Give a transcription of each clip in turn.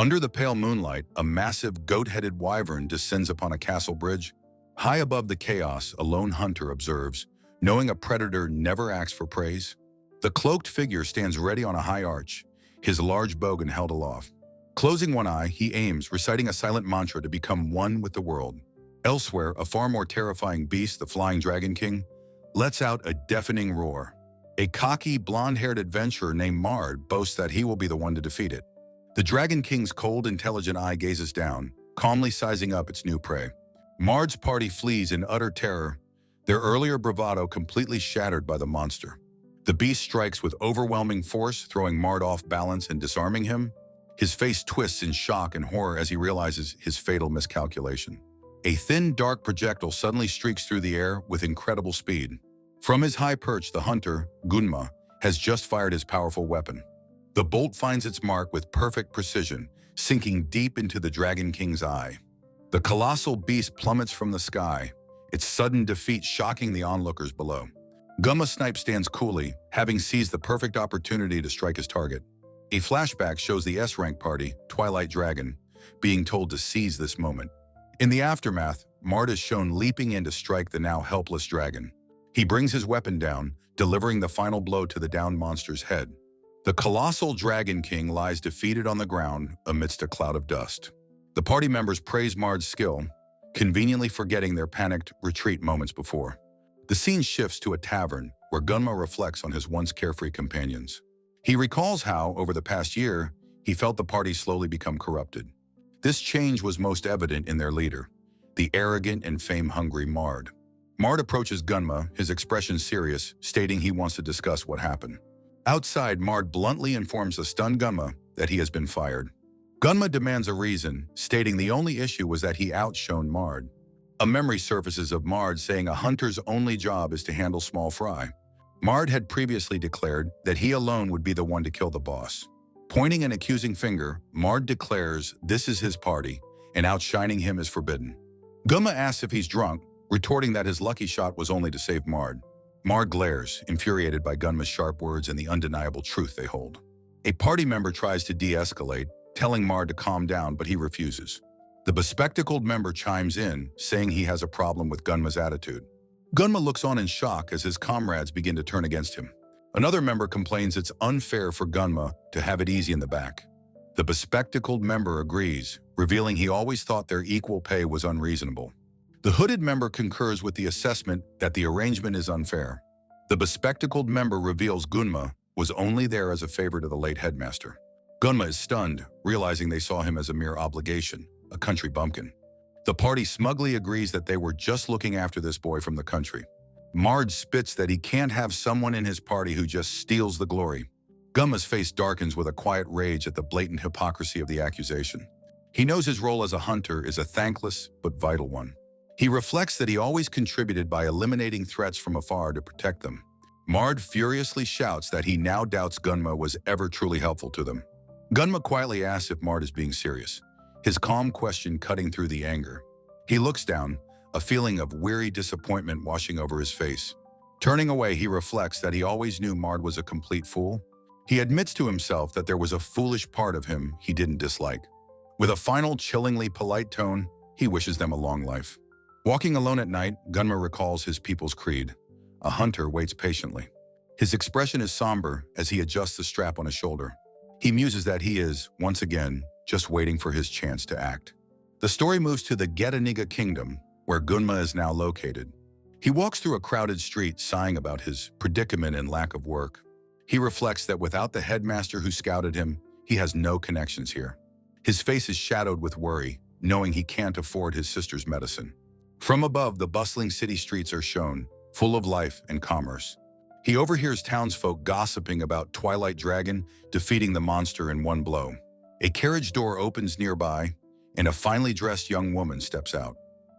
Under the pale moonlight, a massive goat-headed wyvern descends upon a castle bridge. High above the chaos, a lone hunter observes, knowing a predator never asks for praise. The cloaked figure stands ready on a high arch, his large bogan held aloft. Closing one eye, he aims, reciting a silent mantra to become one with the world. Elsewhere, a far more terrifying beast, the flying dragon king, lets out a deafening roar. A cocky, blonde-haired adventurer named Mard boasts that he will be the one to defeat it. The Dragon King's cold, intelligent eye gazes down, calmly sizing up its new prey. Mard's party flees in utter terror, their earlier bravado completely shattered by the monster. The beast strikes with overwhelming force, throwing Mard off balance and disarming him. His face twists in shock and horror as he realizes his fatal miscalculation. A thin, dark projectile suddenly streaks through the air with incredible speed. From his high perch, the hunter, Gunma, has just fired his powerful weapon. The bolt finds its mark with perfect precision, sinking deep into the Dragon King's eye. The colossal beast plummets from the sky, its sudden defeat shocking the onlookers below. Gunma Snipe stands coolly, having seized the perfect opportunity to strike his target. A flashback shows the S-rank party, Twilight Dragon, being told to seize this moment. In the aftermath, Mard is shown leaping in to strike the now helpless dragon. He brings his weapon down, delivering the final blow to the downed monster's head. The colossal Dragon King lies defeated on the ground amidst a cloud of dust. The party members praise Mard's skill, conveniently forgetting their panicked retreat moments before. The scene shifts to a tavern, where Gunma reflects on his once carefree companions. He recalls how, over the past year, he felt the party slowly become corrupted. This change was most evident in their leader, the arrogant and fame-hungry Mard. Mard approaches Gunma, his expression serious, stating he wants to discuss what happened. Outside, Mard bluntly informs the stunned Gunma that he has been fired. Gunma demands a reason, stating the only issue was that he outshone Mard. A memory surfaces of Mard saying a hunter's only job is to handle small fry. Mard had previously declared that he alone would be the one to kill the boss. Pointing an accusing finger, Mard declares this is his party, and outshining him is forbidden. Gunma asks if he's drunk, retorting that his lucky shot was only to save Mard. Mard glares, infuriated by Gunma's sharp words and the undeniable truth they hold. A party member tries to de-escalate, telling Mard to calm down, but he refuses. The bespectacled member chimes in, saying he has a problem with Gunma's attitude. Gunma looks on in shock as his comrades begin to turn against him. Another member complains it's unfair for Gunma to have it easy in the back. The bespectacled member agrees, revealing he always thought their equal pay was unreasonable. The hooded member concurs with the assessment that the arrangement is unfair. The bespectacled member reveals Gunma was only there as a favor to the late headmaster. Gunma is stunned, realizing they saw him as a mere obligation, a country bumpkin. The party smugly agrees that they were just looking after this boy from the country. Mard spits that he can't have someone in his party who just steals the glory. Gunma's face darkens with a quiet rage at the blatant hypocrisy of the accusation. He knows his role as a hunter is a thankless but vital one. He reflects that he always contributed by eliminating threats from afar to protect them. Mard furiously shouts that he now doubts Gunma was ever truly helpful to them. Gunma quietly asks if Mard is being serious, his calm question cutting through the anger. He looks down, a feeling of weary disappointment washing over his face. Turning away, he reflects that he always knew Mard was a complete fool. He admits to himself that there was a foolish part of him he didn't dislike. With a final, chillingly polite tone, he wishes them a long life. Walking alone at night, Gunma recalls his people's creed. A hunter waits patiently. His expression is somber as he adjusts the strap on his shoulder. He muses that he is, once again, just waiting for his chance to act. The story moves to the Getaniga Kingdom, where Gunma is now located. He walks through a crowded street, sighing about his predicament and lack of work. He reflects that without the headmaster who scouted him, he has no connections here. His face is shadowed with worry, knowing he can't afford his sister's medicine. From above, the bustling city streets are shown, full of life and commerce. He overhears townsfolk gossiping about Twilight Dragon defeating the monster in one blow. A carriage door opens nearby, and a finely dressed young woman steps out.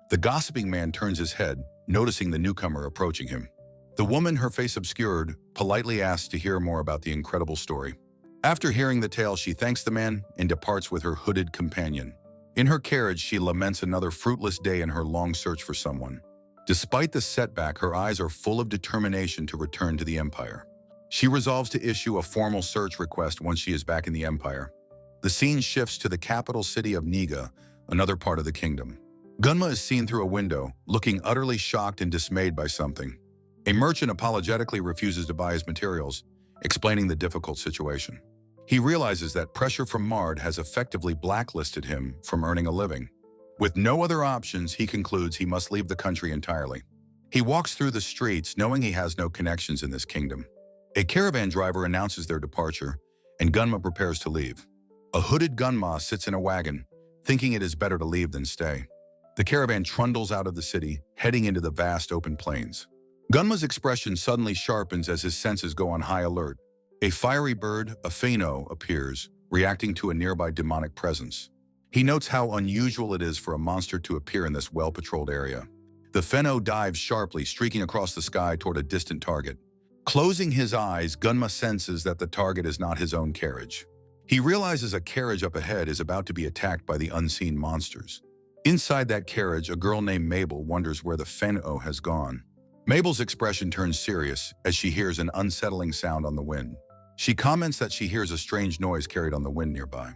The gossiping man turns his head, noticing the newcomer approaching him. The woman, her face obscured, politely asks to hear more about the incredible story. After hearing the tale, she thanks the man and departs with her hooded companion. In her carriage, she laments another fruitless day in her long search for someone. Despite the setback, her eyes are full of determination to return to the Empire. She resolves to issue a formal search request once she is back in the Empire. The scene shifts to the capital city of Niga, another part of the kingdom. Gunma is seen through a window, looking utterly shocked and dismayed by something. A merchant apologetically refuses to buy his materials, explaining the difficult situation. He realizes that pressure from Mard has effectively blacklisted him from earning a living. With no other options, he concludes he must leave the country entirely. He walks through the streets knowing he has no connections in this kingdom. A caravan driver announces their departure, and Gunma prepares to leave. A hooded Gunma sits in a wagon, thinking it is better to leave than stay. The caravan trundles out of the city, heading into the vast open plains. Gunma's expression suddenly sharpens as his senses go on high alert. A fiery bird, a Phano, appears, reacting to a nearby demonic presence. He notes how unusual it is for a monster to appear in this well-patrolled area. The Phano dives sharply, streaking across the sky toward a distant target. Closing his eyes, Gunma senses that the target is not his own carriage. He realizes a carriage up ahead is about to be attacked by the unseen monsters. Inside that carriage, a girl named Mabel wonders where the Phano has gone. Mabel's expression turns serious as she hears an unsettling sound on the wind. She comments that she hears a strange noise carried on the wind nearby.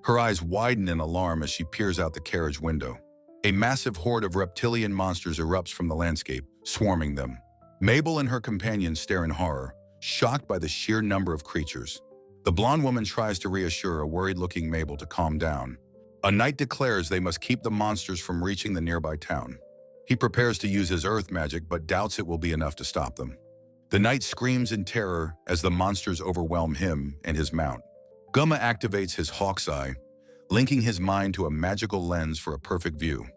Her eyes widen in alarm as she peers out the carriage window. A massive horde of reptilian monsters erupts from the landscape, swarming them. Mabel and her companions stare in horror, shocked by the sheer number of creatures. The blonde woman tries to reassure a worried-looking Mabel to calm down. A knight declares they must keep the monsters from reaching the nearby town. He prepares to use his earth magic but doubts it will be enough to stop them. The knight screams in terror as the monsters overwhelm him and his mount. Gunma activates his hawk's eye, linking his mind to a magical lens for a perfect view.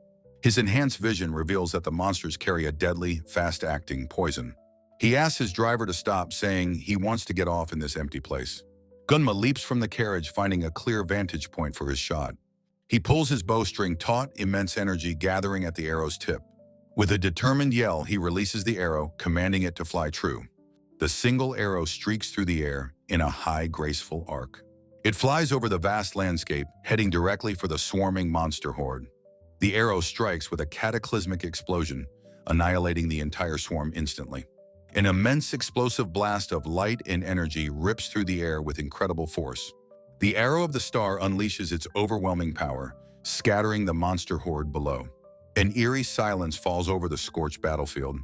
His enhanced vision reveals that the monsters carry a deadly, fast-acting poison. He asks his driver to stop, saying he wants to get off in this empty place. Gunma leaps from the carriage, finding a clear vantage point for his shot. He pulls his bowstring taut, immense energy gathering at the arrow's tip. With a determined yell, he releases the arrow, commanding it to fly true. The single arrow streaks through the air in a high, graceful arc. It flies over the vast landscape, heading directly for the swarming monster horde. The arrow strikes with a cataclysmic explosion, annihilating the entire swarm instantly. An immense explosive blast of light and energy rips through the air with incredible force. The arrow of the star unleashes its overwhelming power, scattering the monster horde below. An eerie silence falls over the scorched battlefield.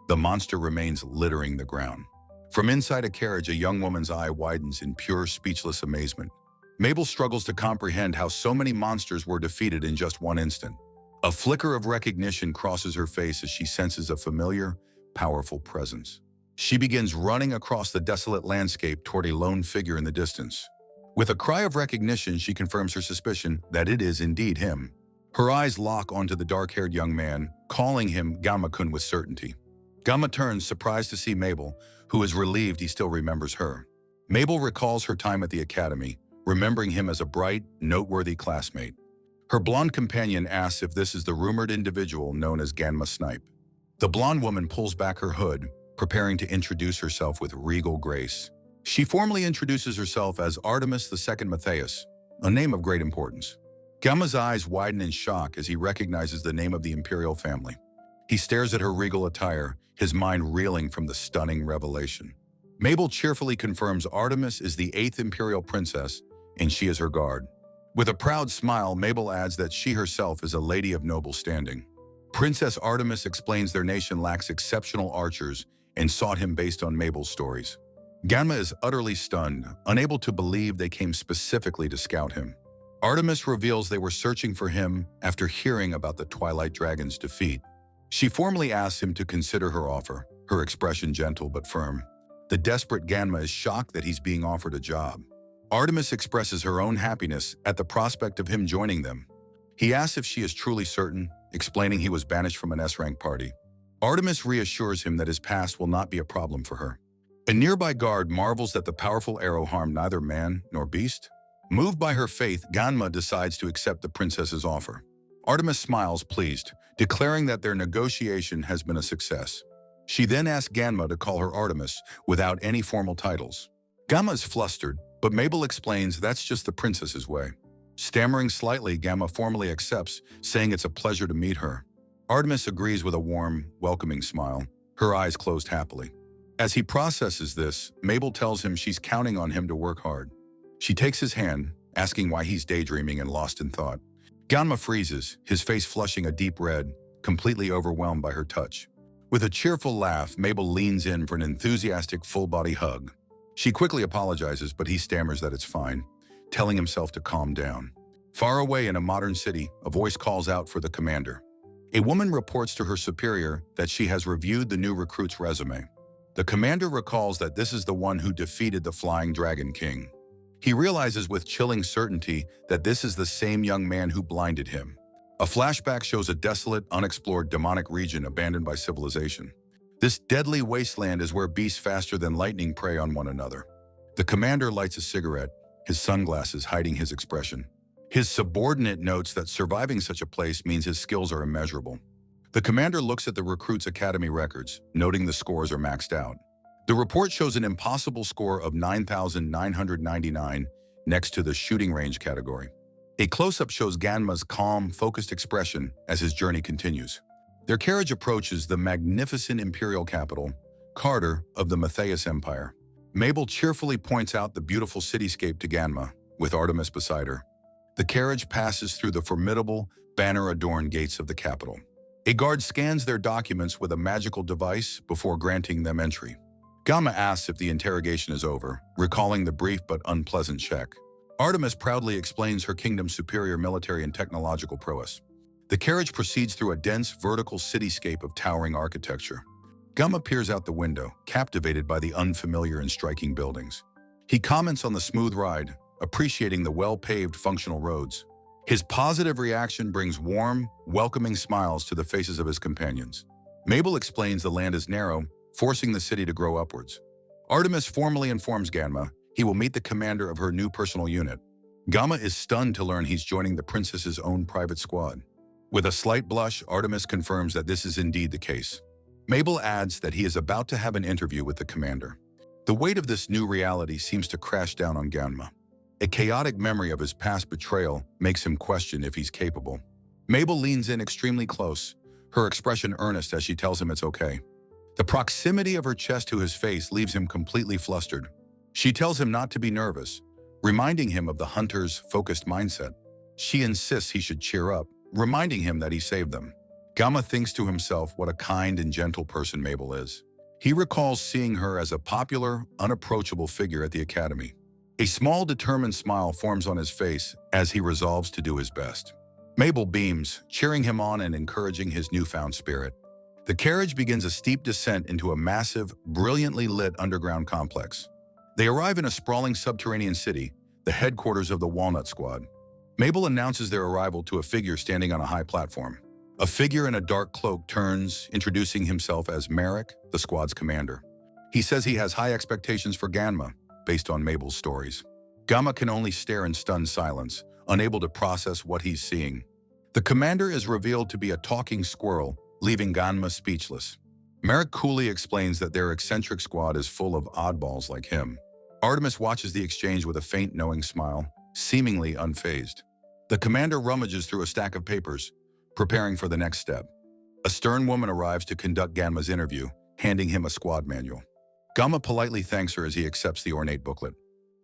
The monster remains littering the ground. From inside a carriage, a young woman's eye widens in pure, speechless amazement. Mabel struggles to comprehend how so many monsters were defeated in just one instant. A flicker of recognition crosses her face as she senses a familiar, powerful presence. She begins running across the desolate landscape toward a lone figure in the distance. With a cry of recognition, she confirms her suspicion that it is indeed him. Her eyes lock onto the dark-haired young man, calling him Gunma-kun with certainty. Gunma turns, surprised to see Mabel, who is relieved he still remembers her. Mabel recalls her time at the academy, remembering him as a bright, noteworthy classmate. Her blonde companion asks if this is the rumored individual known as Gunma Snipe. The blonde woman pulls back her hood, preparing to introduce herself with regal grace. She formally introduces herself as Artemis II Matthias, a name of great importance. Gunma's eyes widen in shock as he recognizes the name of the imperial family. He stares at her regal attire, his mind reeling from the stunning revelation. Mabel cheerfully confirms Artemis is the 8th imperial princess, and she is her guard. With a proud smile, Mabel adds that she herself is a lady of noble standing. Princess Artemis explains their nation lacks exceptional archers and sought him based on Mabel's stories. Gunma is utterly stunned, unable to believe they came specifically to scout him. Artemis reveals they were searching for him after hearing about the Twilight Dragon's defeat. She formally asks him to consider her offer, her expression gentle but firm. The desperate Gunma is shocked that he's being offered a job. Artemis expresses her own happiness at the prospect of him joining them. He asks if she is truly certain, explaining he was banished from an S-rank party. Artemis reassures him that his past will not be a problem for her. A nearby guard marvels that the powerful arrow harmed neither man nor beast. Moved by her faith, Gunma decides to accept the princess's offer. Artemis smiles, pleased, declaring that their negotiation has been a success. She then asks Gunma to call her Artemis without any formal titles. Gunma is flustered, but Mabel explains that's just the princess's way. Stammering slightly, Gunma formally accepts, saying it's a pleasure to meet her. Artemis agrees with a warm, welcoming smile, her eyes closed happily. As he processes this, Mabel tells him she's counting on him to work hard. She takes his hand, asking why he's daydreaming and lost in thought. Gunma freezes, his face flushing a deep red, completely overwhelmed by her touch. With a cheerful laugh, Mabel leans in for an enthusiastic full-body hug. She quickly apologizes, but he stammers that it's fine, telling himself to calm down. Far away in a modern city, a voice calls out for the commander. A woman reports to her superior that she has reviewed the new recruit's resume. The commander recalls that this is the one who defeated the Flying Dragon King. He realizes with chilling certainty that this is the same young man who blinded him. A flashback shows a desolate, unexplored demonic region abandoned by civilization. This deadly wasteland is where beasts faster than lightning prey on one another. The commander lights a cigarette, his sunglasses hiding his expression. His subordinate notes that surviving such a place means his skills are immeasurable. The commander looks at the recruit's academy records, noting the scores are maxed out. The report shows an impossible score of 9,999 next to the shooting range category. A close-up shows Ganma's calm, focused expression as his journey continues. Their carriage approaches the magnificent imperial capital, Carter of the Matthias Empire. Mabel cheerfully points out the beautiful cityscape to Gunma, with Artemis beside her. The carriage passes through the formidable, banner-adorned gates of the capital. A guard scans their documents with a magical device before granting them entry. Gunma asks if the interrogation is over, recalling the brief but unpleasant check. Artemis proudly explains her kingdom's superior military and technological prowess. The carriage proceeds through a dense, vertical cityscape of towering architecture. Gunma peers out the window, captivated by the unfamiliar and striking buildings. He comments on the smooth ride, appreciating the well-paved, functional roads. His positive reaction brings warm, welcoming smiles to the faces of his companions. Mabel explains the land is narrow, forcing the city to grow upwards. Artemis formally informs Gunma he will meet the commander of her new personal unit. Gunma is stunned to learn he's joining the princess's own private squad. With a slight blush, Artemis confirms that this is indeed the case. Mabel adds that he is about to have an interview with the commander. The weight of this new reality seems to crash down on Gunma. A chaotic memory of his past betrayal makes him question if he's capable. Mabel leans in extremely close, her expression earnest as she tells him it's okay. The proximity of her chest to his face leaves him completely flustered. She tells him not to be nervous, reminding him of the hunter's focused mindset. She insists he should cheer up, reminding him that he saved them. Gunma thinks to himself what a kind and gentle person Mabel is. He recalls seeing her as a popular, unapproachable figure at the academy. A small, determined smile forms on his face as he resolves to do his best. Mabel beams, cheering him on and encouraging his newfound spirit. The carriage begins a steep descent into a massive, brilliantly lit underground complex. They arrive in a sprawling subterranean city, the headquarters of the Walnut Squad. Mabel announces their arrival to a figure standing on a high platform. A figure in a dark cloak turns, introducing himself as Merrick, the squad's commander. He says he has high expectations for Gunma, based on Mabel's stories. Gunma can only stare in stunned silence, unable to process what he's seeing. The commander is revealed to be a talking squirrel, leaving Gunma speechless. Merrick coolly explains that their eccentric squad is full of oddballs like him. Artemis watches the exchange with a faint, knowing smile, seemingly unfazed. The commander rummages through a stack of papers, preparing for the next step. A stern woman arrives to conduct Gunma's interview, handing him a squad manual. Gunma politely thanks her as he accepts the ornate booklet.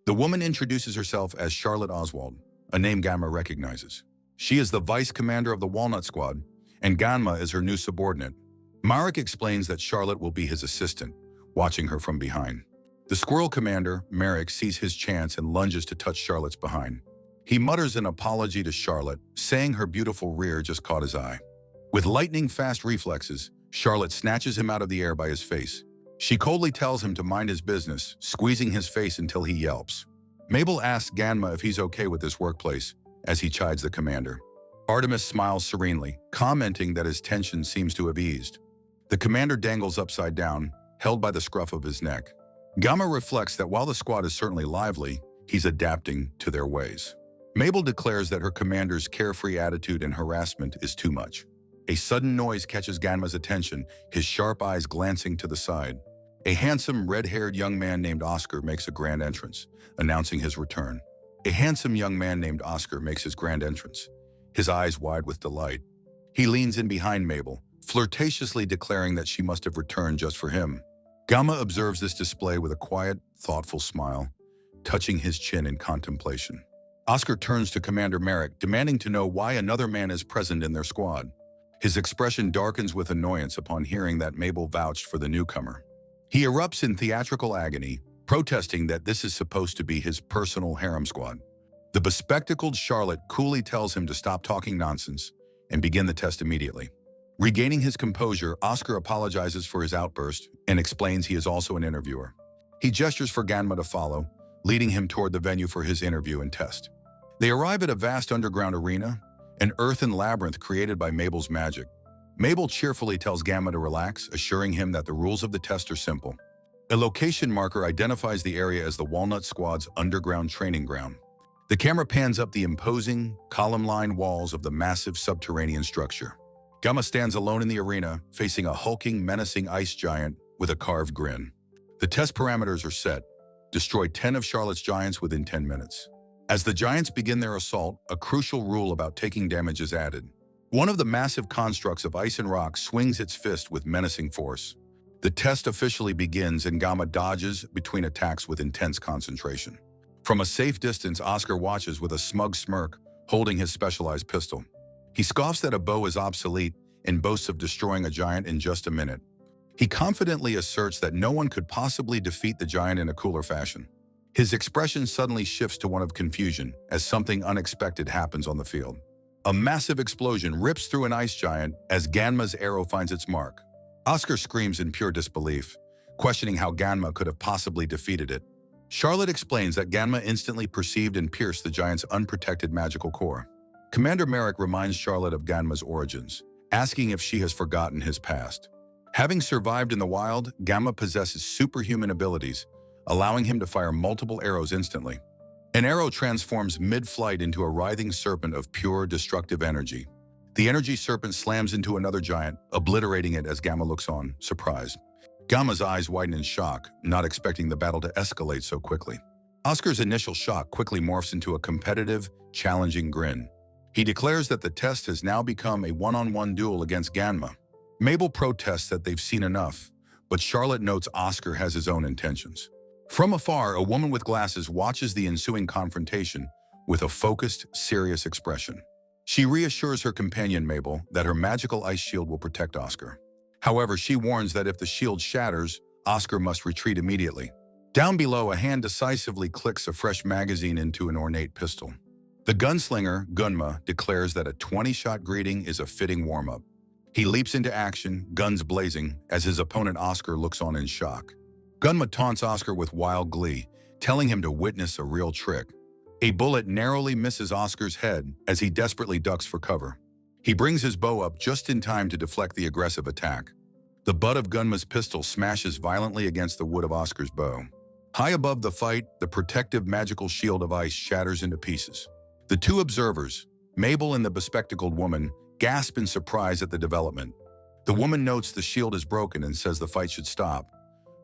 The woman introduces herself as Charlotte Oswald, a name Gunma recognizes. She is the vice commander of the Walnut Squad, and Gunma is her new subordinate. Marek explains that Charlotte will be his assistant, watching her from behind. The squirrel commander, Merrick, sees his chance and lunges to touch Charlotte's behind. He mutters an apology to Charlotte, saying her beautiful rear just caught his eye. With lightning-fast reflexes, Charlotte snatches him out of the air by his face. She coldly tells him to mind his business, squeezing his face until he yelps. Mabel asks Gunma if he's okay with this workplace, as he chides the commander. Artemis smiles serenely, commenting that his tension seems to have eased. The commander dangles upside down, held by the scruff of his neck. Gunma reflects that while the squad is certainly lively, he's adapting to their ways. Mabel declares that her commander's carefree attitude and harassment is too much. A sudden noise catches Gunma's attention, his sharp eyes glancing to the side. A handsome, red-haired young man named Oscar makes a grand entrance, announcing his return. A handsome young man named Oscar makes his grand entrance, his eyes wide with delight. He leans in behind Mabel, flirtatiously declaring that she must have returned just for him. Gunma observes this display with a quiet, thoughtful smile, touching his chin in contemplation. Oscar turns to Commander Merrick, demanding to know why another man is present in their squad. His expression darkens with annoyance upon hearing that Mabel vouched for the newcomer. He erupts in theatrical agony, protesting that this is supposed to be his personal harem squad. The bespectacled Charlotte coolly tells him to stop talking nonsense and begin the test immediately. Regaining his composure, Oscar apologizes for his outburst and explains he is also an interviewer. He gestures for Gunma to follow, leading him toward the venue for his interview and test. They arrive at a vast underground arena, an earthen labyrinth created by Mabel's magic. Mabel cheerfully tells Gunma to relax, assuring him that the rules of the test are simple. A location marker identifies the area as the Walnut Squad's underground training ground. The camera pans up the imposing, column-lined walls of the massive subterranean structure. Gunma stands alone in the arena, facing a hulking, menacing ice giant with a carved grin. The test parameters are set. Destroy 10 of Charlotte's giants within 10 minutes. As the giants begin their assault, a crucial rule about taking damage is added. One of the massive constructs of ice and rock swings its fist with menacing force. The test officially begins and Gunma dodges between attacks with intense concentration. From a safe distance, Oscar watches with a smug smirk, holding his specialized pistol. He scoffs that a bow is obsolete and boasts of destroying a giant in just a minute. He confidently asserts that no one could possibly defeat the giant in a cooler fashion. His expression suddenly shifts to one of confusion as something unexpected happens on the field. A massive explosion rips through an ice giant as Gunma's arrow finds its mark. Oscar screams in pure disbelief, questioning how Gunma could have possibly defeated it. Charlotte explains that Gunma instantly perceived and pierced the giant's unprotected magical core. Commander Merrick reminds Charlotte of Gunma's origins, asking if she has forgotten his past. Having survived in the wild, Gunma possesses superhuman abilities, allowing him to fire multiple arrows instantly. An arrow transforms mid-flight into a writhing serpent of pure, destructive energy. The energy serpent slams into another giant, obliterating it as Gunma looks on, surprised. Gunma's eyes widen in shock, not expecting the battle to escalate so quickly. Oscar's initial shock quickly morphs into a competitive, challenging grin. He declares that the test has now become a one-on-one duel against Gunma. Mabel protests that they've seen enough, but Charlotte notes Oscar has his own intentions. From afar, a woman with glasses watches the ensuing confrontation with a focused, serious expression. She reassures her companion Mabel that her magical ice shield will protect Oscar. However, she warns that if the shield shatters, Oscar must retreat immediately. Down below, a hand decisively clicks a fresh magazine into an ornate pistol. The gunslinger, Gunma, declares that a 20-shot greeting is a fitting warm-up. He leaps into action, guns blazing, as his opponent Oscar looks on in shock. Gunma taunts Oscar with wild glee, telling him to witness a real trick. A bullet narrowly misses Oscar's head as he desperately ducks for cover. He brings his bow up just in time to deflect the aggressive attack. The butt of Gunma's pistol smashes violently against the wood of Oscar's bow. High above the fight, the protective magical shield of ice shatters into pieces. The two observers, Mabel and the bespectacled woman, gasp in surprise at the development. The woman notes the shield is broken and says the fight should stop,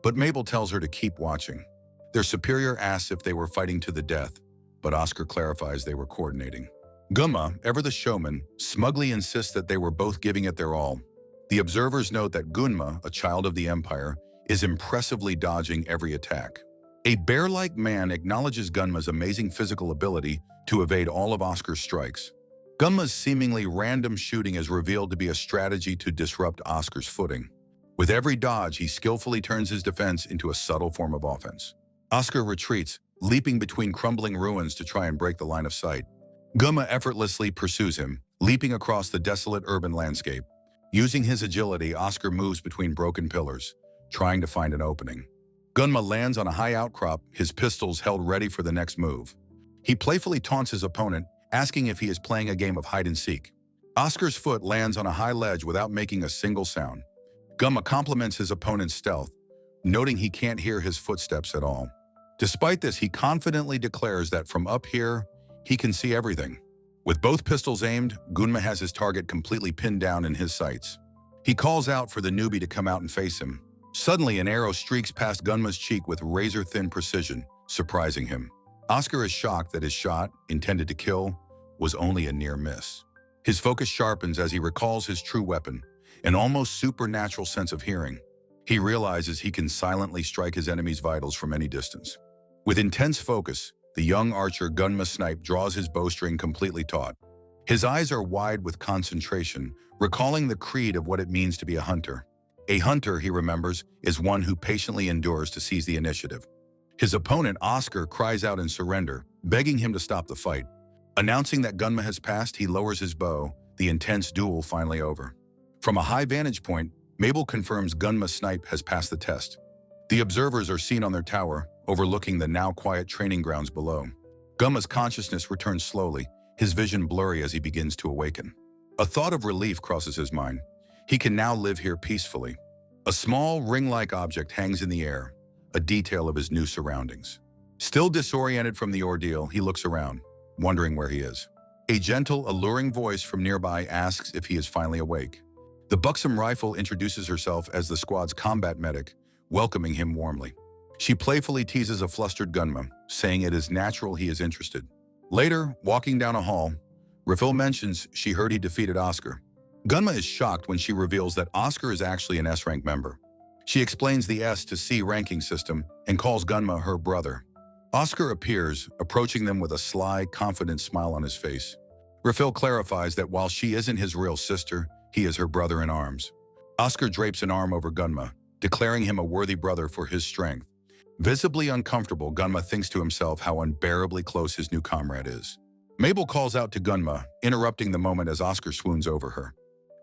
but Mabel tells her to keep watching. Their superior asks if they were fighting to the death, but Oscar clarifies they were coordinating. Gunma, ever the showman, smugly insists that they were both giving it their all. The observers note that Gunma, a child of the Empire, is impressively dodging every attack. A bear-like man acknowledges Gunma's amazing physical ability to evade all of Oscar's strikes. Gunma's seemingly random shooting is revealed to be a strategy to disrupt Oscar's footing. With every dodge, he skillfully turns his defense into a subtle form of offense. Oscar retreats, leaping between crumbling ruins to try and break the line of sight. Gunma effortlessly pursues him, leaping across the desolate urban landscape. Using his agility, Oscar moves between broken pillars, trying to find an opening. Gunma lands on a high outcrop, his pistols held ready for the next move. He playfully taunts his opponent, asking if he is playing a game of hide-and-seek. Oscar's foot lands on a high ledge without making a single sound. Gunma compliments his opponent's stealth, noting he can't hear his footsteps at all. Despite this, he confidently declares that from up here, he can see everything. With both pistols aimed, Gunma has his target completely pinned down in his sights. He calls out for the newbie to come out and face him. Suddenly, an arrow streaks past Gunma's cheek with razor-thin precision, surprising him. Oscar is shocked that his shot, intended to kill, was only a near miss. His focus sharpens as he recalls his true weapon, an almost supernatural sense of hearing. He realizes he can silently strike his enemy's vitals from any distance. With intense focus, the young archer Gunma Snipe draws his bowstring completely taut. His eyes are wide with concentration, recalling the creed of what it means to be a hunter. A hunter, he remembers, is one who patiently endures to seize the initiative. His opponent, Oscar, cries out in surrender, begging him to stop the fight. Announcing that Gunma has passed, he lowers his bow, the intense duel finally over. From a high vantage point, Mabel confirms Gunma Snipe has passed the test. The observers are seen on their tower, overlooking the now quiet training grounds below. Gunma's consciousness returns slowly, his vision blurry as he begins to awaken. A thought of relief crosses his mind. He can now live here peacefully. A small, ring-like object hangs in the air, a detail of his new surroundings. Still disoriented from the ordeal, he looks around, wondering where he is. A gentle, alluring voice from nearby asks if he is finally awake. The buxom rifle introduces herself as the squad's combat medic, welcoming him warmly. She playfully teases a flustered Gunma, saying it is natural he is interested. Later, walking down a hall, Rafil mentions she heard he defeated Oscar. Gunma is shocked when she reveals that Oscar is actually an S-rank member. She explains the S to C ranking system and calls Gunma her brother. Oscar appears, approaching them with a sly, confident smile on his face. Rafil clarifies that while she isn't his real sister, he is her brother in arms. Oscar drapes an arm over Gunma, declaring him a worthy brother for his strength. Visibly uncomfortable, Gunma thinks to himself how unbearably close his new comrade is. Mabel calls out to Gunma, interrupting the moment as Oscar swoons over her.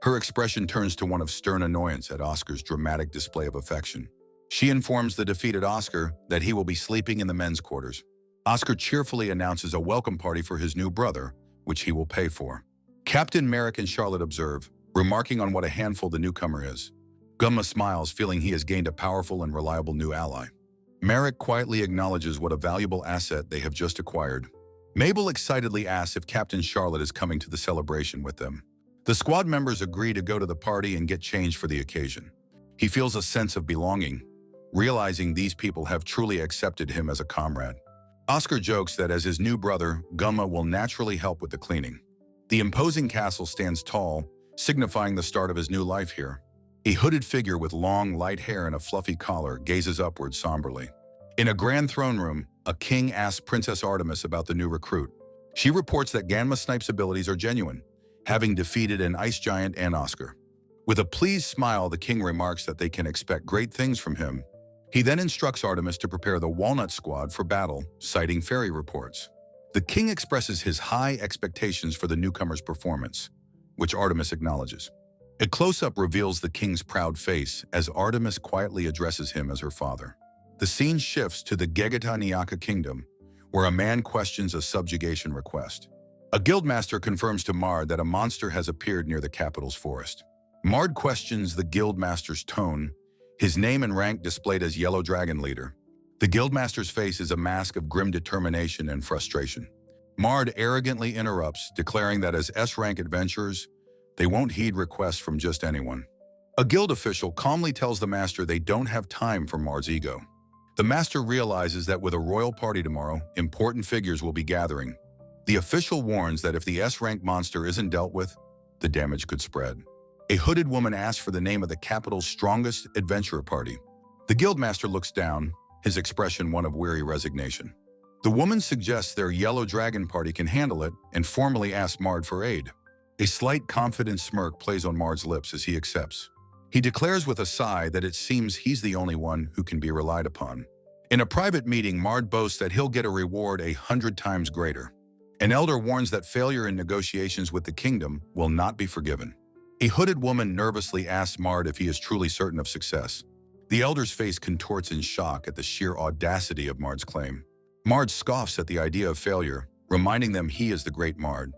Her expression turns to one of stern annoyance at Oscar's dramatic display of affection. She informs the defeated Oscar that he will be sleeping in the men's quarters. Oscar cheerfully announces a welcome party for his new brother, which he will pay for. Captain Merrick and Charlotte observe, remarking on what a handful the newcomer is. Gunma smiles, feeling he has gained a powerful and reliable new ally. Merrick quietly acknowledges what a valuable asset they have just acquired. Mabel excitedly asks if Captain Charlotte is coming to the celebration with them. The squad members agree to go to the party and get changed for the occasion. He feels a sense of belonging, realizing these people have truly accepted him as a comrade. Oscar jokes that as his new brother, Gunma will naturally help with the cleaning. The imposing castle stands tall, signifying the start of his new life here. A hooded figure with long, light hair and a fluffy collar gazes upward somberly. In a grand throne room, a king asks Princess Artemis about the new recruit. She reports that Gunma Snipe's abilities are genuine, having defeated an ice giant and Oscar. With a pleased smile, the king remarks that they can expect great things from him. He then instructs Artemis to prepare the Walnut Squad for battle, citing fairy reports. The king expresses his high expectations for the newcomer's performance, which Artemis acknowledges. A close-up reveals the king's proud face as Artemis quietly addresses him as her father. The scene shifts to the Gegeta kingdom, where a man questions a subjugation request. A guildmaster confirms to Mard that a monster has appeared near the capital's forest. Mard questions the guildmaster's tone, his name and rank displayed as Yellow Dragon Leader. The guildmaster's face is a mask of grim determination and frustration. Mard arrogantly interrupts, declaring that as S-rank adventurers, they won't heed requests from just anyone. A guild official calmly tells the master they don't have time for Mard's ego. The master realizes that with a royal party tomorrow, important figures will be gathering. The official warns that if the S-rank monster isn't dealt with, the damage could spread. A hooded woman asks for the name of the capital's strongest adventurer party. The guildmaster looks down, his expression one of weary resignation. The woman suggests their Yellow Dragon party can handle it and formally asks Mard for aid. A slight confident smirk plays on Mard's lips as he accepts. He declares with a sigh that it seems he's the only one who can be relied upon. In a private meeting, Mard boasts that he'll get a reward 100 times greater. An elder warns that failure in negotiations with the kingdom will not be forgiven. A hooded woman nervously asks Mard if he is truly certain of success. The elder's face contorts in shock at the sheer audacity of Mard's claim. Mard scoffs at the idea of failure, reminding them he is the great Mard.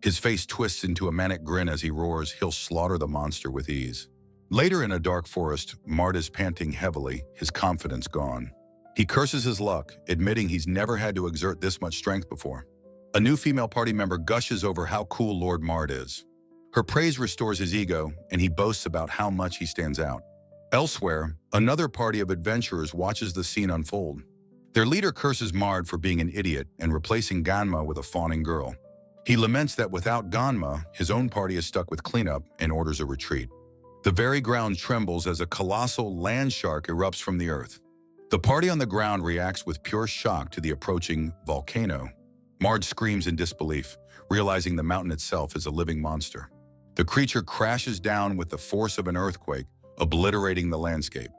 His face twists into a manic grin as he roars he'll slaughter the monster with ease. Later in a dark forest, Mard is panting heavily, his confidence gone. He curses his luck, admitting he's never had to exert this much strength before. A new female party member gushes over how cool Lord Mard is. Her praise restores his ego, and he boasts about how much he stands out. Elsewhere, another party of adventurers watches the scene unfold. Their leader curses Mard for being an idiot and replacing Gunma with a fawning girl. He laments that without Gunma, his own party is stuck with cleanup and orders a retreat. The very ground trembles as a colossal land shark erupts from the earth. The party on the ground reacts with pure shock to the approaching volcano. Marge screams in disbelief, realizing the mountain itself is a living monster. The creature crashes down with the force of an earthquake, obliterating the landscape.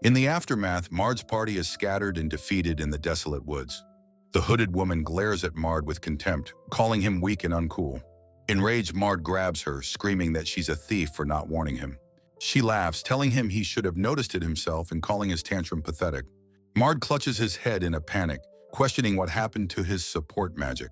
In the aftermath, Marge's party is scattered and defeated in the desolate woods. The hooded woman glares at Marge with contempt, calling him weak and uncool. Enraged, Marge grabs her, screaming that she's a thief for not warning him. She laughs, telling him he should have noticed it himself and calling his tantrum pathetic. Marge clutches his head in a panic, questioning what happened to his support magic.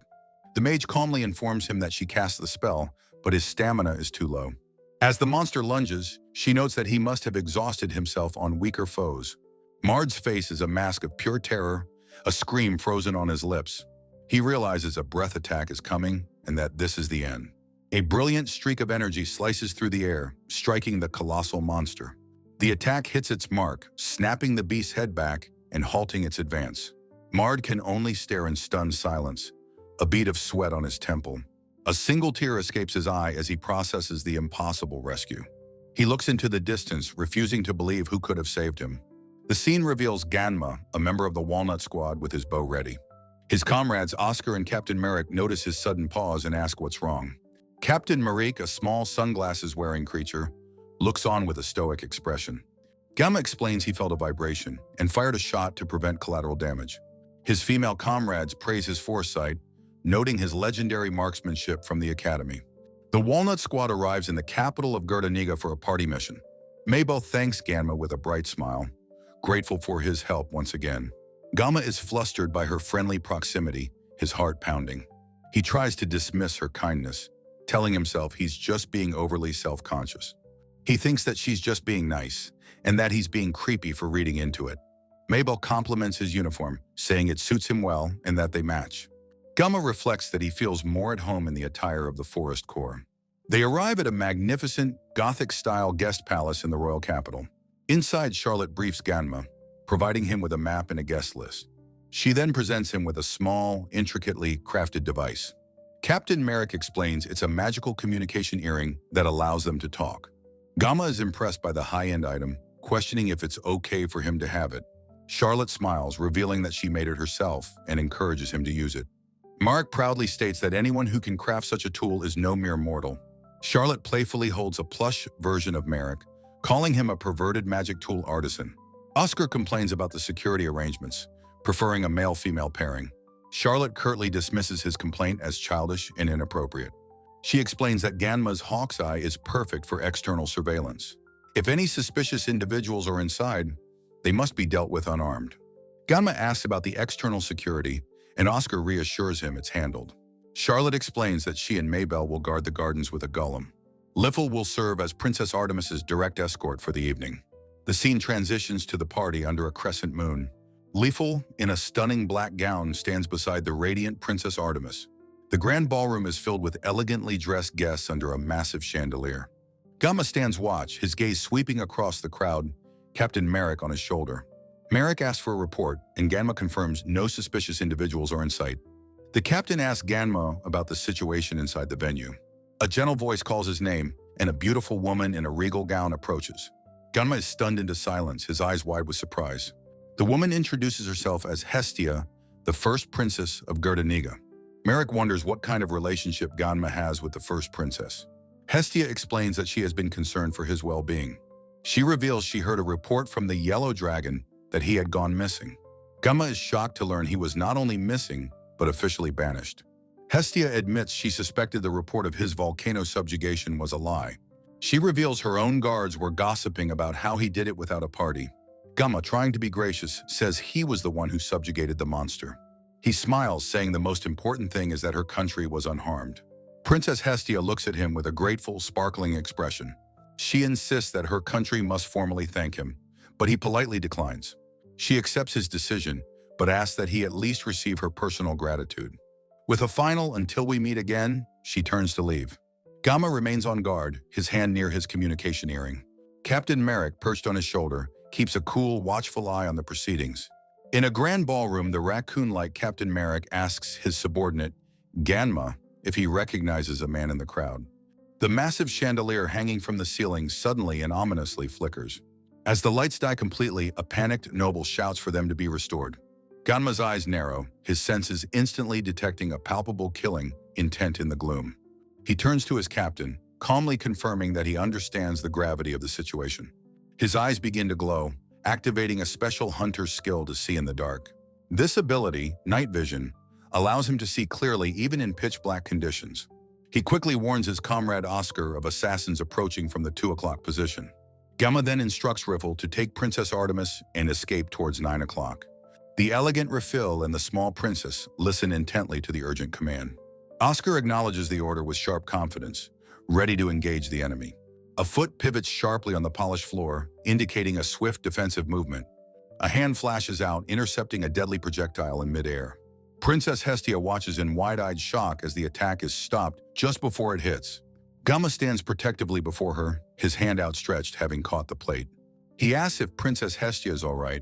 The mage calmly informs him that she cast the spell, but his stamina is too low. As the monster lunges, she notes that he must have exhausted himself on weaker foes. Marge's face is a mask of pure terror, a scream frozen on his lips. He realizes a breath attack is coming and that this is the end. A brilliant streak of energy slices through the air, striking the colossal monster. The attack hits its mark, snapping the beast's head back and halting its advance. Marge can only stare in stunned silence, a bead of sweat on his temple. A single tear escapes his eye as he processes the impossible rescue. He looks into the distance, refusing to believe who could have saved him. The scene reveals Gunma, a member of the Walnut Squad, with his bow ready. His comrades Oscar and Captain Merrick notice his sudden pause and ask what's wrong. Captain Merrick, a small sunglasses-wearing creature, looks on with a stoic expression. Gunma explains he felt a vibration and fired a shot to prevent collateral damage. His female comrades praise his foresight, noting his legendary marksmanship from the academy. The Walnut Squad arrives in the capital of Gurdaniga for a party mission. Mabel thanks Gunma with a bright smile, grateful for his help once again. Gunma is flustered by her friendly proximity, his heart pounding. He tries to dismiss her kindness, telling himself he's just being overly self-conscious. He thinks that she's just being nice, and that he's being creepy for reading into it. Mabel compliments his uniform, saying it suits him well and that they match. Gunma reflects that he feels more at home in the attire of the Forest Corps. They arrive at a magnificent, Gothic-style guest palace in the royal capital. Inside, Charlotte briefs Gunma, providing him with a map and a guest list. She then presents him with a small, intricately crafted device. Captain Merrick explains it's a magical communication earring that allows them to talk. Gunma is impressed by the high-end item, questioning if it's okay for him to have it. Charlotte smiles, revealing that she made it herself and encourages him to use it. Mark proudly states that anyone who can craft such a tool is no mere mortal. Charlotte playfully holds a plush version of Merrick, calling him a perverted magic tool artisan. Oscar complains about the security arrangements, preferring a male-female pairing. Charlotte curtly dismisses his complaint as childish and inappropriate. She explains that Gunma's hawk's eye is perfect for external surveillance. If any suspicious individuals are inside, they must be dealt with unarmed. Gunma asks about the external security, and Oscar reassures him it's handled. Charlotte explains that she and Mabel will guard the gardens with a golem. Liffle will serve as Princess Artemis's direct escort for the evening. The scene transitions to the party under a crescent moon. Liffle, in a stunning black gown, stands beside the radiant Princess Artemis. The grand ballroom is filled with elegantly dressed guests under a massive chandelier. Gunma stands watch, his gaze sweeping across the crowd, Captain Merrick on his shoulder. Merrick asks for a report, and Gunma confirms no suspicious individuals are in sight. The captain asks Gunma about the situation inside the venue. A gentle voice calls his name, and a beautiful woman in a regal gown approaches. Gunma is stunned into silence, his eyes wide with surprise. The woman introduces herself as Hestia, the first princess of Gurdaniga. Merrick wonders what kind of relationship Gunma has with the first princess. Hestia explains that she has been concerned for his well-being. She reveals she heard a report from the Yellow Dragon that he had gone missing. Gunma is shocked to learn he was not only missing, but officially banished. Hestia admits she suspected the report of his volcano subjugation was a lie. She reveals her own guards were gossiping about how he did it without a party. Gunma, trying to be gracious, says he was the one who subjugated the monster. He smiles, saying the most important thing is that her country was unharmed. Princess Hestia looks at him with a grateful, sparkling expression. She insists that her country must formally thank him, but he politely declines. She accepts his decision, but asks that he at least receive her personal gratitude. With a final "until we meet again," she turns to leave. Gunma remains on guard, his hand near his communication earring. Captain Merrick, perched on his shoulder, keeps a cool, watchful eye on the proceedings. In a grand ballroom, the raccoon-like Captain Merrick asks his subordinate, Gunma, if he recognizes a man in the crowd. The massive chandelier hanging from the ceiling suddenly and ominously flickers. As the lights die completely, a panicked noble shouts for them to be restored. Gunma's eyes narrow, his senses instantly detecting a palpable killing intent in the gloom. He turns to his captain, calmly confirming that he understands the gravity of the situation. His eyes begin to glow, activating a special hunter's skill to see in the dark. This ability, night vision, allows him to see clearly even in pitch-black conditions. He quickly warns his comrade Oscar of assassins approaching from the 2 o'clock position. Gunma then instructs Riffle to take Princess Artemis and escape towards 9 o'clock. The elegant Refill and the small princess listen intently to the urgent command. Oscar acknowledges the order with sharp confidence, ready to engage the enemy. A foot pivots sharply on the polished floor, indicating a swift defensive movement. A hand flashes out, intercepting a deadly projectile in midair. Princess Hestia watches in wide-eyed shock as the attack is stopped just before it hits. Gunma stands protectively before her, his hand outstretched, having caught the plate. He asks if Princess Hestia is all right,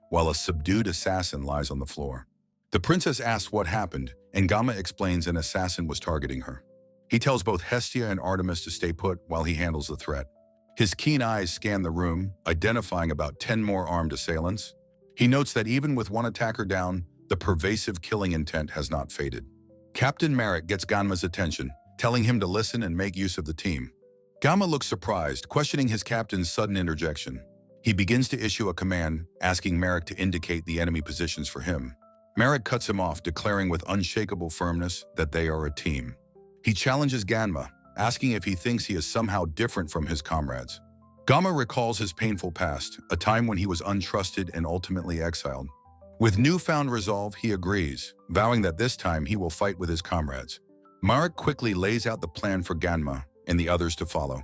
while a subdued assassin lies on the floor. The princess asks what happened, and Gunma explains an assassin was targeting her. He tells both Hestia and Artemis to stay put while he handles the threat. His keen eyes scan the room, identifying about 10 more armed assailants. He notes that even with one attacker down, the pervasive killing intent has not faded. Captain Merrick gets Gunma's attention, telling him to listen and make use of the team. Gunma looks surprised, questioning his captain's sudden interjection. He begins to issue a command, asking Merrick to indicate the enemy positions for him. Merrick cuts him off, declaring with unshakable firmness that they are a team. He challenges Gunma, asking if he thinks he is somehow different from his comrades. Gunma recalls his painful past, a time when he was untrusted and ultimately exiled. With newfound resolve, he agrees, vowing that this time he will fight with his comrades. Merrick quickly lays out the plan for Gunma and the others to follow.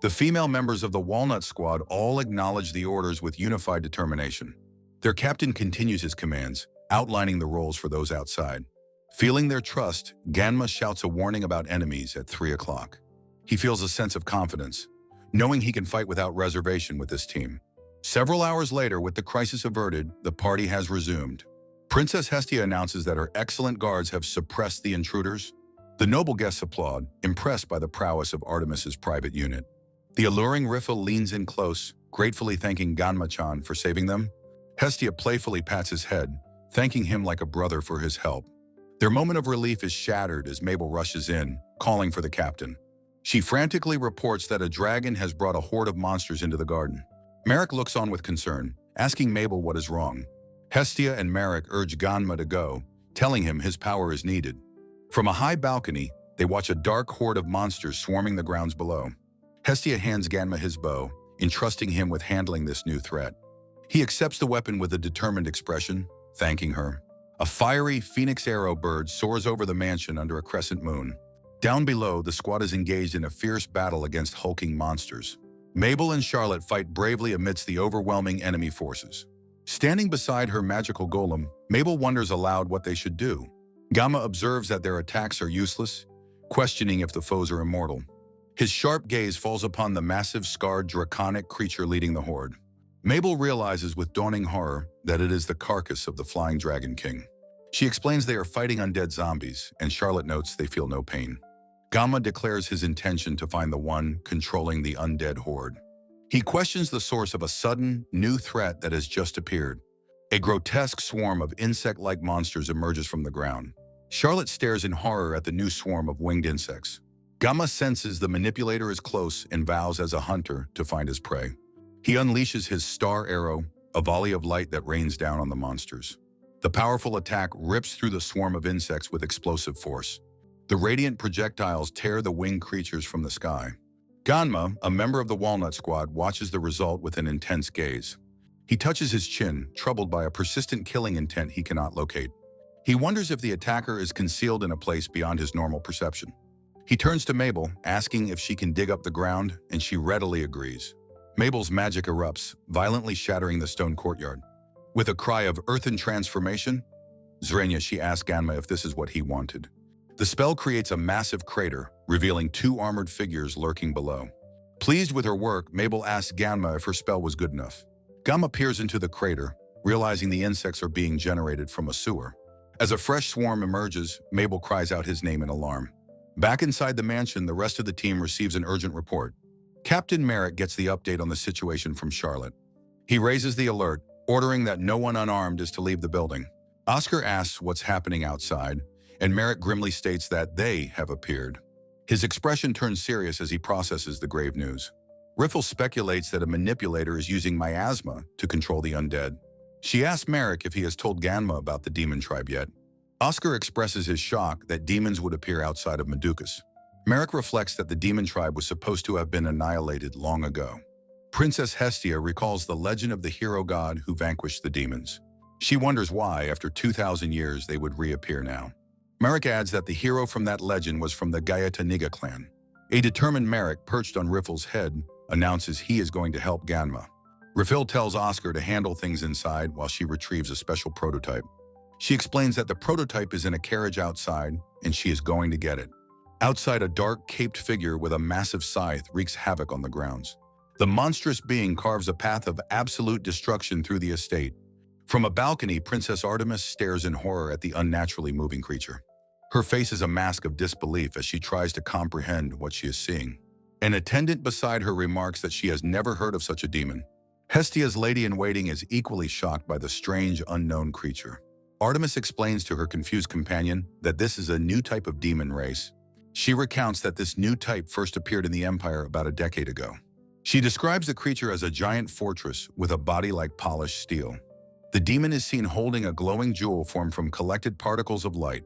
The female members of the Walnut Squad all acknowledge the orders with unified determination. Their captain continues his commands, outlining the roles for those outside. Feeling their trust, Gunma shouts a warning about enemies at 3 o'clock. He feels a sense of confidence, knowing he can fight without reservation with this team. Several hours later, with the crisis averted, the party has resumed. Princess Hestia announces that her excellent guards have suppressed the intruders. The noble guests applaud, impressed by the prowess of Artemis's private unit. The alluring Riffle leans in close, gratefully thanking Gunma-chan for saving them. Hestia playfully pats his head, thanking him like a brother for his help. Their moment of relief is shattered as Mabel rushes in, calling for the captain. She frantically reports that a dragon has brought a horde of monsters into the garden. Merrick looks on with concern, asking Mabel what is wrong. Hestia and Merrick urge Gunma to go, telling him his power is needed. From a high balcony, they watch a dark horde of monsters swarming the grounds below. Hestia hands Gunma his bow, entrusting him with handling this new threat. He accepts the weapon with a determined expression, thanking her. A fiery phoenix arrow bird soars over the mansion under a crescent moon. Down below, the squad is engaged in a fierce battle against hulking monsters. Mabel and Charlotte fight bravely amidst the overwhelming enemy forces. Standing beside her magical golem, Mabel wonders aloud what they should do. Gunma observes that their attacks are useless, questioning if the foes are immortal. His sharp gaze falls upon the massive scarred draconic creature leading the horde. Mabel realizes with dawning horror that it is the carcass of the flying dragon king. She explains they are fighting undead zombies, and Charlotte notes they feel no pain. Gunma declares his intention to find the one controlling the undead horde. He questions the source of a sudden, new threat that has just appeared. A grotesque swarm of insect-like monsters emerges from the ground. Charlotte stares in horror at the new swarm of winged insects. Gunma senses the manipulator is close and vows as a hunter to find his prey. He unleashes his star arrow, a volley of light that rains down on the monsters. The powerful attack rips through the swarm of insects with explosive force. The radiant projectiles tear the winged creatures from the sky. Gunma, a member of the Walnut Squad, watches the result with an intense gaze. He touches his chin, troubled by a persistent killing intent he cannot locate. He wonders if the attacker is concealed in a place beyond his normal perception. He turns to Mabel, asking if she can dig up the ground, and she readily agrees. Mabel's magic erupts, violently shattering the stone courtyard. With a cry of earthen transformation, Zrenya, she asks Gunma if this is what he wanted. The spell creates a massive crater, revealing 2 armored figures lurking below. Pleased with her work, Mabel asks Gunma if her spell was good enough. Gunma peers into the crater, realizing the insects are being generated from a sewer. As a fresh swarm emerges, Mabel cries out his name in alarm. Back inside the mansion, the rest of the team receives an urgent report. Captain Merrick gets the update on the situation from Charlotte. He raises the alert, ordering that no one unarmed is to leave the building. Oscar asks what's happening outside, and Merrick grimly states that they have appeared. His expression turns serious as he processes the grave news. Riffle speculates that a manipulator is using miasma to control the undead. She asks Merrick if he has told Gunma about the demon tribe yet. Oscar expresses his shock that demons would appear outside of Meducas. Merrick reflects that the demon tribe was supposed to have been annihilated long ago. Princess Hestia recalls the legend of the hero god who vanquished the demons. She wonders why, after 2,000 years, they would reappear now. Merrick adds that the hero from that legend was from the Gaetaniga clan. A determined Merrick, perched on Riffle's head, announces he is going to help Gunma. Riffle tells Oscar to handle things inside while she retrieves a special prototype. She explains that the prototype is in a carriage outside, and she is going to get it. Outside, a dark, caped figure with a massive scythe wreaks havoc on the grounds. The monstrous being carves a path of absolute destruction through the estate. From a balcony, Princess Artemis stares in horror at the unnaturally moving creature. Her face is a mask of disbelief as she tries to comprehend what she is seeing. An attendant beside her remarks that she has never heard of such a demon. Hestia's lady-in-waiting is equally shocked by the strange, unknown creature. Artemis explains to her confused companion that this is a new type of demon race. She recounts that this new type first appeared in the Empire about a decade ago. She describes the creature as a giant fortress with a body like polished steel. The demon is seen holding a glowing jewel formed from collected particles of light.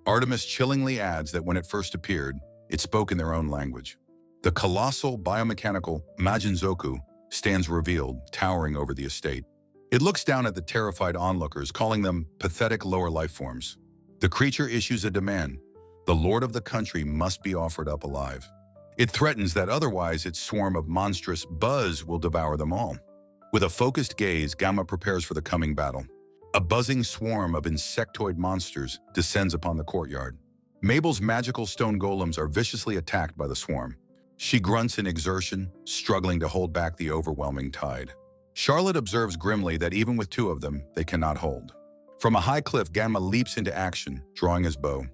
Artemis chillingly adds that when it first appeared, it spoke in their own language. The colossal biomechanical Majinzoku stands revealed, towering over the estate. It looks down at the terrified onlookers, calling them pathetic lower life forms. The creature issues a demand. The lord of the country must be offered up alive. It threatens that otherwise its swarm of monstrous buzz will devour them all. With a focused gaze, Gunma prepares for the coming battle. A buzzing swarm of insectoid monsters descends upon the courtyard. Mabel's magical stone golems are viciously attacked by the swarm. She grunts in exertion, struggling to hold back the overwhelming tide. Charlotte observes grimly that even with two of them, they cannot hold. From a high cliff, Gunma leaps into action, drawing his bow.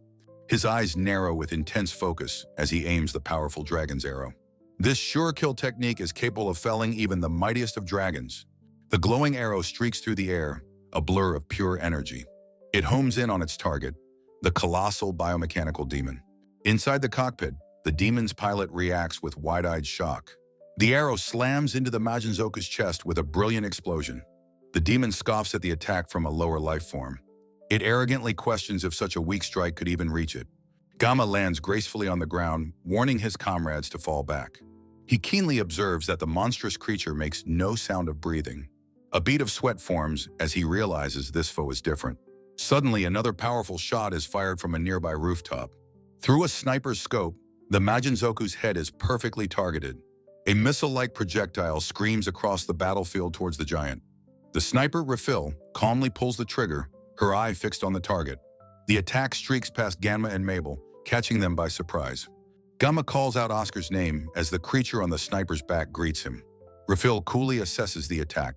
His eyes narrow with intense focus as he aims the powerful dragon's arrow. This sure kill technique is capable of felling even the mightiest of dragons. The glowing arrow streaks through the air, a blur of pure energy. It homes in on its target, the colossal biomechanical demon. Inside the cockpit, the demon's pilot reacts with wide-eyed shock. The arrow slams into the Majinzoku's chest with a brilliant explosion. The demon scoffs at the attack from a lower life form. It arrogantly questions if such a weak strike could even reach it. Gunma lands gracefully on the ground, warning his comrades to fall back. He keenly observes that the monstrous creature makes no sound of breathing. A bead of sweat forms as he realizes this foe is different. Suddenly, another powerful shot is fired from a nearby rooftop. Through a sniper's scope, the Majinzoku's head is perfectly targeted. A missile-like projectile screams across the battlefield towards the giant. The sniper, Refill, calmly pulls the trigger, her eye fixed on the target. The attack streaks past Gunma and Mabel, catching them by surprise. Gunma calls out Oscar's name as the creature on the sniper's back greets him. Refill coolly assesses the attack,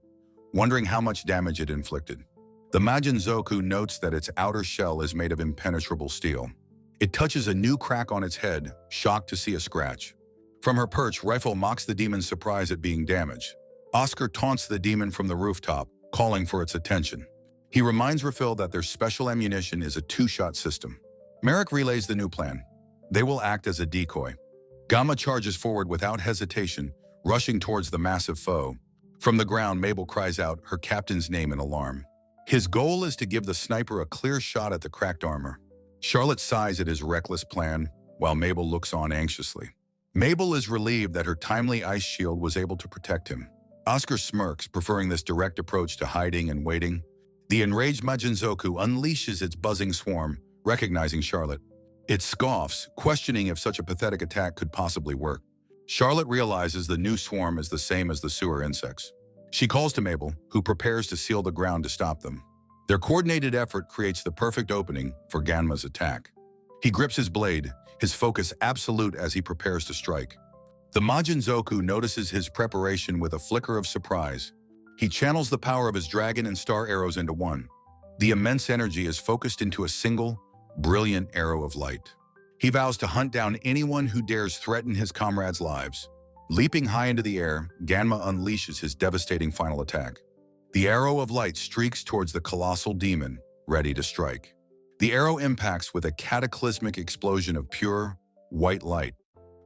wondering how much damage it inflicted. The Majinzoku notes that its outer shell is made of impenetrable steel. It touches a new crack on its head, shocked to see a scratch. From her perch, Rifle mocks the demon's surprise at being damaged. Oscar taunts the demon from the rooftop, calling for its attention. He reminds Refill that their special ammunition is a two-shot system. Merrick relays the new plan. They will act as a decoy. Gunma charges forward without hesitation, rushing towards the massive foe. From the ground, Mabel cries out her captain's name in alarm. His goal is to give the sniper a clear shot at the cracked armor. Charlotte sighs at his reckless plan, while Mabel looks on anxiously. Mabel is relieved that her timely ice shield was able to protect him. Oscar smirks, preferring this direct approach to hiding and waiting. The enraged Majinzoku unleashes its buzzing swarm, recognizing Charlotte. It scoffs, questioning if such a pathetic attack could possibly work. Charlotte realizes the new swarm is the same as the sewer insects. She calls to Mabel, who prepares to seal the ground to stop them. Their coordinated effort creates the perfect opening for Gunma's attack. He grips his blade, his focus absolute as he prepares to strike. The Majinzoku notices his preparation with a flicker of surprise. He channels the power of his dragon and star arrows into one. The immense energy is focused into a single, brilliant arrow of light. He vows to hunt down anyone who dares threaten his comrades' lives. Leaping high into the air, Ganma unleashes his devastating final attack. The arrow of light streaks towards the colossal demon, ready to strike. The arrow impacts with a cataclysmic explosion of pure, white light.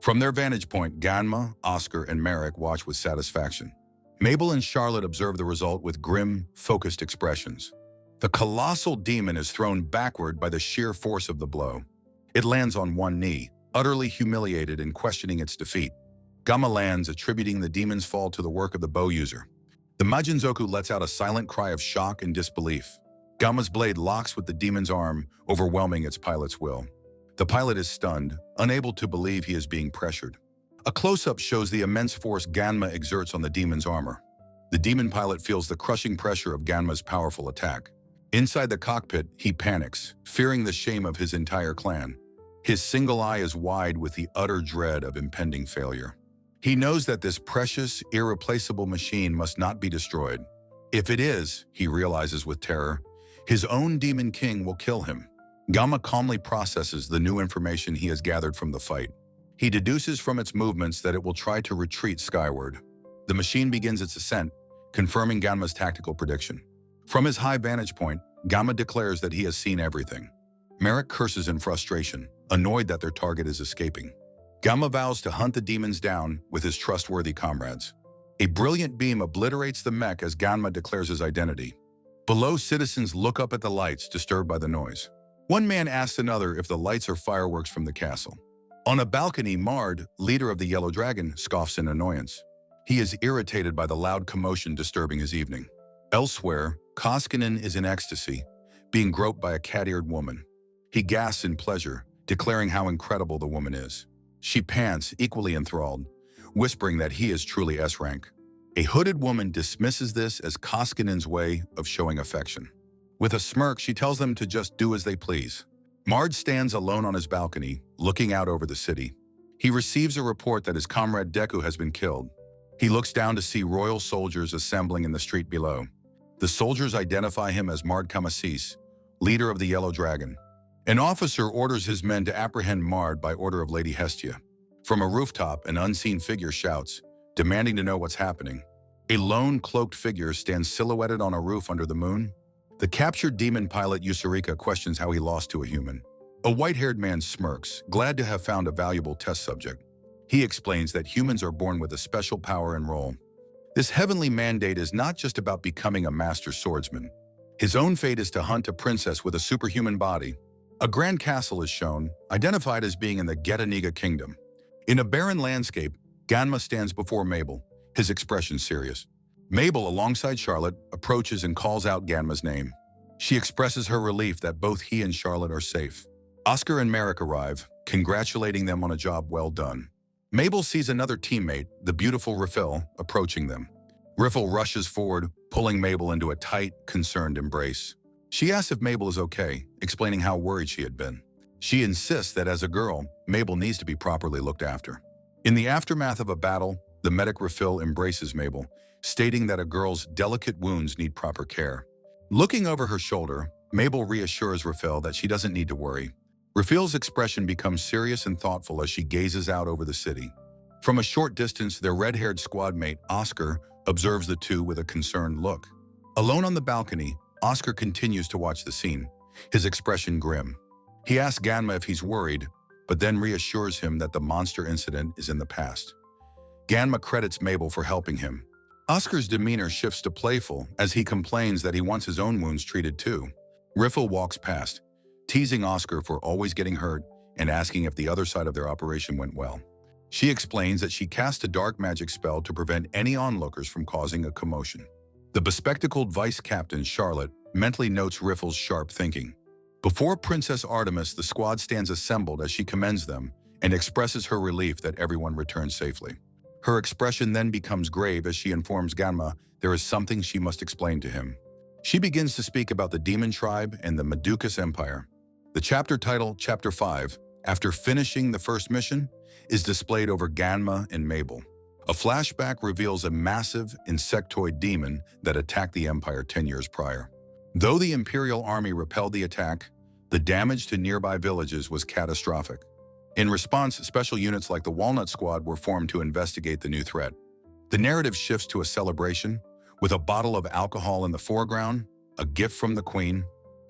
From their vantage point, Ganma, Oscar, and Merrick watch with satisfaction. Mabel and Charlotte observe the result with grim, focused expressions. The colossal demon is thrown backward by the sheer force of the blow. It lands on one knee, utterly humiliated and questioning its defeat. Gunma lands, attributing the demon's fall to the work of the bow user. The Majinzoku lets out a silent cry of shock and disbelief. Gunma's blade locks with the demon's arm, overwhelming its pilot's will. The pilot is stunned, unable to believe he is being pressured. A close-up shows the immense force Ganma exerts on the demon's armor. The demon pilot feels the crushing pressure of Ganma's powerful attack. Inside the cockpit, he panics, fearing the shame of his entire clan. His single eye is wide with the utter dread of impending failure. He knows that this precious, irreplaceable machine must not be destroyed. If it is, he realizes with terror, his own demon king will kill him. Gunma calmly processes the new information he has gathered from the fight. He deduces from its movements that it will try to retreat skyward. The machine begins its ascent, confirming Ganma's tactical prediction. From his high vantage point, Gunma declares that he has seen everything. Merrick curses in frustration, annoyed that their target is escaping. Gunma vows to hunt the demons down with his trustworthy comrades. A brilliant beam obliterates the mech as Gunma declares his identity. Below, citizens look up at the lights, disturbed by the noise. One man asks another if the lights are fireworks from the castle. On a balcony, Mard, leader of the Yellow Dragon, scoffs in annoyance. He is irritated by the loud commotion disturbing his evening. Elsewhere, Koskinen is in ecstasy, being groped by a cat-eared woman. He gasps in pleasure, declaring how incredible the woman is. She pants, equally enthralled, whispering that he is truly S-rank. A hooded woman dismisses this as Koskinen's way of showing affection. With a smirk, she tells them to just do as they please. Mard stands alone on his balcony, looking out over the city. He receives a report that his comrade Deku has been killed. He looks down to see royal soldiers assembling in the street below. The soldiers identify him as Mard Kamasis, leader of the Yellow Dragon. An officer orders his men to apprehend Mard by order of Lady Hestia. From a rooftop, an unseen figure shouts, demanding to know what's happening. A lone cloaked figure stands silhouetted on a roof under the moon. The captured demon pilot Yusarika questions how he lost to a human. A white-haired man smirks, glad to have found a valuable test subject. He explains that humans are born with a special power and role. This heavenly mandate is not just about becoming a master swordsman. His own fate is to hunt a princess with a superhuman body. A grand castle is shown, identified as being in the Getaniga kingdom. In a barren landscape, Gunma stands before Mabel, his expression serious. Mabel, alongside Charlotte, approaches and calls out Ganma's name. She expresses her relief that both he and Charlotte are safe. Oscar and Merrick arrive, congratulating them on a job well done. Mabel sees another teammate, the beautiful Riffel, approaching them. Riffel rushes forward, pulling Mabel into a tight, concerned embrace. She asks if Mabel is okay, explaining how worried she had been. She insists that as a girl, Mabel needs to be properly looked after. In the aftermath of a battle, the medic Riffel embraces Mabel, stating that a girl's delicate wounds need proper care. Looking over her shoulder, Mabel reassures Riffel that she doesn't need to worry. Riffel's expression becomes serious and thoughtful as she gazes out over the city. From a short distance, their red-haired squad mate, Oscar, observes the two with a concerned look. Alone on the balcony, Oscar continues to watch the scene, his expression grim. He asks Gunma if he's worried, but then reassures him that the monster incident is in the past. Gunma credits Mabel for helping him. Oscar's demeanor shifts to playful as he complains that he wants his own wounds treated too. Riffel walks past, teasing Oscar for always getting hurt and asking if the other side of their operation went well. She explains that she cast a dark magic spell to prevent any onlookers from causing a commotion. The bespectacled vice captain, Charlotte, mentally notes Riffel's sharp thinking. Before Princess Artemis, the squad stands assembled as she commends them and expresses her relief that everyone returned safely. Her expression then becomes grave as she informs Gunma there is something she must explain to him. She begins to speak about the Demon Tribe and the Meducas Empire. The chapter title, Chapter 5, after finishing the first mission, is displayed over Gunma and Mabel. A flashback reveals a massive insectoid demon that attacked the Empire 10 years prior. Though the Imperial Army repelled the attack, the damage to nearby villages was catastrophic. In response, special units like the Walnut Squad were formed to investigate the new threat. The narrative shifts to a celebration, with a bottle of alcohol in the foreground, a gift from the Queen.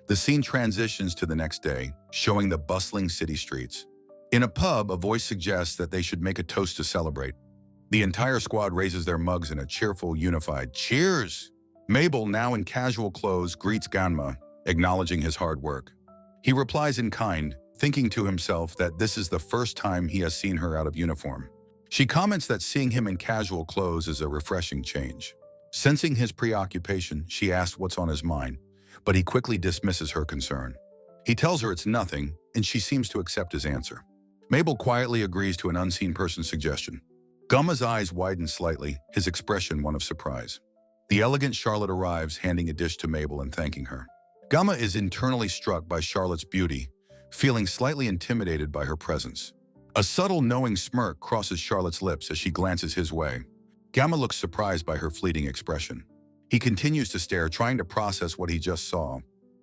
The scene transitions to the next day, showing the bustling city streets. In a pub, a voice suggests that they should make a toast to celebrate. The entire squad raises their mugs in a cheerful, unified cheers. Mabel, now in casual clothes, greets Gunma, acknowledging his hard work. He replies in kind, thinking to himself that this is the first time he has seen her out of uniform. She comments that seeing him in casual clothes is a refreshing change. Sensing his preoccupation, she asks what's on his mind, but he quickly dismisses her concern. He tells her it's nothing, and she seems to accept his answer. Mabel quietly agrees to an unseen person's suggestion. Gunma's eyes widen slightly, his expression one of surprise. The elegant Charlotte arrives, handing a dish to Mabel and thanking her. Gunma is internally struck by Charlotte's beauty, feeling slightly intimidated by her presence. A subtle, knowing smirk crosses Charlotte's lips as she glances his way. Gunma looks surprised by her fleeting expression. He continues to stare, trying to process what he just saw.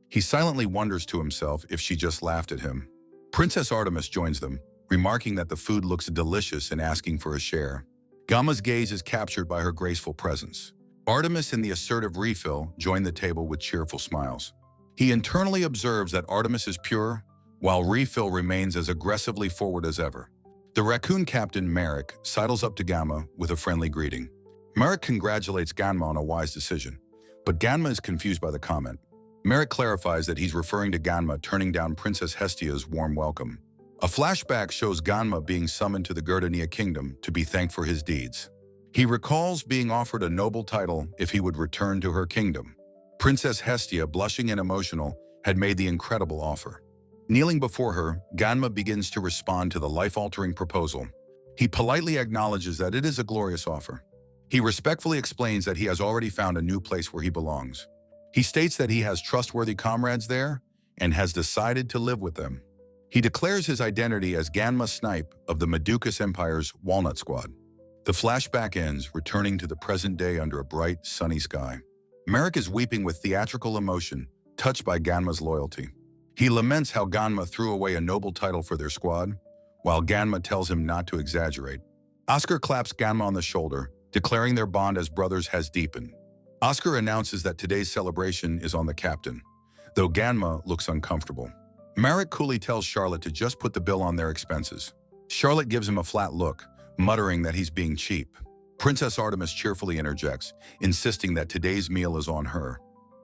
He silently wonders to himself if she just laughed at him. Princess Artemis joins them, remarking that the food looks delicious and asking for a share. Gunma's gaze is captured by her graceful presence. Artemis and the assertive Refill join the table with cheerful smiles. He internally observes that Artemis is pure, while Refill remains as aggressively forward as ever. The raccoon captain, Merrick, sidles up to Gunma with a friendly greeting. Merrick congratulates Gunma on a wise decision, but Gunma is confused by the comment. Merrick clarifies that he's referring to Gunma turning down Princess Hestia's warm welcome. A flashback shows Gunma being summoned to the Gerdania kingdom to be thanked for his deeds. He recalls being offered a noble title if he would return to her kingdom. Princess Hestia, blushing and emotional, had made the incredible offer. Kneeling before her, Gunma begins to respond to the life-altering proposal. He politely acknowledges that it is a glorious offer. He respectfully explains that he has already found a new place where he belongs. He states that he has trustworthy comrades there and has decided to live with them. He declares his identity as Gunma Snipe of the Madukas Empire's Walnut Squad. The flashback ends, returning to the present day under a bright, sunny sky. Merrick is weeping with theatrical emotion, touched by Gunma's loyalty. He laments how Gunma threw away a noble title for their squad, while Gunma tells him not to exaggerate. Oscar claps Gunma on the shoulder, declaring their bond as brothers has deepened. Oscar announces that today's celebration is on the captain, though Gunma looks uncomfortable. Merrick coolly tells Charlotte to just put the bill on their expenses. Charlotte gives him a flat look, muttering that he's being cheap. Princess Artemis cheerfully interjects, insisting that today's meal is on her.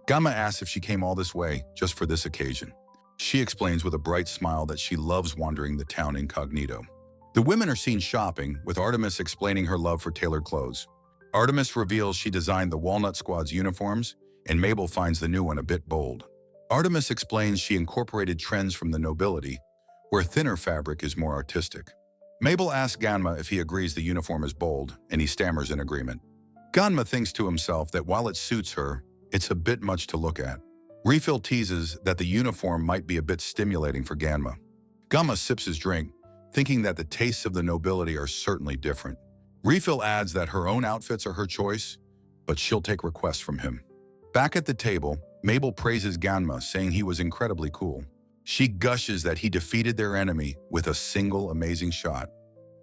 Gunma asks if she came all this way just for this occasion. She explains with a bright smile that she loves wandering the town incognito. The women are seen shopping, with Artemis explaining her love for tailored clothes. Artemis reveals she designed the Walnut Squad's uniforms, and Mabel finds the new one a bit bold. Artemis explains she incorporated trends from the nobility, where thinner fabric is more artistic. Mabel asks Gunma if he agrees the uniform is bold, and he stammers in agreement. Gunma thinks to himself that while it suits her, it's a bit much to look at. Refill teases that the uniform might be a bit stimulating for Gunma. Gunma sips his drink, thinking that the tastes of the nobility are certainly different. Refill adds that her own outfits are her choice, but she'll take requests from him. Back at the table, Mabel praises Gunma, saying he was incredibly cool. She gushes that he defeated their enemy with a single amazing shot.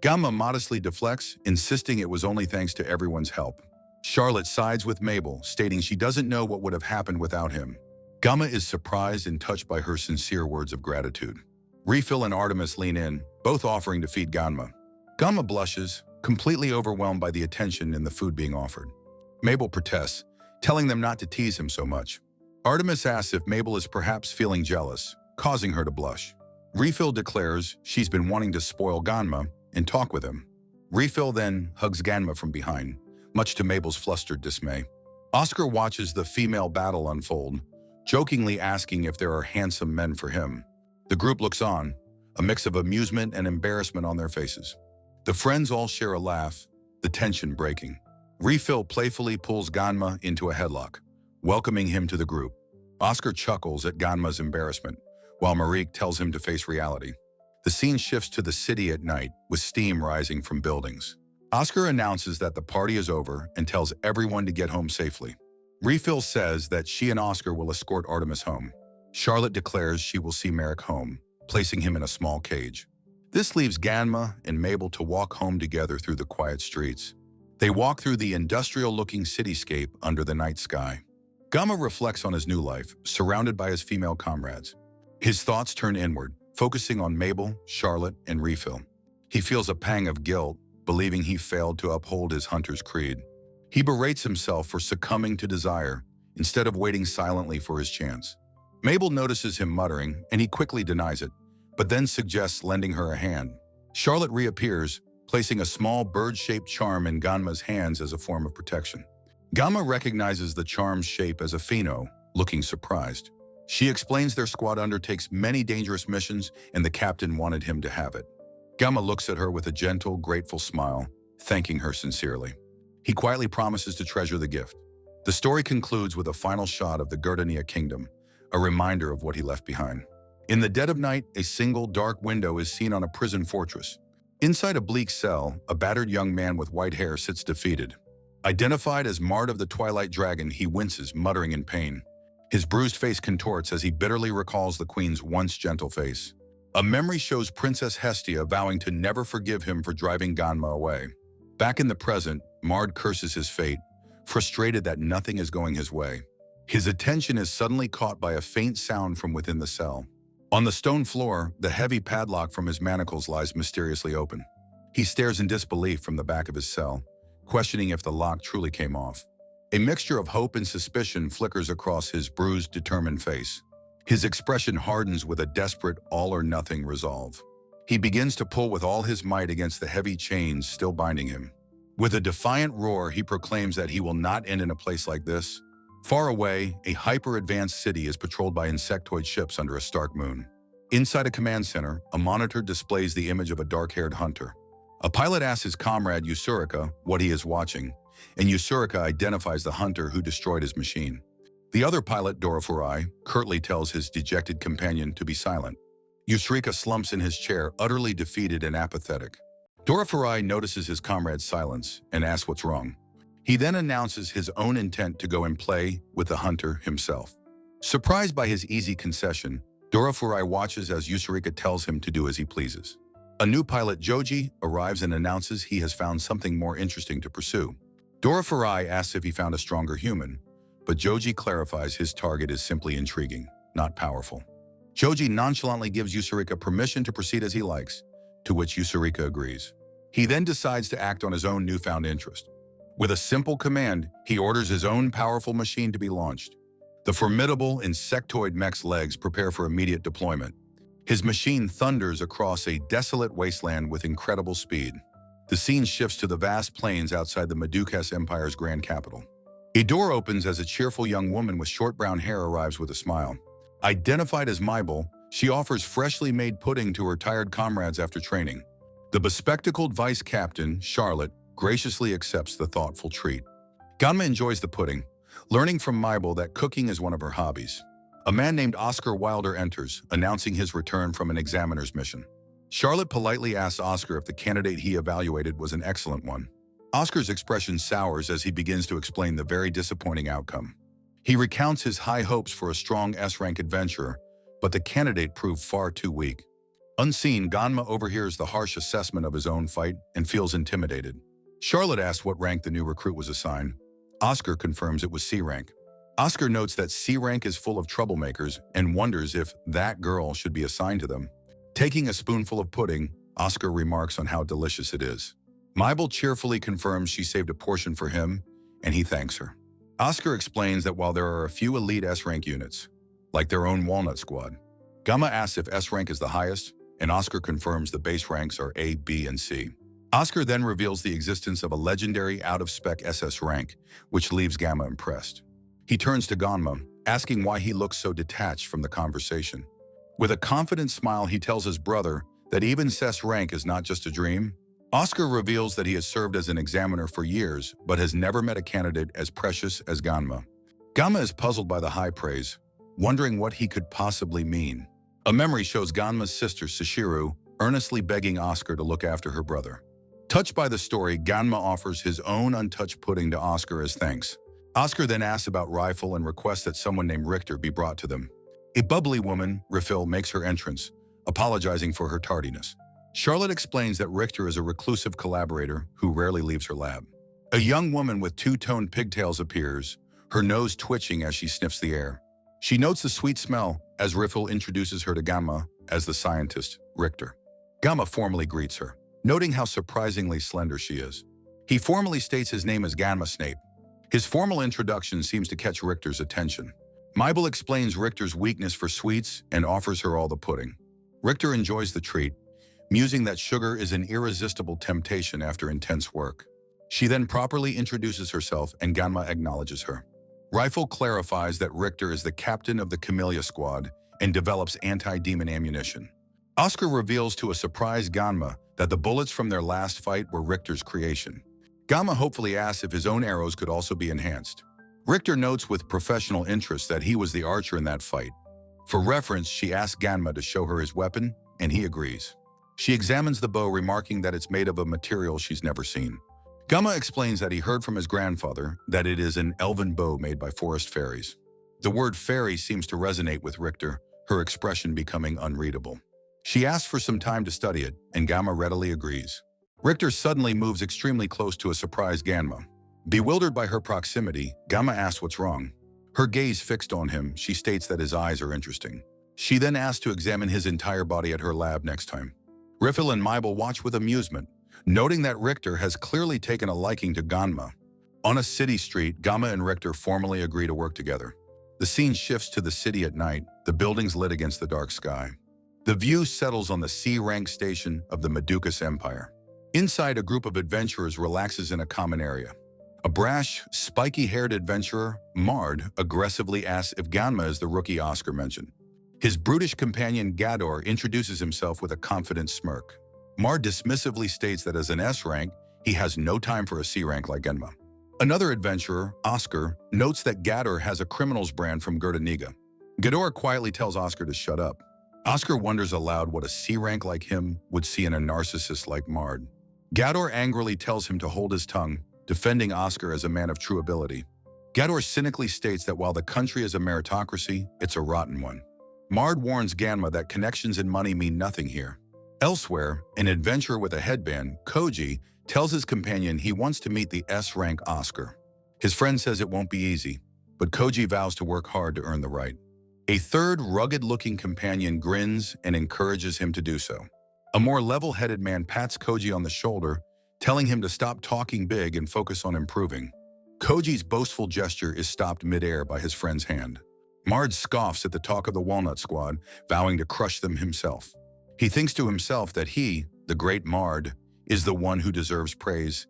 Gunma modestly deflects, insisting it was only thanks to everyone's help. Charlotte sides with Mabel, stating she doesn't know what would have happened without him. Gunma is surprised and touched by her sincere words of gratitude. Refill and Artemis lean in, both offering to feed Gunma. Gunma blushes, completely overwhelmed by the attention and the food being offered. Mabel protests, telling them not to tease him so much. Artemis asks if Mabel is perhaps feeling jealous, causing her to blush. Refill declares she's been wanting to spoil Gunma and talk with him. Refill then hugs Gunma from behind, much to Mabel's flustered dismay. Oscar watches the female battle unfold, jokingly asking if there are handsome men for him. The group looks on, a mix of amusement and embarrassment on their faces. The friends all share a laugh, the tension breaking. Refill playfully pulls Gunma into a headlock, welcoming him to the group. Oscar chuckles at Gunma's embarrassment, while Marique tells him to face reality. The scene shifts to the city at night, with steam rising from buildings. Oscar announces that the party is over and tells everyone to get home safely. Refill says that she and Oscar will escort Artemis home. Charlotte declares she will see Merrick home, placing him in a small cage. This leaves Ganma and Mabel to walk home together through the quiet streets. They walk through the industrial-looking cityscape under the night sky. Gunma reflects on his new life, surrounded by his female comrades. His thoughts turn inward, focusing on Mabel, Charlotte, and Refill. He feels a pang of guilt, believing he failed to uphold his hunter's creed. He berates himself for succumbing to desire, instead of waiting silently for his chance. Mabel notices him muttering, and he quickly denies it, but then suggests lending her a hand. Charlotte reappears, placing a small bird-shaped charm in Ganma's hands as a form of protection. Gunma recognizes the charm's shape as a pheno, looking surprised. She explains their squad undertakes many dangerous missions and the captain wanted him to have it. Gunma looks at her with a gentle, grateful smile, thanking her sincerely. He quietly promises to treasure the gift. The story concludes with a final shot of the Gardenia kingdom, a reminder of what he left behind. In the dead of night, a single dark window is seen on a prison fortress. Inside a bleak cell, a battered young man with white hair sits defeated. Identified as Mard of the Twilight Dragon, he winces, muttering in pain. His bruised face contorts as he bitterly recalls the queen's once gentle face. A memory shows Princess Hestia vowing to never forgive him for driving Gunma away. Back in the present, Mard curses his fate, frustrated that nothing is going his way. His attention is suddenly caught by a faint sound from within the cell. On the stone floor, the heavy padlock from his manacles lies mysteriously open. He stares in disbelief from the back of his cell, questioning if the lock truly came off. A mixture of hope and suspicion flickers across his bruised, determined face. His expression hardens with a desperate all-or-nothing resolve. He begins to pull with all his might against the heavy chains still binding him. With a defiant roar, he proclaims that he will not end in a place like this. Far away, a hyper-advanced city is patrolled by insectoid ships under a stark moon. Inside a command center, a monitor displays the image of a dark-haired hunter. A pilot asks his comrade Usurica what he is watching, and Usurica identifies the hunter who destroyed his machine. The other pilot, Dorofurai, curtly tells his dejected companion to be silent. Usurica slumps in his chair, utterly defeated and apathetic. Dorofurai notices his comrade's silence and asks what's wrong. He then announces his own intent to go and play with the hunter himself. Surprised by his easy concession, Dorofurai watches as Usurica tells him to do as he pleases. A new pilot, Joji, arrives and announces he has found something more interesting to pursue. Dorofurai asks if he found a stronger human, but Joji clarifies his target is simply intriguing, not powerful. Joji nonchalantly gives Usurica permission to proceed as he likes, to which Usurica agrees. He then decides to act on his own newfound interest. With a simple command, he orders his own powerful machine to be launched. The formidable insectoid mech's legs prepare for immediate deployment. His machine thunders across a desolate wasteland with incredible speed. The scene shifts to the vast plains outside the Madukas Empire's grand capital. A door opens as a cheerful young woman with short brown hair arrives with a smile. Identified as Mabel, she offers freshly made pudding to her tired comrades after training. The bespectacled vice captain, Charlotte, graciously accepts the thoughtful treat. Gunma enjoys the pudding, learning from Mabel that cooking is one of her hobbies. A man named Oscar Wilder enters, announcing his return from an examiner's mission. Charlotte politely asks Oscar if the candidate he evaluated was an excellent one. Oscar's expression sours as he begins to explain the very disappointing outcome. He recounts his high hopes for a strong S-rank adventurer, but the candidate proved far too weak. Unseen, Gunma overhears the harsh assessment of his own fight and feels intimidated. Charlotte asks what rank the new recruit was assigned. Oscar confirms it was C rank. Oscar notes that C rank is full of troublemakers and wonders if that girl should be assigned to them. Taking a spoonful of pudding, Oscar remarks on how delicious it is. Mabel cheerfully confirms she saved a portion for him, and he thanks her. Oscar explains that while there are a few elite S-rank units, like their own Walnut Squad, Gunma asks if S rank is the highest, and Oscar confirms the base ranks are A, B, and C. Oscar then reveals the existence of a legendary out-of-spec SS rank, which leaves Gunma impressed. He turns to Gunma, asking why he looks so detached from the conversation. With a confident smile, he tells his brother that even SS rank is not just a dream. Oscar reveals that he has served as an examiner for years, but has never met a candidate as precious as Gunma. Gunma is puzzled by the high praise, wondering what he could possibly mean. A memory shows Ganma's sister, Sashiru, earnestly begging Oscar to look after her brother. Touched by the story, Gunma offers his own untouched pudding to Oscar as thanks. Oscar then asks about Rifle and requests that someone named Richter be brought to them. A bubbly woman, Refill, makes her entrance, apologizing for her tardiness. Charlotte explains that Richter is a reclusive collaborator who rarely leaves her lab. A young woman with two-toned pigtails appears, her nose twitching as she sniffs the air. She notes the sweet smell as Riffel introduces her to Gunma as the scientist, Richter. Gunma formally greets her, noting how surprisingly slender she is. He formally states his name as Gunma Snape. His formal introduction seems to catch Richter's attention. Mabel explains Richter's weakness for sweets and offers her all the pudding. Richter enjoys the treat, musing that sugar is an irresistible temptation after intense work. She then properly introduces herself and Gunma acknowledges her. Rifle clarifies that Richter is the captain of the Camellia Squad and develops anti-demon ammunition. Oscar reveals to a surprised Gunma that the bullets from their last fight were Richter's creation. Gunma hopefully asks if his own arrows could also be enhanced. Richter notes with professional interest that he was the archer in that fight. For reference, she asks Gunma to show her his weapon, and he agrees. She examines the bow, remarking that it's made of a material she's never seen. Gunma explains that he heard from his grandfather that it is an elven bow made by forest fairies. The word fairy seems to resonate with Richter, her expression becoming unreadable. She asks for some time to study it, and Gunma readily agrees. Richter suddenly moves extremely close to a surprised Gunma. Bewildered by her proximity, Gunma asks what's wrong. Her gaze fixed on him, she states that his eyes are interesting. She then asks to examine his entire body at her lab next time. Riffel and Mabel watch with amusement, noting that Richter has clearly taken a liking to Gunma. On a city street, Gunma and Richter formally agree to work together. The scene shifts to the city at night, the buildings lit against the dark sky. The view settles on the C-rank station of the Meducas Empire. Inside, a group of adventurers relaxes in a common area. A brash, spiky-haired adventurer, Mard, aggressively asks if Gunma is the rookie Oscar mentioned. His brutish companion Gador introduces himself with a confident smirk. Mard dismissively states that as an S-rank, he has no time for a C-rank like Gunma. Another adventurer, Oscar, notes that Gador has a criminal's brand from Gerdaniga. Gador quietly tells Oscar to shut up. Oscar wonders aloud what a C-rank like him would see in a narcissist like Mard. Gador angrily tells him to hold his tongue, defending Oscar as a man of true ability. Gador cynically states that while the country is a meritocracy, it's a rotten one. Mard warns Gunma that connections and money mean nothing here. Elsewhere, an adventurer with a headband, Koji, tells his companion he wants to meet the S-rank Oscar. His friend says it won't be easy, but Koji vows to work hard to earn the right. A third rugged-looking companion grins and encourages him to do so. A more level-headed man pats Koji on the shoulder, telling him to stop talking big and focus on improving. Koji's boastful gesture is stopped mid-air by his friend's hand. Mard scoffs at the talk of the Walnut Squad, vowing to crush them himself. He thinks to himself that he, the great Mard, is the one who deserves praise,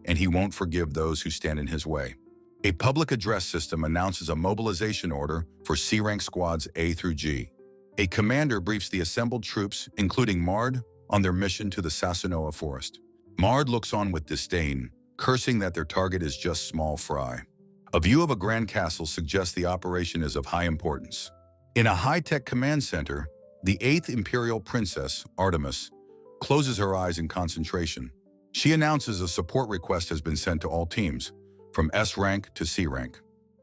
and he won't forgive those who stand in his way. A public address system announces a mobilization order for C-rank squads A through G. A commander briefs the assembled troops, including Mard, on their mission to the Sasanoa forest. Mard looks on with disdain, cursing that their target is just small fry. A view of a grand castle suggests the operation is of high importance. In a high-tech command center, the 8th Imperial Princess, Artemis, closes her eyes in concentration. She announces a support request has been sent to all teams, from S rank to C rank.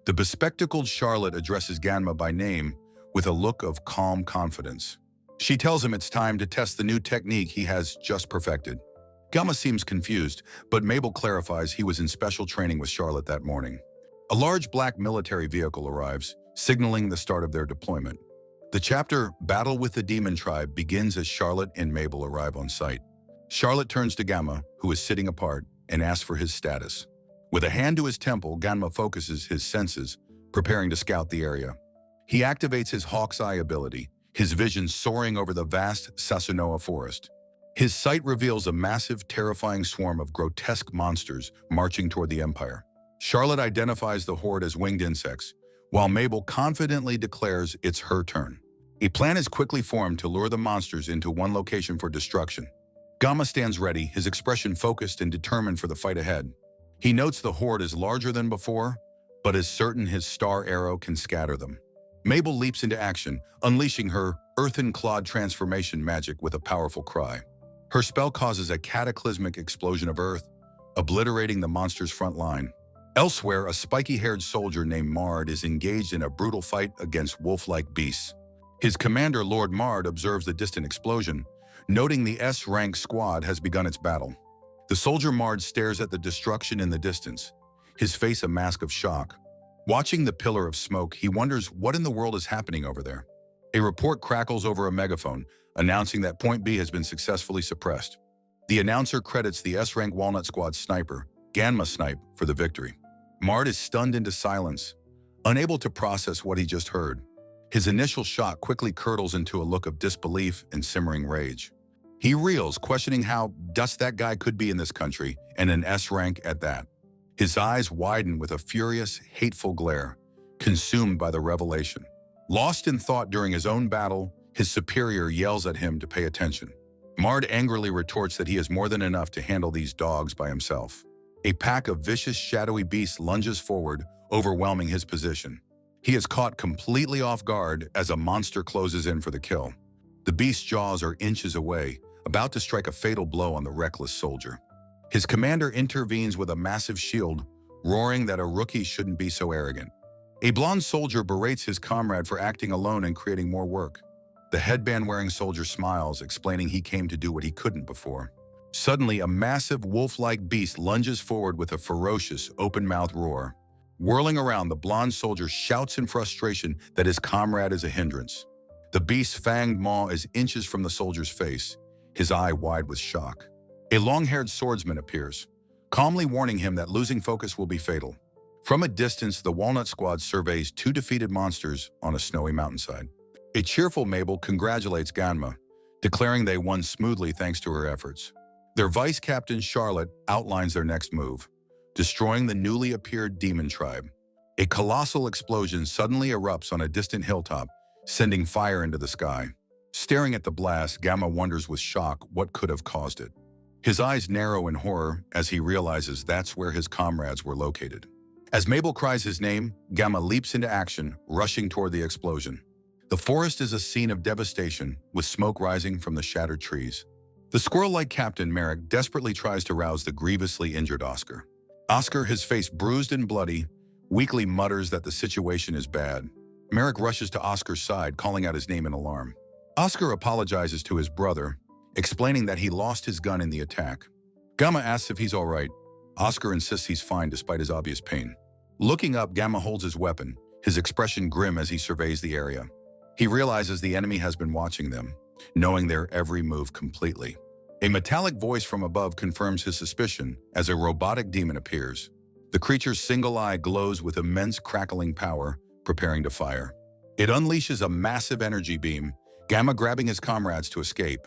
The bespectacled Charlotte addresses Gunma by name with a look of calm confidence. She tells him it's time to test the new technique he has just perfected. Gunma seems confused, but Mabel clarifies he was in special training with Charlotte that morning. A large black military vehicle arrives, signaling the start of their deployment. The chapter, Battle with the Demon Tribe, begins as Charlotte and Mabel arrive on site. Charlotte turns to Gunma, who is sitting apart, and asks for his status. With a hand to his temple, Gunma focuses his senses, preparing to scout the area. He activates his hawk's eye ability, his vision soaring over the vast Sasanoa forest. His sight reveals a massive, terrifying swarm of grotesque monsters marching toward the Empire. Charlotte identifies the horde as winged insects, while Mabel confidently declares it's her turn. A plan is quickly formed to lure the monsters into one location for destruction. Gunma stands ready, his expression focused and determined for the fight ahead. He notes the horde is larger than before, but is certain his star arrow can scatter them. Mabel leaps into action, unleashing her earthen-clawed transformation magic with a powerful cry. Her spell causes a cataclysmic explosion of earth, obliterating the monster's front line. Elsewhere, a spiky-haired soldier named Mard is engaged in a brutal fight against wolf-like beasts. His commander, Lord Mard, observes the distant explosion, noting the S-rank squad has begun its battle. The soldier Mard stares at the destruction in the distance, his face a mask of shock. Watching the pillar of smoke, he wonders what in the world is happening over there. A report crackles over a megaphone, announcing that Point B has been successfully suppressed. The announcer credits the S-rank Walnut Squad sniper, Gunma Snipe, for the victory. Mard is stunned into silence, unable to process what he just heard. His initial shock quickly curdles into a look of disbelief and simmering rage. He reels, questioning how dust that guy could be in this country, and an S-rank at that. His eyes widen with a furious, hateful glare, consumed by the revelation. Lost in thought during his own battle, his superior yells at him to pay attention. Mard angrily retorts that he is more than enough to handle these dogs by himself. A pack of vicious, shadowy beasts lunges forward, overwhelming his position. He is caught completely off guard as a monster closes in for the kill. The beast's jaws are inches away, about to strike a fatal blow on the reckless soldier. His commander intervenes with a massive shield, roaring that a rookie shouldn't be so arrogant. A blonde soldier berates his comrade for acting alone and creating more work. The headband-wearing soldier smiles, explaining he came to do what he couldn't before. Suddenly, a massive wolf-like beast lunges forward with a ferocious, open-mouthed roar. Whirling around, the blonde soldier shouts in frustration that his comrade is a hindrance. The beast's fanged maw is inches from the soldier's face, his eye wide with shock. A long-haired swordsman appears, calmly warning him that losing focus will be fatal. From a distance, the Walnut Squad surveys two defeated monsters on a snowy mountainside. A cheerful Mabel congratulates Gunma, declaring they won smoothly thanks to her efforts. Their vice captain, Charlotte, outlines their next move, destroying the newly appeared demon tribe. A colossal explosion suddenly erupts on a distant hilltop, sending fire into the sky. Staring at the blast, Gunma wonders with shock what could have caused it. His eyes narrow in horror as he realizes that's where his comrades were located. As Mabel cries his name, Gunma leaps into action, rushing toward the explosion. The forest is a scene of devastation, with smoke rising from the shattered trees. The squirrel-like Captain Merrick desperately tries to rouse the grievously injured Oscar. Oscar, his face bruised and bloody, weakly mutters that the situation is bad. Merrick rushes to Oscar's side, calling out his name in alarm. Oscar apologizes to his brother, explaining that he lost his gun in the attack. Gunma asks if he's all right. Oscar insists he's fine despite his obvious pain. Looking up, Gunma holds his weapon, his expression grim as he surveys the area. He realizes the enemy has been watching them, knowing their every move completely. A metallic voice from above confirms his suspicion as a robotic demon appears. The creature's single eye glows with immense crackling power, preparing to fire. It unleashes a massive energy beam, Gunma grabbing his comrades to escape.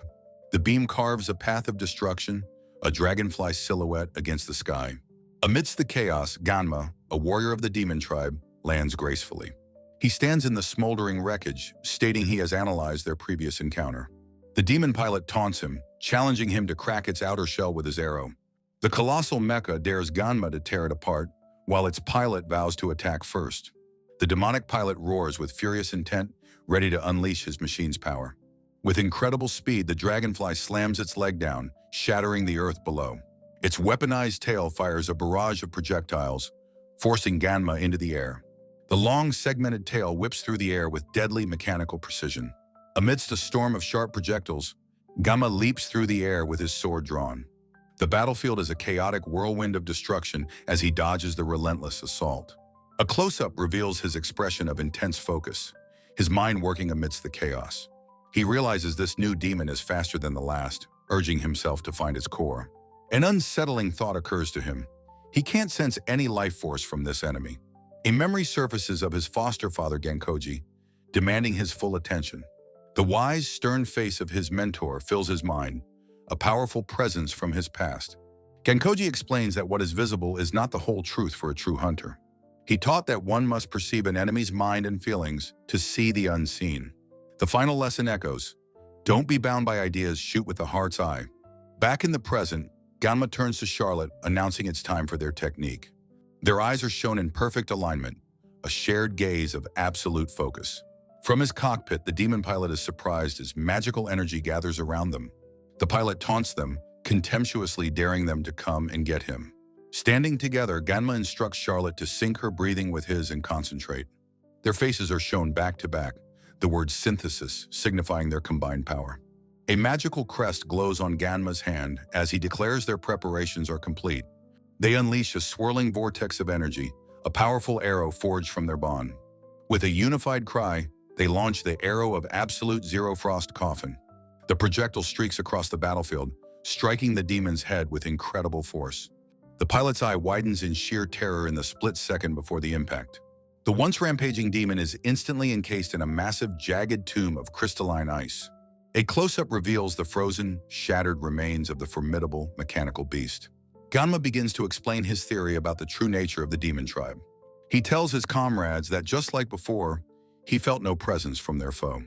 The beam carves a path of destruction, a dragonfly silhouette against the sky. Amidst the chaos, Gunma, a warrior of the demon tribe, lands gracefully. He stands in the smoldering wreckage, stating he has analyzed their previous encounter. The demon pilot taunts him, challenging him to crack its outer shell with his arrow. The colossal mecha dares Gunma to tear it apart, while its pilot vows to attack first. The demonic pilot roars with furious intent, ready to unleash his machine's power. With incredible speed, the dragonfly slams its leg down, shattering the earth below. Its weaponized tail fires a barrage of projectiles, forcing Gunma into the air. The long, segmented tail whips through the air with deadly mechanical precision. Amidst a storm of sharp projectiles, Gunma leaps through the air with his sword drawn. The battlefield is a chaotic whirlwind of destruction as he dodges the relentless assault. A close-up reveals his expression of intense focus, his mind working amidst the chaos. He realizes this new demon is faster than the last, urging himself to find its core. An unsettling thought occurs to him. He can't sense any life force from this enemy. A memory surfaces of his foster father Genkoji, demanding his full attention. The wise, stern face of his mentor fills his mind, a powerful presence from his past. Genkoji explains that what is visible is not the whole truth for a true hunter. He taught that one must perceive an enemy's mind and feelings to see the unseen. The final lesson echoes, don't be bound by ideas, shoot with the heart's eye. Back in the present, Gunma turns to Charlotte, announcing it's time for their technique. Their eyes are shown in perfect alignment, a shared gaze of absolute focus. From his cockpit, the demon pilot is surprised as magical energy gathers around them. The pilot taunts them, contemptuously daring them to come and get him. Standing together, Gunma instructs Charlotte to sync her breathing with his and concentrate. Their faces are shown back to back, the word synthesis signifying their combined power. A magical crest glows on Ganma's hand as he declares their preparations are complete. They unleash a swirling vortex of energy, a powerful arrow forged from their bond. With a unified cry, they launch the arrow of absolute zero frost coffin. The projectile streaks across the battlefield, striking the demon's head with incredible force. The pilot's eye widens in sheer terror in the split second before the impact. The once rampaging demon is instantly encased in a massive, jagged tomb of crystalline ice. A close-up reveals the frozen, shattered remains of the formidable mechanical beast. Gunma begins to explain his theory about the true nature of the demon tribe. He tells his comrades that just like before, he felt no presence from their foe.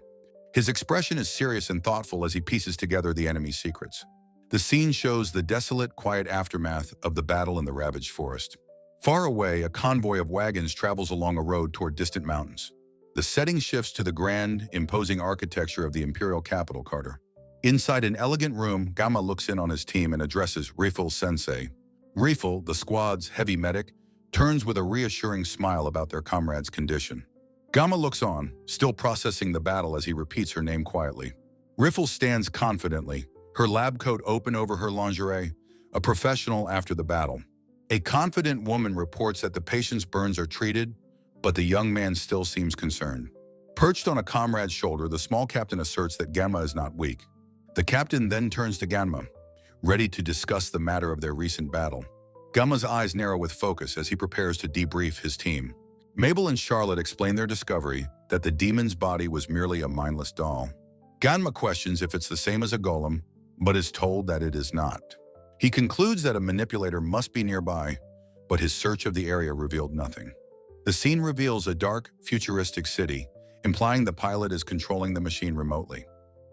His expression is serious and thoughtful as he pieces together the enemy's secrets. The scene shows the desolate, quiet aftermath of the battle in the ravaged forest. Far away, a convoy of wagons travels along a road toward distant mountains. The setting shifts to the grand, imposing architecture of the imperial capital, Carter. Inside an elegant room, Gunma looks in on his team and addresses Rifle Sensei. Rifle, the squad's heavy medic, turns with a reassuring smile about their comrade's condition. Gunma looks on, still processing the battle as he repeats her name quietly. Rifle stands confidently, her lab coat open over her lingerie, a professional after the battle. A confident woman reports that the patient's burns are treated, but the young man still seems concerned. Perched on a comrade's shoulder, the small captain asserts that Gunma is not weak. The captain then turns to Gunma, ready to discuss the matter of their recent battle. Gunma's eyes narrow with focus as he prepares to debrief his team. Mabel and Charlotte explain their discovery that the demon's body was merely a mindless doll. Gunma questions if it's the same as a golem, but is told that it is not. He concludes that a manipulator must be nearby, but his search of the area revealed nothing. The scene reveals a dark, futuristic city, implying the pilot is controlling the machine remotely.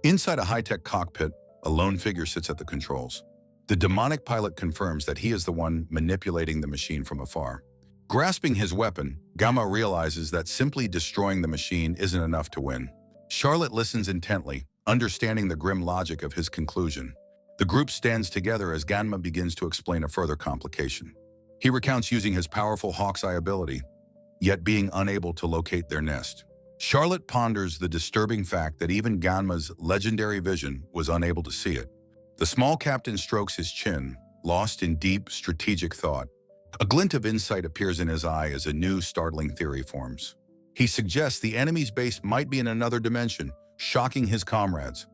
Inside a high-tech cockpit, a lone figure sits at the controls. The demonic pilot confirms that he is the one manipulating the machine from afar. Grasping his weapon, Gunma realizes that simply destroying the machine isn't enough to win. Charlotte listens intently, understanding the grim logic of his conclusion. The group stands together as Gunma begins to explain a further complication. He recounts using his powerful hawk's eye ability, yet being unable to locate their nest. Charlotte ponders the disturbing fact that even Gunma's legendary vision was unable to see it. The small captain strokes his chin, lost in deep, strategic thought. A glint of insight appears in his eye as a new, startling theory forms. He suggests the enemy's base might be in another dimension, shocking his comrades.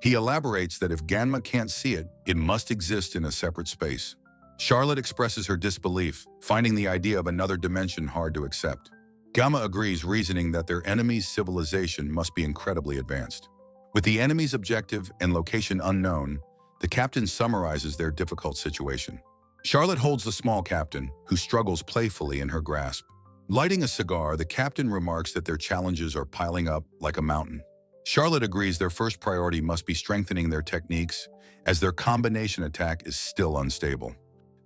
He elaborates that if Gunma can't see it, it must exist in a separate space. Charlotte expresses her disbelief, finding the idea of another dimension hard to accept. Gunma agrees, reasoning that their enemy's civilization must be incredibly advanced. With the enemy's objective and location unknown, the captain summarizes their difficult situation. Charlotte holds the small captain, who struggles playfully in her grasp. Lighting a cigar, the captain remarks that their challenges are piling up like a mountain. Charlotte agrees their first priority must be strengthening their techniques, as their combination attack is still unstable.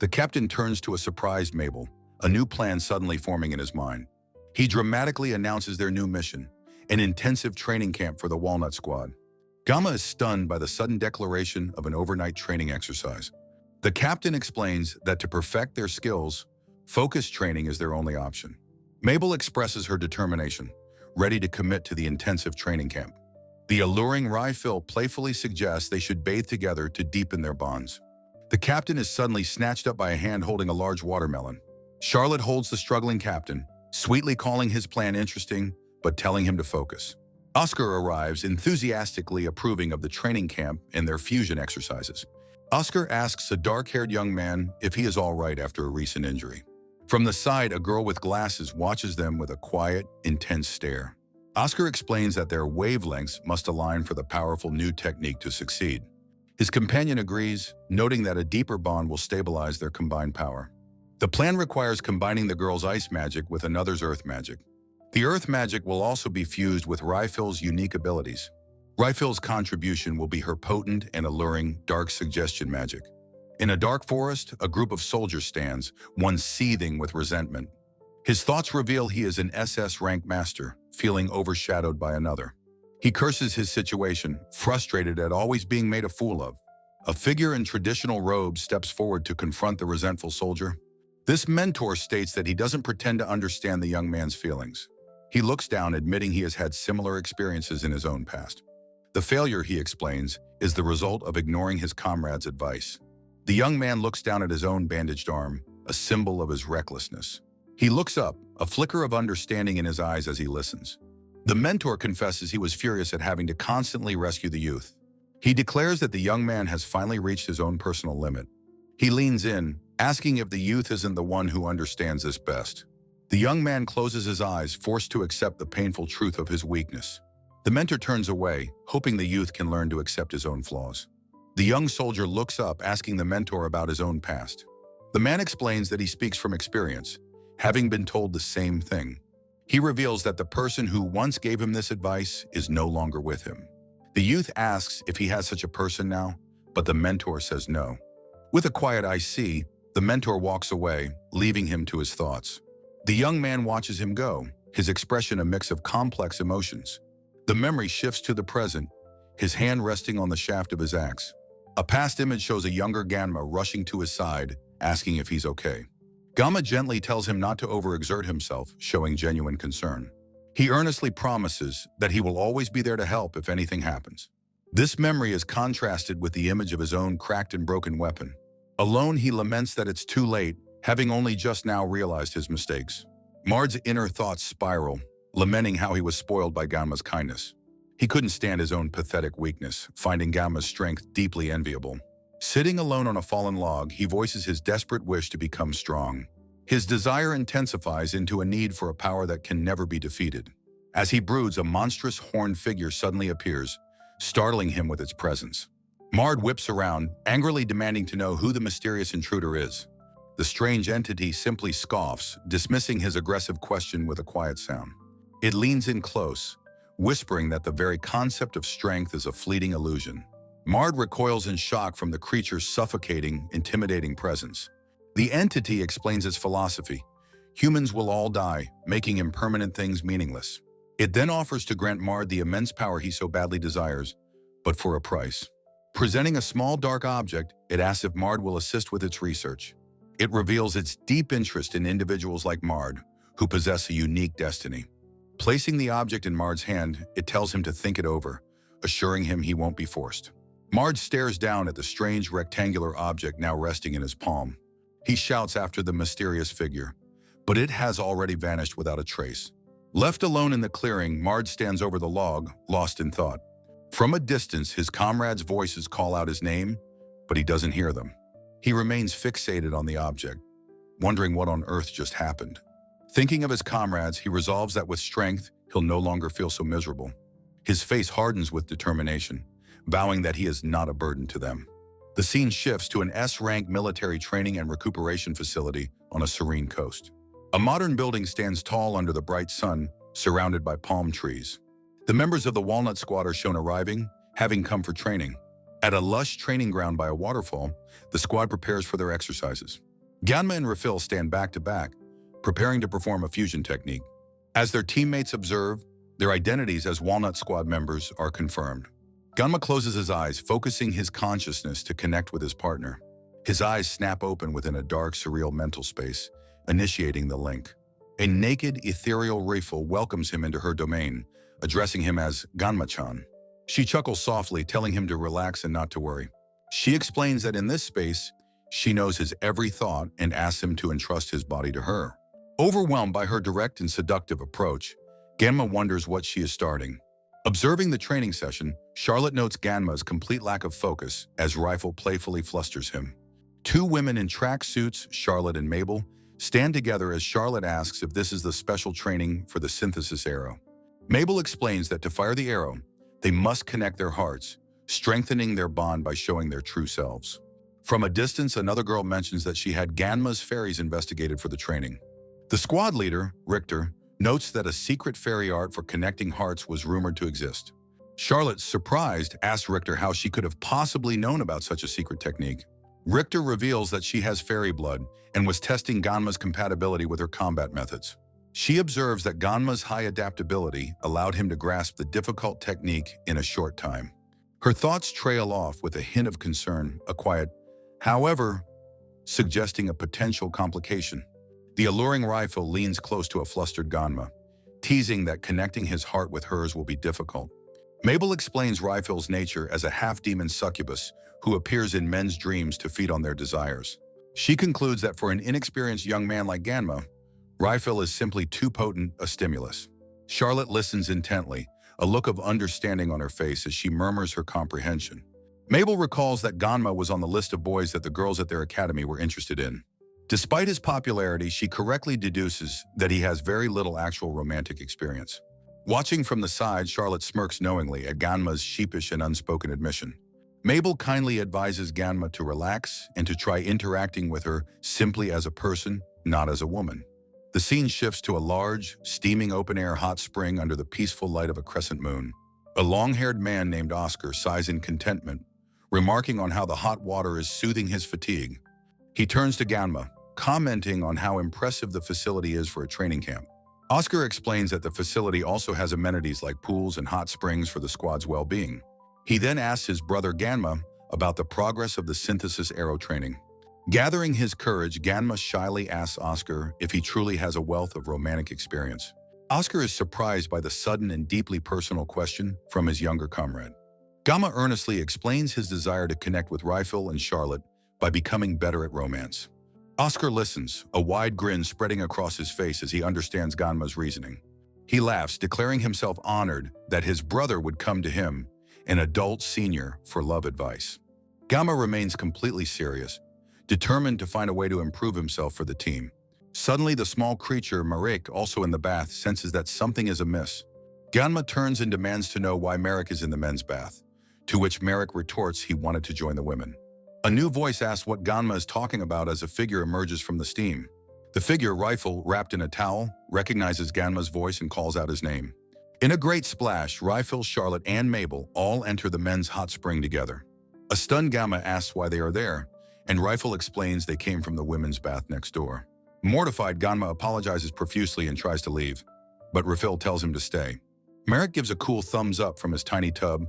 The captain turns to a surprised Mabel, a new plan suddenly forming in his mind. He dramatically announces their new mission, an intensive training camp for the Walnut Squad. Gunma is stunned by the sudden declaration of an overnight training exercise. The captain explains that to perfect their skills, focused training is their only option. Mabel expresses her determination, ready to commit to the intensive training camp. The alluring Rifle playfully suggests they should bathe together to deepen their bonds. The captain is suddenly snatched up by a hand holding a large watermelon. Charlotte holds the struggling captain, sweetly calling his plan interesting, but telling him to focus. Oscar arrives, enthusiastically approving of the training camp and their fusion exercises. Oscar asks a dark-haired young man if he is all right after a recent injury. From the side, a girl with glasses watches them with a quiet, intense stare. Oscar explains that their wavelengths must align for the powerful new technique to succeed. His companion agrees, noting that a deeper bond will stabilize their combined power. The plan requires combining the girl's ice magic with another's earth magic. The earth magic will also be fused with Rifle's unique abilities. Rifle's contribution will be her potent and alluring dark suggestion magic. In a dark forest, a group of soldiers stands, one seething with resentment. His thoughts reveal he is an SS rank master, feeling overshadowed by another. He curses his situation, frustrated at always being made a fool of. A figure in traditional robes steps forward to confront the resentful soldier. This mentor states that he doesn't pretend to understand the young man's feelings. He looks down, admitting he has had similar experiences in his own past. The failure, he explains, is the result of ignoring his comrade's advice. The young man looks down at his own bandaged arm, a symbol of his recklessness. He looks up, a flicker of understanding in his eyes as he listens. The mentor confesses he was furious at having to constantly rescue the youth. He declares that the young man has finally reached his own personal limit. He leans in, asking if the youth isn't the one who understands this best. The young man closes his eyes, forced to accept the painful truth of his weakness. The mentor turns away, hoping the youth can learn to accept his own flaws. The young soldier looks up, asking the mentor about his own past. The man explains that he speaks from experience, having been told the same thing. He reveals that the person who once gave him this advice is no longer with him. The youth asks if he has such a person now, but the mentor says no. With a quiet "I see," the mentor walks away, leaving him to his thoughts. The young man watches him go, his expression a mix of complex emotions. The memory shifts to the present, his hand resting on the shaft of his axe. A past image shows a younger Gunma rushing to his side, asking if he's okay. Gunma gently tells him not to overexert himself, showing genuine concern. He earnestly promises that he will always be there to help if anything happens. This memory is contrasted with the image of his own cracked and broken weapon. Alone, he laments that it's too late, having only just now realized his mistakes. Mard's inner thoughts spiral, lamenting how he was spoiled by Gunma's kindness. He couldn't stand his own pathetic weakness, finding Gunma's strength deeply enviable. Sitting alone on a fallen log, he voices his desperate wish to become strong. His desire intensifies into a need for a power that can never be defeated. As he broods, a monstrous horned figure suddenly appears, startling him with its presence. Mard whips around, angrily demanding to know who the mysterious intruder is. The strange entity simply scoffs, dismissing his aggressive question with a quiet sound. It leans in close, whispering that the very concept of strength is a fleeting illusion. Mard recoils in shock from the creature's suffocating, intimidating presence. The entity explains its philosophy. Humans will all die, making impermanent things meaningless. It then offers to grant Mard the immense power he so badly desires, but for a price. Presenting a small dark object, it asks if Mard will assist with its research. It reveals its deep interest in individuals like Mard, who possess a unique destiny. Placing the object in Mard's hand, it tells him to think it over, assuring him he won't be forced. Mard stares down at the strange rectangular object now resting in his palm. He shouts after the mysterious figure, but it has already vanished without a trace. Left alone in the clearing, Mard stands over the log, lost in thought. From a distance, his comrades' voices call out his name, but he doesn't hear them. He remains fixated on the object, wondering what on earth just happened. Thinking of his comrades, he resolves that with strength, he'll no longer feel so miserable. His face hardens with determination, vowing that he is not a burden to them. The scene shifts to an S-rank military training and recuperation facility on a serene coast. A modern building stands tall under the bright sun, surrounded by palm trees. The members of the Walnut Squad are shown arriving, having come for training. At a lush training ground by a waterfall, the squad prepares for their exercises. Gunma and Refill stand back to back, preparing to perform a fusion technique. As their teammates observe, their identities as Walnut Squad members are confirmed. Gunma closes his eyes, focusing his consciousness to connect with his partner. His eyes snap open within a dark, surreal mental space, initiating the link. A naked, ethereal Refill welcomes him into her domain, addressing him as Gunma-chan. She chuckles softly, telling him to relax and not to worry. She explains that in this space, she knows his every thought and asks him to entrust his body to her. Overwhelmed by her direct and seductive approach, Gunma wonders what she is starting. Observing the training session, Charlotte notes Gunma's complete lack of focus as Rifle playfully flusters him. Two women in track suits, Charlotte and Mabel, stand together as Charlotte asks if this is the special training for the synthesis arrow. Mabel explains that to fire the arrow, they must connect their hearts, strengthening their bond by showing their true selves. From a distance, another girl mentions that she had Gunma's fairies investigated for the training. The squad leader, Richter, notes that a secret fairy art for connecting hearts was rumored to exist. Charlotte, surprised, asks Richter how she could have possibly known about such a secret technique. Richter reveals that she has fairy blood and was testing Gunma's compatibility with her combat methods. She observes that Gunma's high adaptability allowed him to grasp the difficult technique in a short time. Her thoughts trail off with a hint of concern, a quiet, however, suggesting a potential complication. The alluring Rifle leans close to a flustered Gunma, teasing that connecting his heart with hers will be difficult. Mabel explains Rifle's nature as a half-demon succubus who appears in men's dreams to feed on their desires. She concludes that for an inexperienced young man like Gunma, Rifle is simply too potent a stimulus. Charlotte listens intently, a look of understanding on her face as she murmurs her comprehension. Mabel recalls that Gunma was on the list of boys that the girls at their academy were interested in. Despite his popularity, she correctly deduces that he has very little actual romantic experience. Watching from the side, Charlotte smirks knowingly at Gunma's sheepish and unspoken admission. Mabel kindly advises Gunma to relax and to try interacting with her simply as a person, not as a woman. The scene shifts to a large, steaming open-air hot spring under the peaceful light of a crescent moon. A long-haired man named Oscar sighs in contentment, remarking on how the hot water is soothing his fatigue. He turns to Gunma, commenting on how impressive the facility is for a training camp. Oscar explains that the facility also has amenities like pools and hot springs for the squad's well-being. He then asks his brother Gunma about the progress of the synthesis arrow training. Gathering his courage, Gunma shyly asks Oscar if he truly has a wealth of romantic experience. Oscar is surprised by the sudden and deeply personal question from his younger comrade. Gunma earnestly explains his desire to connect with Rifle and Charlotte by becoming better at romance. Oscar listens, a wide grin spreading across his face as he understands Gunma's reasoning. He laughs, declaring himself honored that his brother would come to him, an adult senior, for love advice. Gunma remains completely serious, determined to find a way to improve himself for the team. Suddenly, the small creature, Marek, also in the bath, senses that something is amiss. Gunma turns and demands to know why Marek is in the men's bath, to which Marek retorts he wanted to join the women. A new voice asks what Gunma is talking about as a figure emerges from the steam. The figure, Rifle, wrapped in a towel, recognizes Gunma's voice and calls out his name. In a great splash, Rifle, Charlotte, and Mabel all enter the men's hot spring together. A stunned Gunma asks why they are there, and Rifle explains they came from the women's bath next door. Mortified, Gunma apologizes profusely and tries to leave, but Rifle tells him to stay. Marek gives a cool thumbs up from his tiny tub,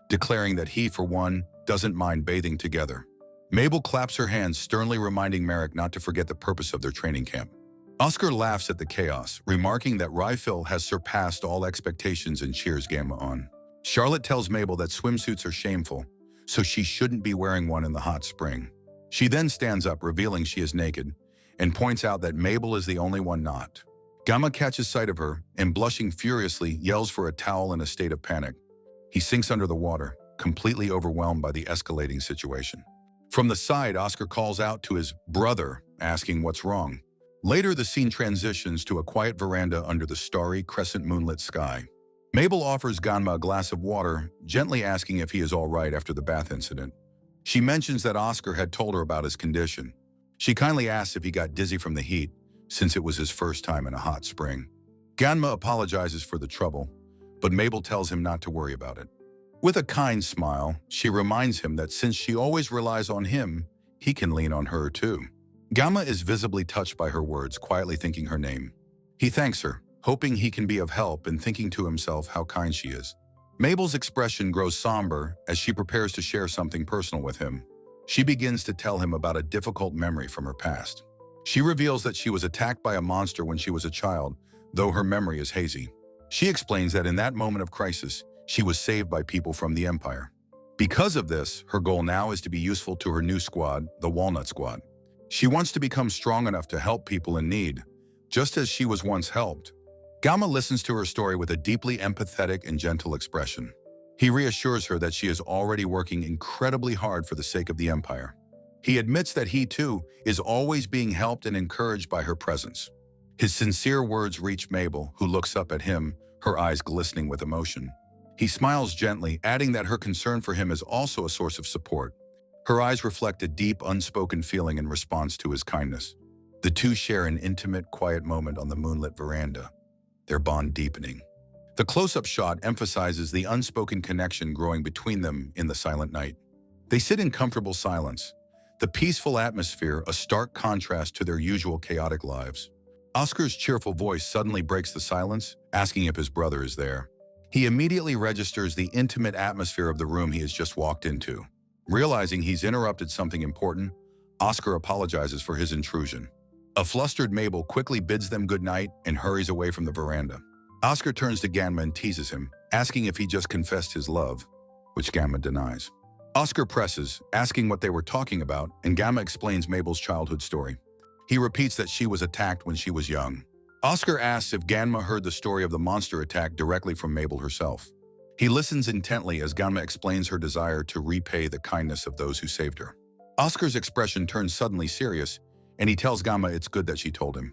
declaring that he, for one, doesn't mind bathing together. Mabel claps her hands, sternly reminding Marek not to forget the purpose of their training camp. Oscar laughs at the chaos, remarking that Rifle has surpassed all expectations and cheers Gunma on. Charlotte tells Mabel that swimsuits are shameful, so she shouldn't be wearing one in the hot spring. She then stands up, revealing she is naked, and points out that Mabel is the only one not. Gunma catches sight of her and, blushing furiously, yells for a towel in a state of panic. He sinks under the water, completely overwhelmed by the escalating situation. From the side, Oscar calls out to his brother, asking what's wrong. Later, the scene transitions to a quiet veranda under the starry, crescent moonlit sky. Mabel offers Gunma a glass of water, gently asking if he is all right after the bath incident. She mentions that Oscar had told her about his condition. She kindly asks if he got dizzy from the heat, since it was his first time in a hot spring. Gunma apologizes for the trouble, but Mabel tells him not to worry about it. With a kind smile, she reminds him that since she always relies on him, he can lean on her too. Gunma is visibly touched by her words, quietly thinking her name. He thanks her, hoping he can be of help and thinking to himself how kind she is. Mabel's expression grows somber as she prepares to share something personal with him. She begins to tell him about a difficult memory from her past. She reveals that she was attacked by a monster when she was a child, though her memory is hazy. She explains that in that moment of crisis, she was saved by people from the Empire. Because of this, her goal now is to be useful to her new squad, the Walnut Squad. She wants to become strong enough to help people in need, just as she was once helped. Gunma listens to her story with a deeply empathetic and gentle expression. He reassures her that she is already working incredibly hard for the sake of the Empire. He admits that he, too, is always being helped and encouraged by her presence. His sincere words reach Mabel, who looks up at him, her eyes glistening with emotion. He smiles gently, adding that her concern for him is also a source of support. Her eyes reflect a deep, unspoken feeling in response to his kindness. The two share an intimate, quiet moment on the moonlit veranda, their bond deepening. The close-up shot emphasizes the unspoken connection growing between them in the silent night. They sit in comfortable silence, the peaceful atmosphere a stark contrast to their usual chaotic lives. Oscar's cheerful voice suddenly breaks the silence, asking if his brother is there. He immediately registers the intimate atmosphere of the room he has just walked into. Realizing he's interrupted something important, Oscar apologizes for his intrusion. A flustered Mabel quickly bids them goodnight and hurries away from the veranda. Oscar turns to Gunma and teases him, asking if he just confessed his love, which Gunma denies. Oscar presses, asking what they were talking about, and Gunma explains Mabel's childhood story. He repeats that she was attacked when she was young. Oscar asks if Gunma heard the story of the monster attack directly from Mabel herself. He listens intently as Gunma explains her desire to repay the kindness of those who saved her. Oscar's expression turns suddenly serious, and he tells Gunma it's good that she told him.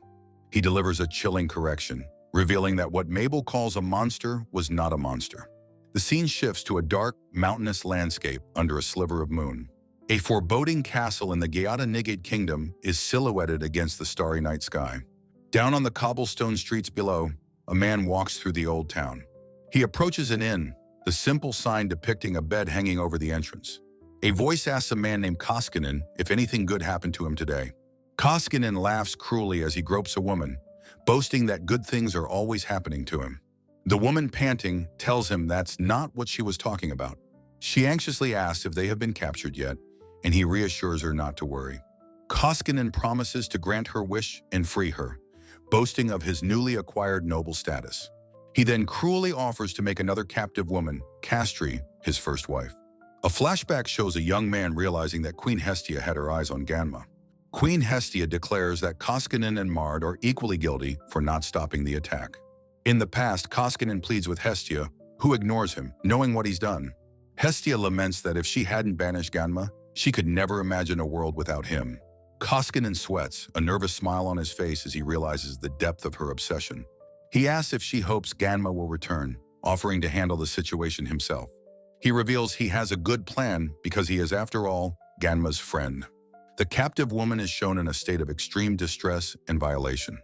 He delivers a chilling correction, revealing that what Mabel calls a monster was not a monster. The scene shifts to a dark, mountainous landscape under a sliver of moon. A foreboding castle in the Gayata Nigate kingdom is silhouetted against the starry night sky. Down on the cobblestone streets below, a man walks through the old town. He approaches an inn, the simple sign depicting a bed hanging over the entrance. A voice asks a man named Koskinen if anything good happened to him today. Koskinen laughs cruelly as he gropes a woman, boasting that good things are always happening to him. The woman, panting, tells him that's not what she was talking about. She anxiously asks if they have been captured yet, and he reassures her not to worry. Koskinen promises to grant her wish and free her, boasting of his newly acquired noble status. He then cruelly offers to make another captive woman, Castri, his first wife. A flashback shows a young man realizing that Queen Hestia had her eyes on Gunma. Queen Hestia declares that Koskinen and Mard are equally guilty for not stopping the attack. In the past, Koskinen pleads with Hestia, who ignores him, knowing what he's done. Hestia laments that if she hadn't banished Gunma, she could never imagine a world without him. Koskinen sweats, a nervous smile on his face as he realizes the depth of her obsession. He asks if she hopes Gunma will return, offering to handle the situation himself. He reveals he has a good plan because he is, after all, Gunma's friend. The captive woman is shown in a state of extreme distress and violation.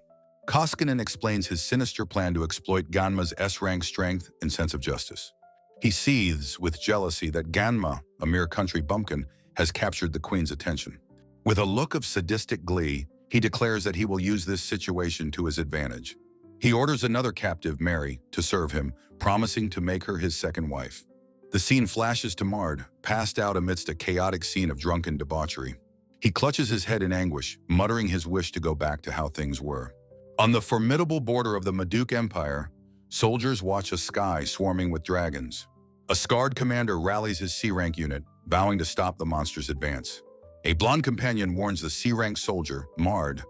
Koskinen explains his sinister plan to exploit Gunma's S-rank strength and sense of justice. He seethes with jealousy that Gunma, a mere country bumpkin, has captured the queen's attention. With a look of sadistic glee, he declares that he will use this situation to his advantage. He orders another captive, Mary, to serve him, promising to make her his second wife. The scene flashes to Mard, passed out amidst a chaotic scene of drunken debauchery. He clutches his head in anguish, muttering his wish to go back to how things were. On the formidable border of the Maduk Empire, soldiers watch a sky swarming with dragons. A scarred commander rallies his C-rank unit, vowing to stop the monster's advance. A blonde companion warns the C-rank soldier, Mard,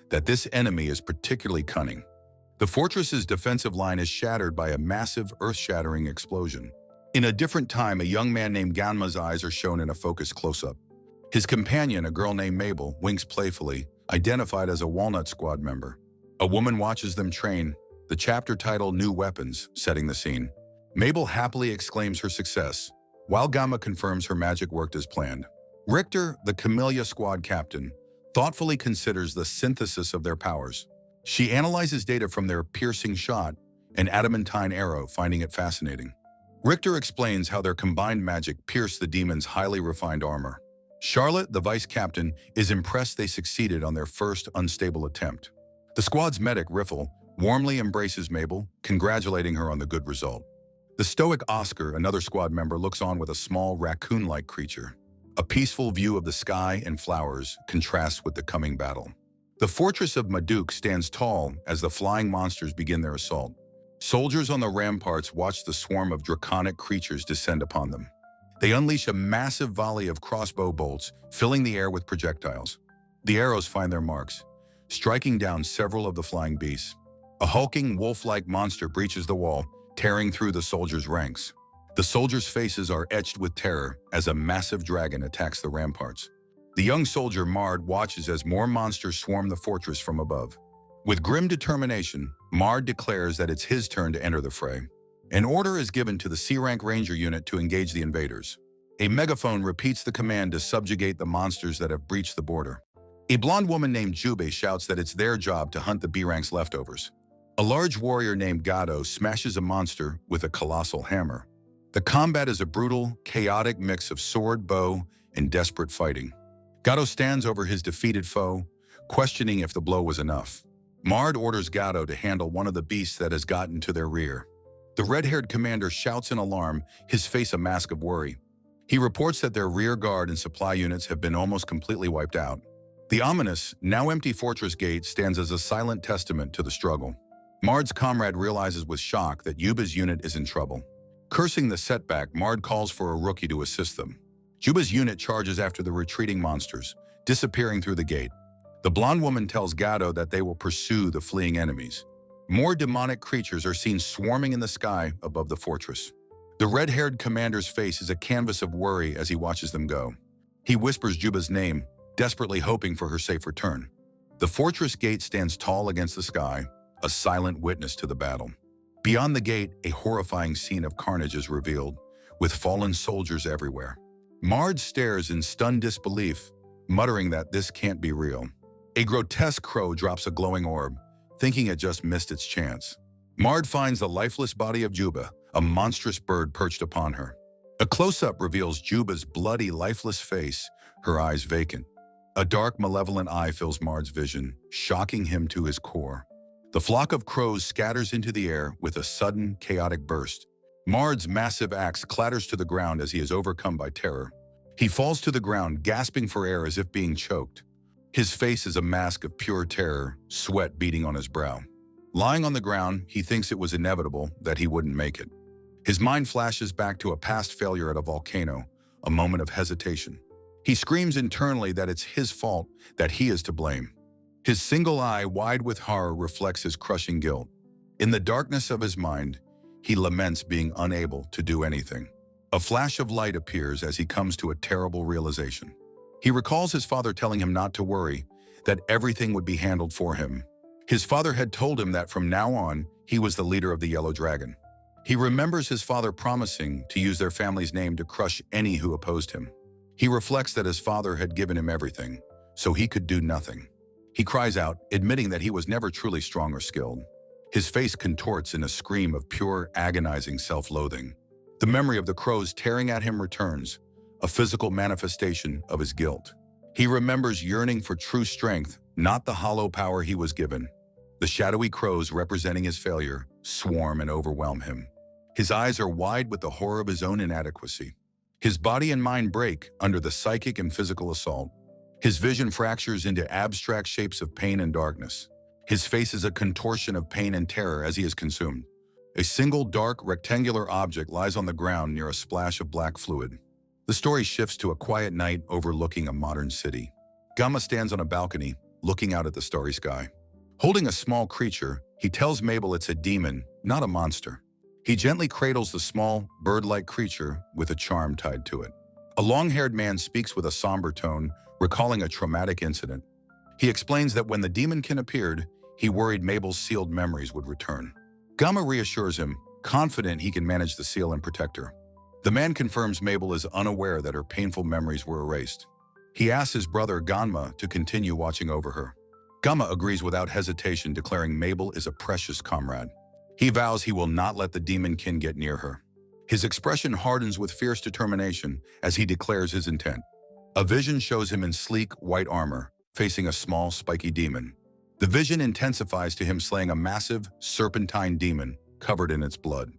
that this enemy is particularly cunning. The fortress's defensive line is shattered by a massive, earth-shattering explosion. In a different time, a young man named Gunma's eyes are shown in a focused close-up. His companion, a girl named Mabel, winks playfully, identified as a Walnut Squad member. A woman watches them train, the chapter title New Weapons, setting the scene. Mabel happily exclaims her success, while Gunma confirms her magic worked as planned. Richter, the Camellia Squad captain, thoughtfully considers the synthesis of their powers. She analyzes data from their piercing shot and adamantine arrow, finding it fascinating. Richter explains how their combined magic pierced the demon's highly refined armor. Charlotte, the vice captain, is impressed they succeeded on their first unstable attempt. The squad's medic, Riffle, warmly embraces Mabel, congratulating her on the good result. The stoic Oscar, another squad member, looks on with a small raccoon-like creature. A peaceful view of the sky and flowers contrasts with the coming battle. The fortress of Maduk stands tall as the flying monsters begin their assault. Soldiers on the ramparts watch the swarm of draconic creatures descend upon them. They unleash a massive volley of crossbow bolts, filling the air with projectiles. The arrows find their marks, striking down several of the flying beasts. A hulking, wolf-like monster breaches the wall, tearing through the soldiers' ranks. The soldiers' faces are etched with terror as a massive dragon attacks the ramparts. The young soldier Mard watches as more monsters swarm the fortress from above. With grim determination, Mard declares that it's his turn to enter the fray. An order is given to the C-rank ranger unit to engage the invaders. A megaphone repeats the command to subjugate the monsters that have breached the border. A blonde woman named Jube shouts that it's their job to hunt the B-rank's leftovers. A large warrior named Gado smashes a monster with a colossal hammer. The combat is a brutal, chaotic mix of sword, bow, and desperate fighting. Gado stands over his defeated foe, questioning if the blow was enough. Mard orders Gado to handle one of the beasts that has gotten to their rear. The red-haired commander shouts in alarm, his face a mask of worry. He reports that their rear guard and supply units have been almost completely wiped out. The ominous, now empty fortress gate stands as a silent testament to the struggle. Mard's comrade realizes with shock that Yuba's unit is in trouble. Cursing the setback, Mard calls for a rookie to assist them. Juba's unit charges after the retreating monsters, disappearing through the gate. The blonde woman tells Gado that they will pursue the fleeing enemies. More demonic creatures are seen swarming in the sky above the fortress. The red-haired commander's face is a canvas of worry as he watches them go. He whispers Juba's name, desperately hoping for her safe return. The fortress gate stands tall against the sky, a silent witness to the battle. Beyond the gate, a horrifying scene of carnage is revealed, with fallen soldiers everywhere. Mard stares in stunned disbelief, muttering that this can't be real. A grotesque crow drops a glowing orb, thinking it just missed its chance. Mard finds the lifeless body of Juba, a monstrous bird perched upon her. A close-up reveals Juba's bloody, lifeless face, her eyes vacant. A dark, malevolent eye fills Mard's vision, shocking him to his core. The flock of crows scatters into the air with a sudden, chaotic burst. Mard's massive axe clatters to the ground as he is overcome by terror. He falls to the ground, gasping for air as if being choked. His face is a mask of pure terror, sweat beading on his brow. Lying on the ground, he thinks it was inevitable that he wouldn't make it. His mind flashes back to a past failure at a volcano, a moment of hesitation. He screams internally that it's his fault, that he is to blame. His single eye, wide with horror, reflects his crushing guilt. In the darkness of his mind, he laments being unable to do anything. A flash of light appears as he comes to a terrible realization. He recalls his father telling him not to worry, that everything would be handled for him. His father had told him that from now on, he was the leader of the Yellow Dragon. He remembers his father promising to use their family's name to crush any who opposed him. He reflects that his father had given him everything, so he could do nothing. He cries out, admitting that he was never truly strong or skilled. His face contorts in a scream of pure, agonizing self-loathing. The memory of the crows tearing at him returns, a physical manifestation of his guilt. He remembers yearning for true strength, not the hollow power he was given. The shadowy crows, representing his failure, swarm and overwhelm him. His eyes are wide with the horror of his own inadequacy. His body and mind break under the psychic and physical assault. His vision fractures into abstract shapes of pain and darkness. His face is a contortion of pain and terror as he is consumed. A single dark, rectangular object lies on the ground near a splash of black fluid. The story shifts to a quiet night overlooking a modern city. Gunma stands on a balcony, looking out at the starry sky. Holding a small creature, he tells Mabel it's a demon, not a monster. He gently cradles the small, bird-like creature with a charm tied to it. A long-haired man speaks with a somber tone, recalling a traumatic incident. He explains that when the demonkin appeared, he worried Mabel's sealed memories would return. Gunma reassures him, confident he can manage the seal and protect her. The man confirms Mabel is unaware that her painful memories were erased. He asks his brother Gunma to continue watching over her. Gunma agrees without hesitation, declaring Mabel is a precious comrade. He vows he will not let the demonkin get near her. His expression hardens with fierce determination as he declares his intent. A vision shows him in sleek, white armor, facing a small, spiky demon. The vision intensifies to him slaying a massive, serpentine demon covered in its blood.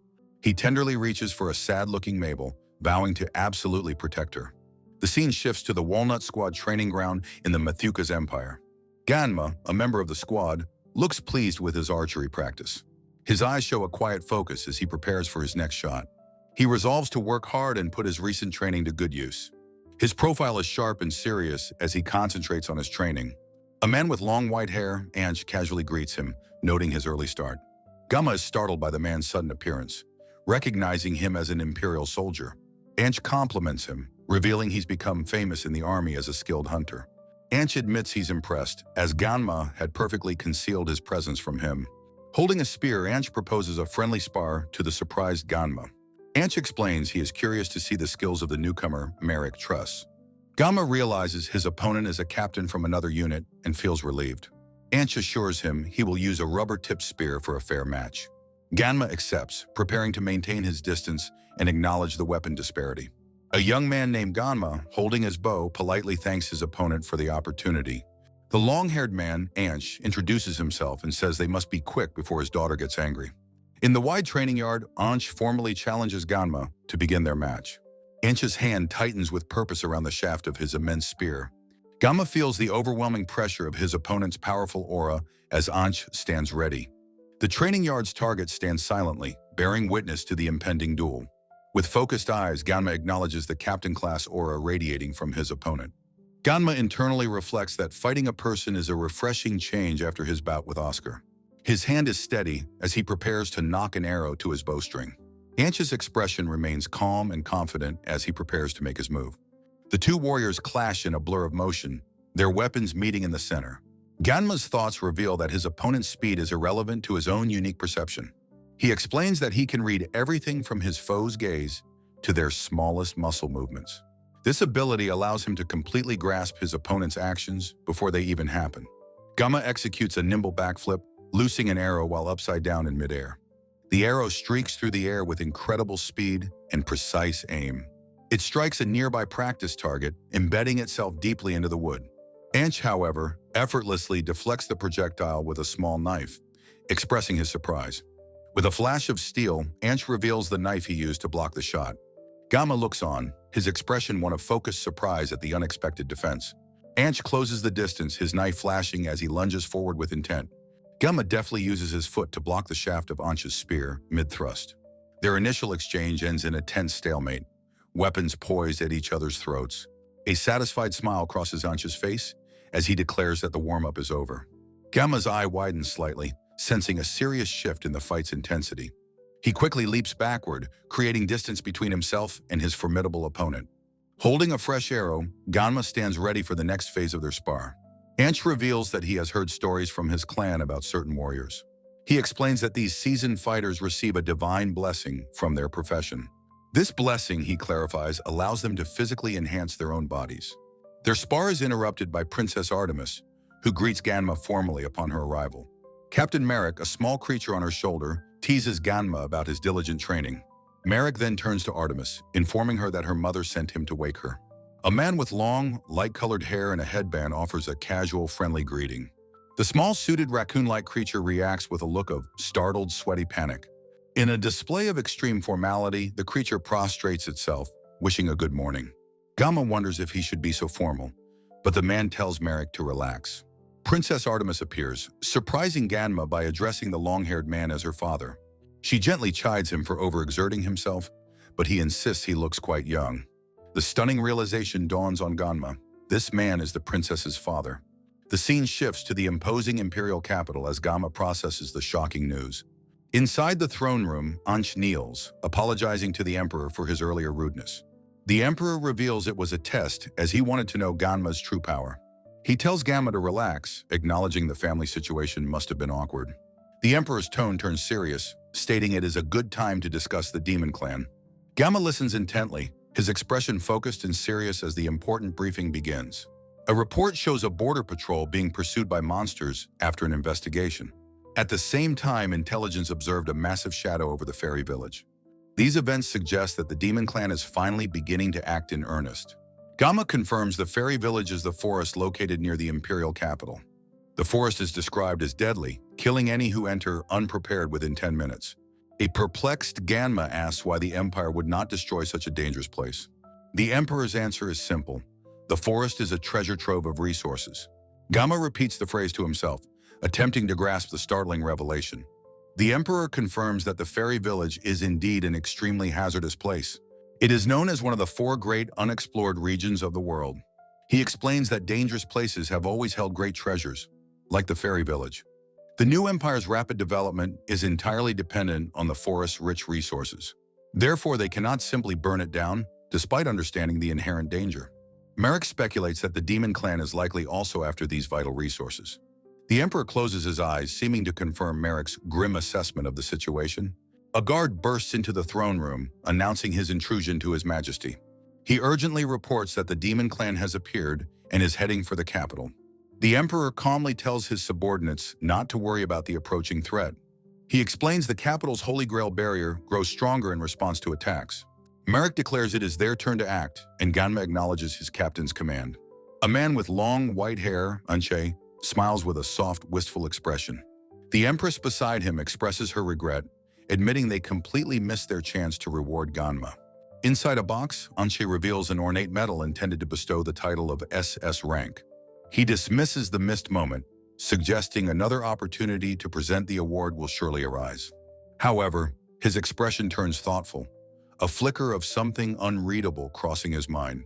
He tenderly reaches for a sad-looking Mabel, vowing to absolutely protect her. The scene shifts to the Walnut Squad training ground in the Methuka's Empire. Gunma, a member of the squad, looks pleased with his archery practice. His eyes show a quiet focus as he prepares for his next shot. He resolves to work hard and put his recent training to good use. His profile is sharp and serious as he concentrates on his training. A man with long white hair, Anch, casually greets him, noting his early start. Gunma is startled by the man's sudden appearance, recognizing him as an Imperial soldier. Anch compliments him, revealing he's become famous in the army as a skilled hunter. Anch admits he's impressed, as Gunma had perfectly concealed his presence from him. Holding a spear, Anch proposes a friendly spar to the surprised Gunma. Anch explains he is curious to see the skills of the newcomer, Merrick Truss. Gunma realizes his opponent is a captain from another unit and feels relieved. Anch assures him he will use a rubber-tipped spear for a fair match. Gunma accepts, preparing to maintain his distance and acknowledge the weapon disparity. A young man named Gunma, holding his bow, politely thanks his opponent for the opportunity. The long-haired man, Anch, introduces himself and says they must be quick before his daughter gets angry. In the wide training yard, Anch formally challenges Gunma to begin their match. Anch's hand tightens with purpose around the shaft of his immense spear. Gunma feels the overwhelming pressure of his opponent's powerful aura as Anch stands ready. The training yard's target stands silently, bearing witness to the impending duel. With focused eyes, Gunma acknowledges the captain-class aura radiating from his opponent. Gunma internally reflects that fighting a person is a refreshing change after his bout with Oscar. His hand is steady as he prepares to knock an arrow to his bowstring. Anch's expression remains calm and confident as he prepares to make his move. The two warriors clash in a blur of motion, their weapons meeting in the center. Gunma's thoughts reveal that his opponent's speed is irrelevant to his own unique perception. He explains that he can read everything from his foe's gaze to their smallest muscle movements. This ability allows him to completely grasp his opponent's actions before they even happen. Gunma executes a nimble backflip, loosing an arrow while upside down in midair. The arrow streaks through the air with incredible speed and precise aim. It strikes a nearby practice target, embedding itself deeply into the wood. Anch, however, effortlessly deflects the projectile with a small knife, expressing his surprise. With a flash of steel, Anch reveals the knife he used to block the shot. Gunma looks on, his expression one of focused surprise at the unexpected defense. Anch closes the distance, his knife flashing as he lunges forward with intent. Gunma deftly uses his foot to block the shaft of Anch's spear, mid-thrust. Their initial exchange ends in a tense stalemate, weapons poised at each other's throats. A satisfied smile crosses Anch's face as he declares that the warm-up is over. Gunma's eye widens slightly, sensing a serious shift in the fight's intensity. He quickly leaps backward, creating distance between himself and his formidable opponent. Holding a fresh arrow, Gunma stands ready for the next phase of their spar. Anch reveals that he has heard stories from his clan about certain warriors. He explains that these seasoned fighters receive a divine blessing from their profession. This blessing, he clarifies, allows them to physically enhance their own bodies. Their spar is interrupted by Princess Artemis, who greets Gunma formally upon her arrival. Captain Merrick, a small creature on her shoulder, teases Gunma about his diligent training. Merrick then turns to Artemis, informing her that her mother sent him to wake her. A man with long, light-colored hair and a headband offers a casual, friendly greeting. The small, suited raccoon-like creature reacts with a look of startled, sweaty panic. In a display of extreme formality, the creature prostrates itself, wishing a good morning. Gunma wonders if he should be so formal, but the man tells Merrick to relax. Princess Artemis appears, surprising Gunma by addressing the long-haired man as her father. She gently chides him for overexerting himself, but he insists he looks quite young. The stunning realization dawns on Gunma. This man is the princess's father. The scene shifts to the imposing imperial capital as Gunma processes the shocking news. Inside the throne room, Anch kneels, apologizing to the emperor for his earlier rudeness. The emperor reveals it was a test as he wanted to know Gunma's true power. He tells Gunma to relax, acknowledging the family situation must have been awkward. The emperor's tone turns serious, stating it is a good time to discuss the demon clan. Gunma listens intently, his expression focused and serious as the important briefing begins. A report shows a border patrol being pursued by monsters after an investigation. At the same time, intelligence observed a massive shadow over the fairy village. These events suggest that the demon clan is finally beginning to act in earnest. Gunma confirms the fairy village is the forest located near the imperial capital. The forest is described as deadly, killing any who enter unprepared within 10 minutes. A perplexed Gunma asks why the Empire would not destroy such a dangerous place. The Emperor's answer is simple. The forest is a treasure trove of resources. Gunma repeats the phrase to himself, attempting to grasp the startling revelation. The Emperor confirms that the fairy village is indeed an extremely hazardous place. It is known as one of the 4 great unexplored regions of the world. He explains that dangerous places have always held great treasures, like the fairy village. The new empire's rapid development is entirely dependent on the forest's rich resources. Therefore, they cannot simply burn it down, despite understanding the inherent danger. Merrick speculates that the demon clan is likely also after these vital resources. The Emperor closes his eyes, seeming to confirm Merrick's grim assessment of the situation. A guard bursts into the throne room, announcing his intrusion to His Majesty. He urgently reports that the demon clan has appeared and is heading for the capital. The Emperor calmly tells his subordinates not to worry about the approaching threat. He explains the capital's Holy Grail barrier grows stronger in response to attacks. Merrick declares it is their turn to act, and Gunma acknowledges his captain's command. A man with long, white hair, Anch, smiles with a soft, wistful expression. The Empress beside him expresses her regret, admitting they completely missed their chance to reward Gunma. Inside a box, Anch reveals an ornate medal intended to bestow the title of SS rank. He dismisses the missed moment, suggesting another opportunity to present the award will surely arise. However, his expression turns thoughtful. a flicker of something unreadable crossing his mind.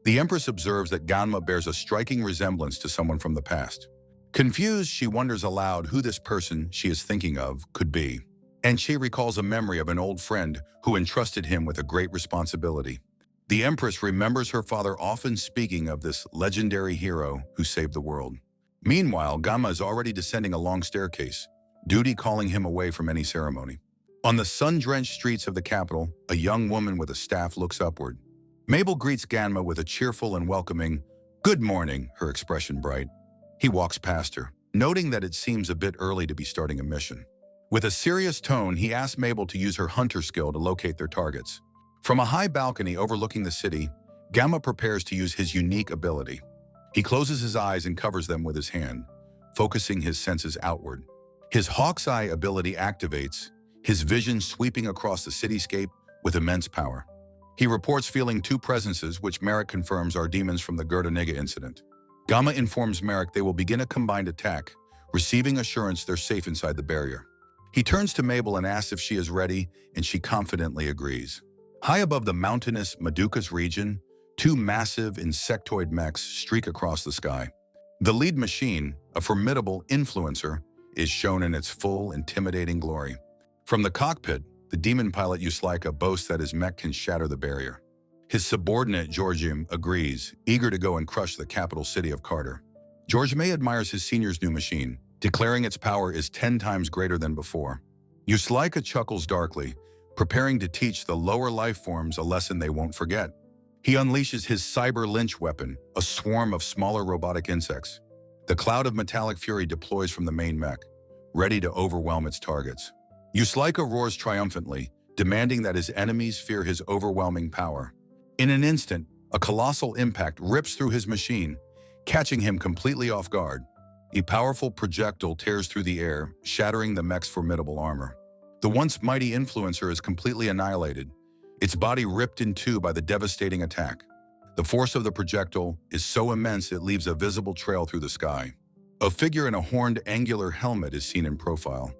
The Empress observes that Gunma bears a striking resemblance to someone from the past. Confused, she wonders aloud who this person she is thinking of could be. And she recalls a memory of an old friend who entrusted him with a great responsibility. The Empress remembers her father often speaking of this legendary hero who saved the world. Meanwhile, Gunma is already descending a long staircase, duty calling him away from any ceremony. On the sun-drenched streets of the capital, a young woman with a staff looks upward. Mabel greets Gunma with a cheerful and welcoming, "Good morning," her expression bright. He walks past her, noting that it seems a bit early to be starting a mission. With a serious tone, he asks Mabel to use her hunter skill to locate their targets. From a high balcony overlooking the city, Gunma prepares to use his unique ability. He closes his eyes and covers them with his hand, focusing his senses outward. His hawk's eye ability activates, his vision sweeping across the cityscape with immense power. He reports feeling two presences, which Merrick confirms are demons from the Gerdaniga incident. Gunma informs Merrick they will begin a combined attack, receiving assurance they're safe inside the barrier. He turns to Mabel and asks if she is ready, and she confidently agrees. High above the mountainous Madukas region, two massive insectoid mechs streak across the sky. The lead machine, a formidable influencer, is shown in its full, intimidating glory. From the cockpit, the demon pilot Yuslaika boasts that his mech can shatter the barrier. His subordinate, Georgium, agrees, eager to go and crush the capital city of Carter. George May admires his senior's new machine, declaring its power is 10 times greater than before. Yuslaika chuckles darkly, preparing to teach the lower life forms a lesson they won't forget. He unleashes his cyber lynch weapon, a swarm of smaller robotic insects. The cloud of metallic fury deploys from the main mech, ready to overwhelm its targets. Yuslaika roars triumphantly, demanding that his enemies fear his overwhelming power. In an instant, a colossal impact rips through his machine, catching him completely off guard. A powerful projectile tears through the air, shattering the mech's formidable armor. The once mighty influencer is completely annihilated, its body ripped in two by the devastating attack. The force of the projectile is so immense it leaves a visible trail through the sky. A figure in a horned angular helmet is seen in profile,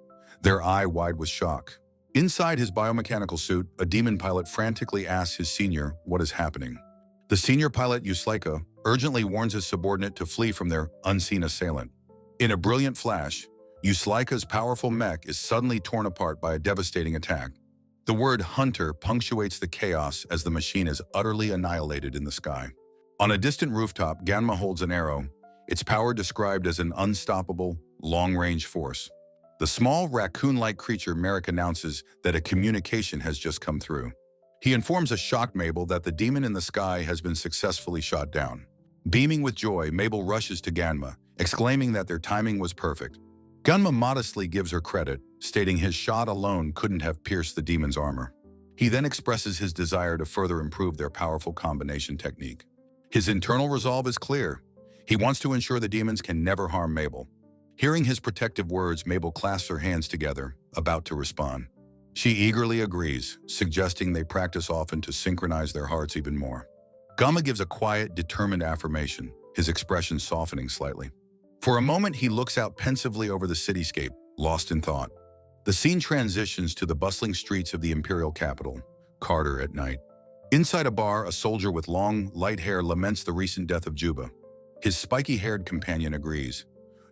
their eye wide with shock. Inside his biomechanical suit, a demon pilot frantically asks his senior what is happening. The senior pilot, Yuslaika, urgently warns his subordinate to flee from their unseen assailant. In a brilliant flash, Yuslaika's powerful mech is suddenly torn apart by a devastating attack. The word hunter punctuates the chaos as the machine is utterly annihilated in the sky. On a distant rooftop, Gunma holds an arrow, its power described as an unstoppable, long-range force. The small, raccoon-like creature Merrick announces that a communication has just come through. He informs a shocked Mabel that the demon in the sky has been successfully shot down. Beaming with joy, Mabel rushes to Gunma, exclaiming that their timing was perfect. Gunma modestly gives her credit, stating his shot alone couldn't have pierced the demon's armor. He then expresses his desire to further improve their powerful combination technique. His internal resolve is clear. He wants to ensure the demons can never harm Mabel. Hearing his protective words, Mabel clasps her hands together, about to respond. She eagerly agrees, suggesting they practice often to synchronize their hearts even more. Gunma gives a quiet, determined affirmation, his expression softening slightly. For a moment, he looks out pensively over the cityscape, lost in thought. The scene transitions to the bustling streets of the imperial capital, Carter at night. Inside a bar, a soldier with long, light hair laments the recent death of Juba. His spiky-haired companion agrees,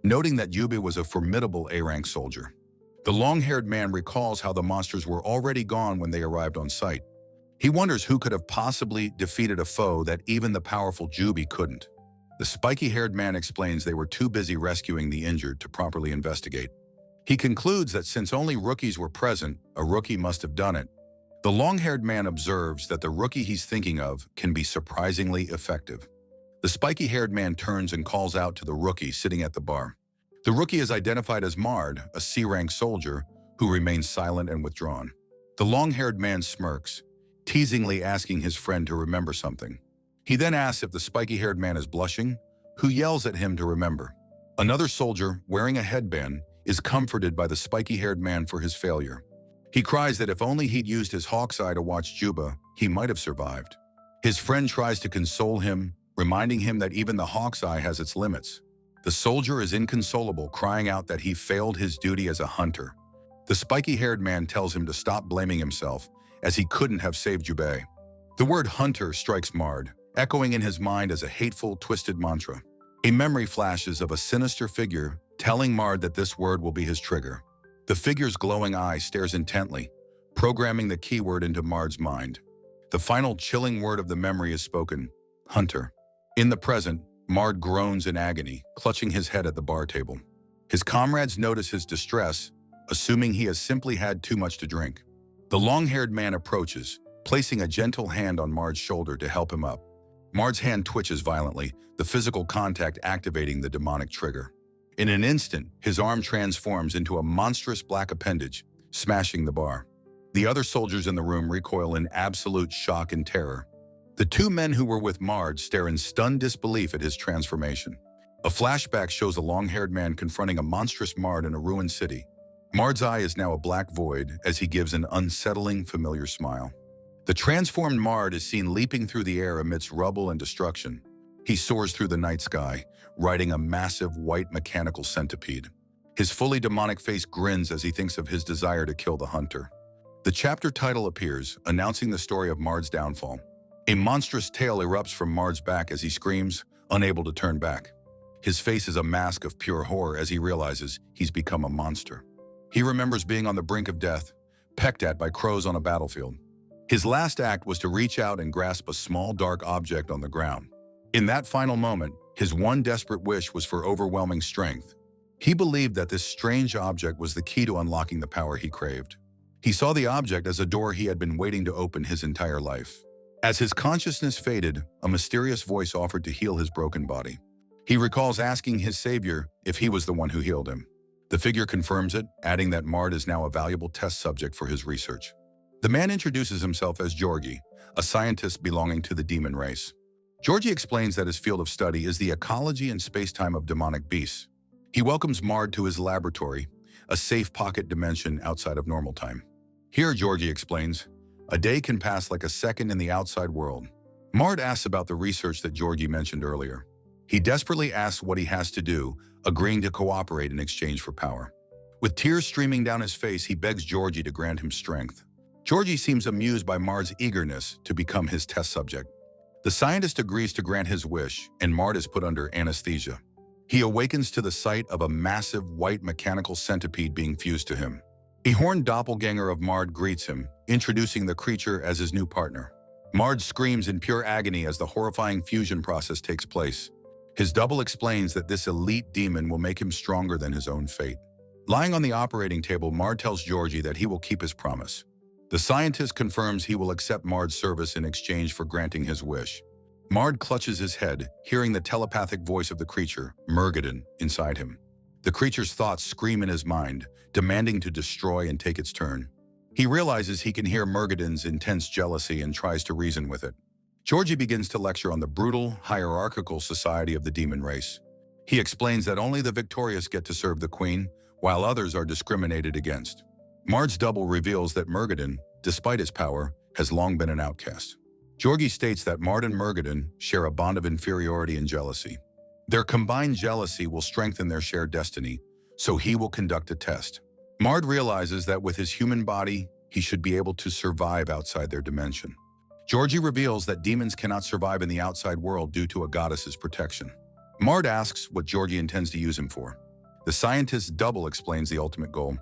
noting that Juba was a formidable A-rank soldier. The long-haired man recalls how the monsters were already gone when they arrived on site. He wonders who could have possibly defeated a foe that even the powerful Juby couldn't. The spiky-haired man explains they were too busy rescuing the injured to properly investigate. He concludes that since only rookies were present, a rookie must have done it. The long-haired man observes that the rookie he's thinking of can be surprisingly effective. The spiky-haired man turns and calls out to the rookie sitting at the bar. The rookie is identified as Mard, a C-rank soldier, who remains silent and withdrawn. The long-haired man smirks, teasingly asking his friend to remember something. He then asks if the spiky-haired man is blushing, who yells at him to remember. Another soldier, wearing a headband, is comforted by the spiky-haired man for his failure. He cries that if only he'd used his hawk's eye to watch Juba, he might have survived. His friend tries to console him, reminding him that even the hawk's eye has its limits. The soldier is inconsolable, crying out that he failed his duty as a hunter. The spiky-haired man tells him to stop blaming himself, as he couldn't have saved Jubei. The word hunter strikes Mard, echoing in his mind as a hateful, twisted mantra. A memory flashes of a sinister figure telling Mard that this word will be his trigger. The figure's glowing eye stares intently, programming the keyword into Mard's mind. The final chilling word of the memory is spoken, hunter. In the present, Mard groans in agony, clutching his head at the bar table. His comrades notice his distress, assuming he has simply had too much to drink. The long-haired man approaches, placing a gentle hand on Mard's shoulder to help him up. Mard's hand twitches violently, the physical contact activating the demonic trigger. In an instant, his arm transforms into a monstrous black appendage, smashing the bar. The other soldiers in the room recoil in absolute shock and terror. The two men who were with Mard stare in stunned disbelief at his transformation. A flashback shows a long-haired man confronting a monstrous Mard in a ruined city. Mard's eye is now a black void as he gives an unsettling, familiar smile. The transformed Mard is seen leaping through the air amidst rubble and destruction. He soars through the night sky, riding a massive white mechanical centipede. His fully demonic face grins as he thinks of his desire to kill the hunter. The chapter title appears, announcing the story of Mard's downfall. A monstrous tail erupts from Mard's back as he screams, unable to turn back. His face is a mask of pure horror as he realizes he's become a monster. He remembers being on the brink of death, pecked at by crows on a battlefield. His last act was to reach out and grasp a small dark object on the ground. In that final moment, his one desperate wish was for overwhelming strength. He believed that this strange object was the key to unlocking the power he craved. He saw the object as a door he had been waiting to open his entire life. As his consciousness faded, a mysterious voice offered to heal his broken body. He recalls asking his savior if he was the one who healed him. The figure confirms it, adding that Mard is now a valuable test subject for his research. The man introduces himself as Georgi, a scientist belonging to the demon race. Georgi explains that his field of study is the ecology and space-time of demonic beasts. He welcomes Mard to his laboratory, a safe pocket dimension outside of normal time. Here, Georgi explains, a day can pass like a second in the outside world. Mard asks about the research that Georgi mentioned earlier. He desperately asks what he has to do, agreeing to cooperate in exchange for power. With tears streaming down his face, he begs Georgi to grant him strength. Georgi seems amused by Mard's eagerness to become his test subject. The scientist agrees to grant his wish, and Mard is put under anesthesia. He awakens to the sight of a massive white mechanical centipede being fused to him. A horned doppelganger of Mard greets him, introducing the creature as his new partner. Mard screams in pure agony as the horrifying fusion process takes place. His double explains that this elite demon will make him stronger than his own fate. Lying on the operating table, Mard tells Georgi that he will keep his promise. The scientist confirms he will accept Mard's service in exchange for granting his wish. Mard clutches his head, hearing the telepathic voice of the creature, Murgadin, inside him. The creature's thoughts scream in his mind, demanding to destroy and take its turn. He realizes he can hear Murgadin's intense jealousy and tries to reason with it. Georgi begins to lecture on the brutal, hierarchical society of the demon race. He explains that only the victorious get to serve the queen, while others are discriminated against. Mard's double reveals that Murgadin, despite his power, has long been an outcast. Georgi states that Mard and Murgadin share a bond of inferiority and jealousy. Their combined jealousy will strengthen their shared destiny, so he will conduct a test. Mard realizes that with his human body, he should be able to survive outside their dimension. Georgi reveals that demons cannot survive in the outside world due to a goddess's protection. Mard asks what Georgi intends to use him for. The scientist's double explains the ultimate goal,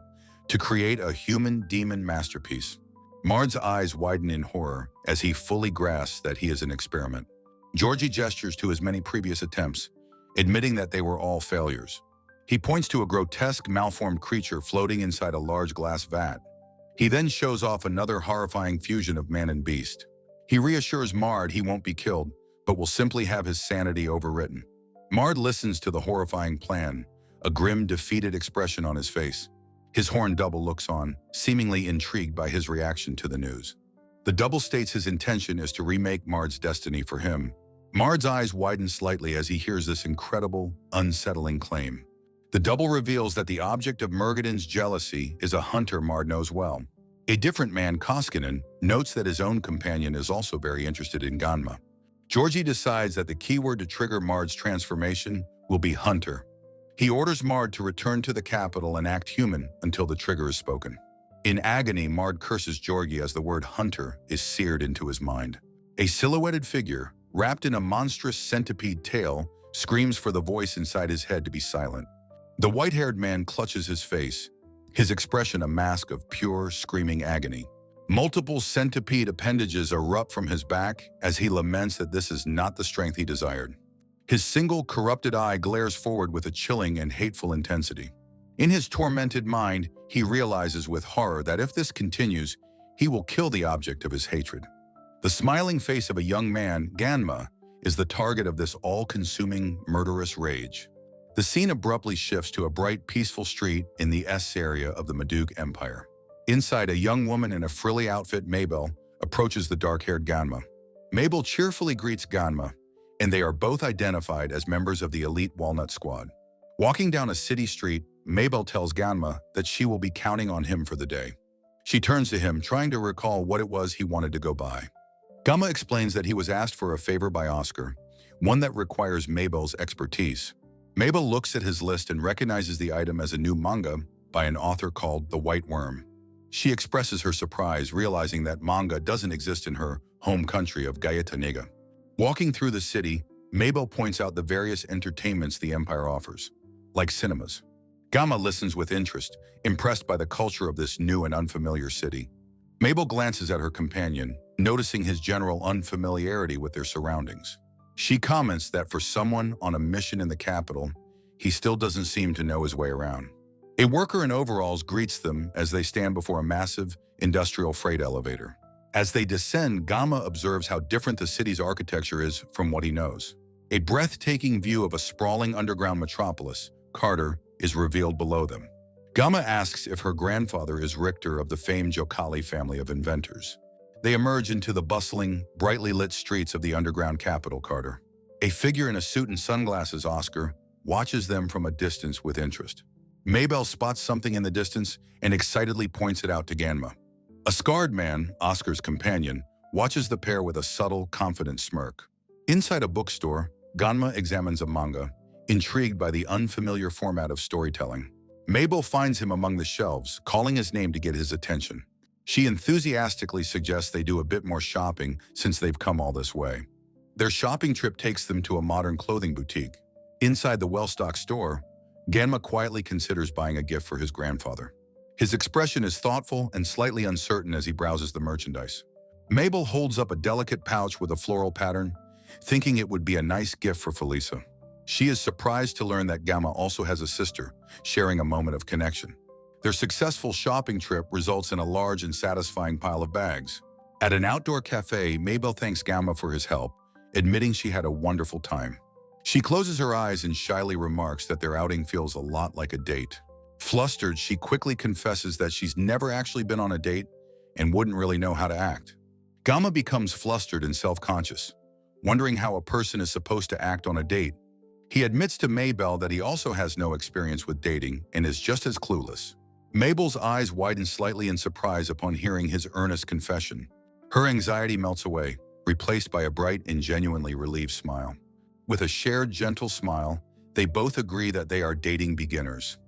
to create a human-demon masterpiece. Mard's eyes widen in horror as he fully grasps that he is an experiment. Georgi gestures to his many previous attempts, admitting that they were all failures. He points to a grotesque, malformed creature floating inside a large glass vat. He then shows off another horrifying fusion of man and beast. He reassures Mard he won't be killed, but will simply have his sanity overwritten. Mard listens to the horrifying plan, a grim, defeated expression on his face. His horned double looks on, seemingly intrigued by his reaction to the news. The double states his intention is to remake Mard's destiny for him. Mard's eyes widen slightly as he hears this incredible, unsettling claim. The double reveals that the object of Murgadin's jealousy is a hunter Mard knows well. A different man, Koskinen, notes that his own companion is also very interested in Gunma. Georgi decides that the keyword to trigger Mard's transformation will be hunter. He orders Mard to return to the capital and act human until the trigger is spoken. In agony, Mard curses Georgi as the word hunter is seared into his mind. A silhouetted figure, wrapped in a monstrous centipede tail, screams for the voice inside his head to be silent. The white-haired man clutches his face, his expression a mask of pure, screaming agony. Multiple centipede appendages erupt from his back as he laments that this is not the strength he desired. His single, corrupted eye glares forward with a chilling and hateful intensity. In his tormented mind, he realizes with horror that if this continues, he will kill the object of his hatred. The smiling face of a young man, Gunma, is the target of this all-consuming, murderous rage. The scene abruptly shifts to a bright, peaceful street in the S area of the Maduk Empire. Inside, a young woman in a frilly outfit, Mabel, approaches the dark-haired Gunma. Mabel cheerfully greets Gunma, and they are both identified as members of the elite Walnut Squad. Walking down a city street, Mabel tells Gunma that she will be counting on him for the day. She turns to him, trying to recall what it was he wanted to go buy. Gunma explains that he was asked for a favor by Oscar, one that requires Mabel's expertise. Mabel looks at his list and recognizes the item as a new manga by an author called The White Worm. She expresses her surprise, realizing that manga doesn't exist in her home country of Gaetaniga. Walking through the city, Mabel points out the various entertainments the Empire offers, like cinemas. Gunma listens with interest, impressed by the culture of this new and unfamiliar city. Mabel glances at her companion, noticing his general unfamiliarity with their surroundings. She comments that for someone on a mission in the capital, he still doesn't seem to know his way around. A worker in overalls greets them as they stand before a massive industrial freight elevator. As they descend, Gunma observes how different the city's architecture is from what he knows. A breathtaking view of a sprawling underground metropolis, Carter, is revealed below them. Gunma asks if her grandfather is Richter of the famed Jokali family of inventors. They emerge into the bustling, brightly lit streets of the underground capital, Carter. A figure in a suit and sunglasses, Oscar, watches them from a distance with interest. Mabel spots something in the distance and excitedly points it out to Gunma. A scarred man, Oscar's companion, watches the pair with a subtle, confident smirk. Inside a bookstore, Gunma examines a manga, intrigued by the unfamiliar format of storytelling. Mabel finds him among the shelves, calling his name to get his attention. She enthusiastically suggests they do a bit more shopping since they've come all this way. Their shopping trip takes them to a modern clothing boutique. Inside the well-stocked store, Gunma quietly considers buying a gift for his grandfather. His expression is thoughtful and slightly uncertain as he browses the merchandise. Mabel holds up a delicate pouch with a floral pattern, thinking it would be a nice gift for Felisa. She is surprised to learn that Gunma also has a sister, sharing a moment of connection. Their successful shopping trip results in a large and satisfying pile of bags. At an outdoor cafe, Mabel thanks Gunma for his help, admitting she had a wonderful time. She closes her eyes and shyly remarks that their outing feels a lot like a date. Flustered, she quickly confesses that she's never actually been on a date and wouldn't really know how to act. Gunma becomes flustered and self-conscious, wondering how a person is supposed to act on a date. He admits to Mabel that he also has no experience with dating and is just as clueless. Mabel's eyes widen slightly in surprise upon hearing his earnest confession. Her anxiety melts away, replaced by a bright and genuinely relieved smile. With a shared gentle smile, they both agree that they are dating beginners.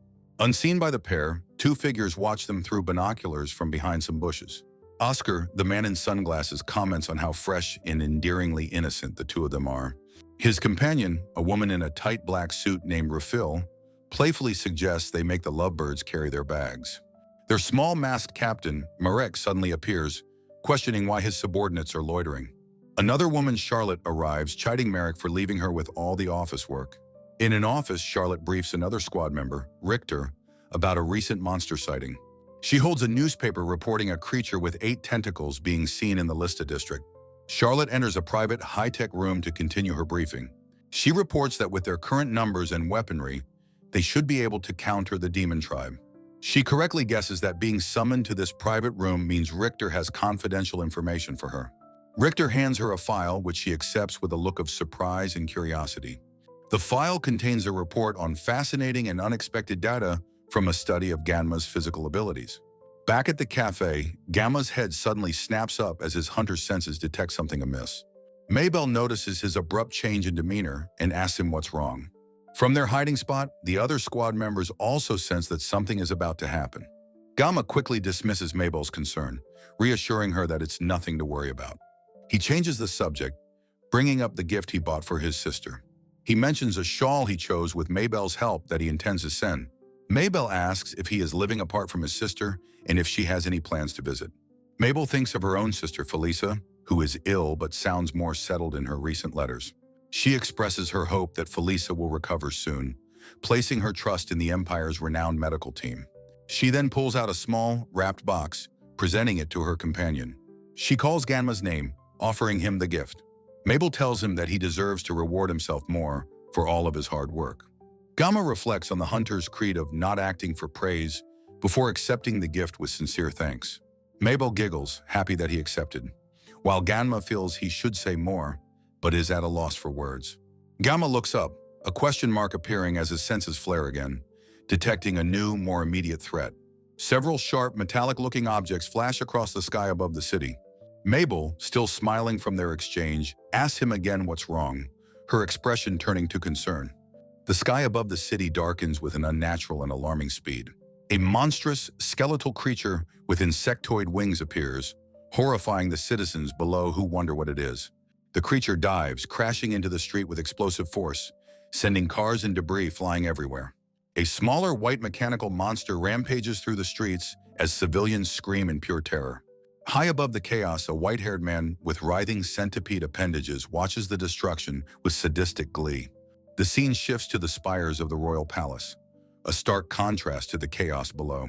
Unseen by the pair, two figures watch them through binoculars from behind some bushes. Oscar, the man in sunglasses, comments on how fresh and endearingly innocent the two of them are. His companion, a woman in a tight black suit named Refill, playfully suggests they make the lovebirds carry their bags. Their small masked captain, Marek, suddenly appears, questioning why his subordinates are loitering. Another woman, Charlotte, arrives, chiding Marek for leaving her with all the office work. In an office, Charlotte briefs another squad member, Richter, about a recent monster sighting. She holds a newspaper reporting a creature with 8 tentacles being seen in the Lista district. Charlotte enters a private, high-tech room to continue her briefing. She reports that with their current numbers and weaponry, they should be able to counter the demon tribe. She correctly guesses that being summoned to this private room means Richter has confidential information for her. Richter hands her a file, which she accepts with a look of surprise and curiosity. The file contains a report on fascinating and unexpected data from a study of Gunma's physical abilities. Back at the cafe, Gunma's head suddenly snaps up as his hunter's senses detect something amiss. Mabel notices his abrupt change in demeanor and asks him what's wrong. From their hiding spot, the other squad members also sense that something is about to happen. Gunma quickly dismisses Mabel's concern, reassuring her that it's nothing to worry about. He changes the subject, bringing up the gift he bought for his sister. He mentions a shawl he chose with Mabel's help that he intends to send. Mabel asks if he is living apart from his sister and if she has any plans to visit. Mabel thinks of her own sister, Felisa, who is ill but sounds more settled in her recent letters. She expresses her hope that Felisa will recover soon, placing her trust in the Empire's renowned medical team. She then pulls out a small, wrapped box, presenting it to her companion. She calls Ganma's name, offering him the gift. Mabel tells him that he deserves to reward himself more for all of his hard work. Gunma reflects on the hunter's creed of not acting for praise before accepting the gift with sincere thanks. Mabel giggles, happy that he accepted, while Gunma feels he should say more, but is at a loss for words. Gunma looks up, a question mark appearing as his senses flare again, detecting a new, more immediate threat. Several sharp, metallic-looking objects flash across the sky above the city. Mabel, still smiling from their exchange, asks him again what's wrong, her expression turning to concern. The sky above the city darkens with an unnatural and alarming speed. A monstrous, skeletal creature with insectoid wings appears, horrifying the citizens below who wonder what it is. The creature dives, crashing into the street with explosive force, sending cars and debris flying everywhere. A smaller white mechanical monster rampages through the streets as civilians scream in pure terror. High above the chaos, a white-haired man with writhing centipede appendages watches the destruction with sadistic glee. The scene shifts to the spires of the royal palace, a stark contrast to the chaos below.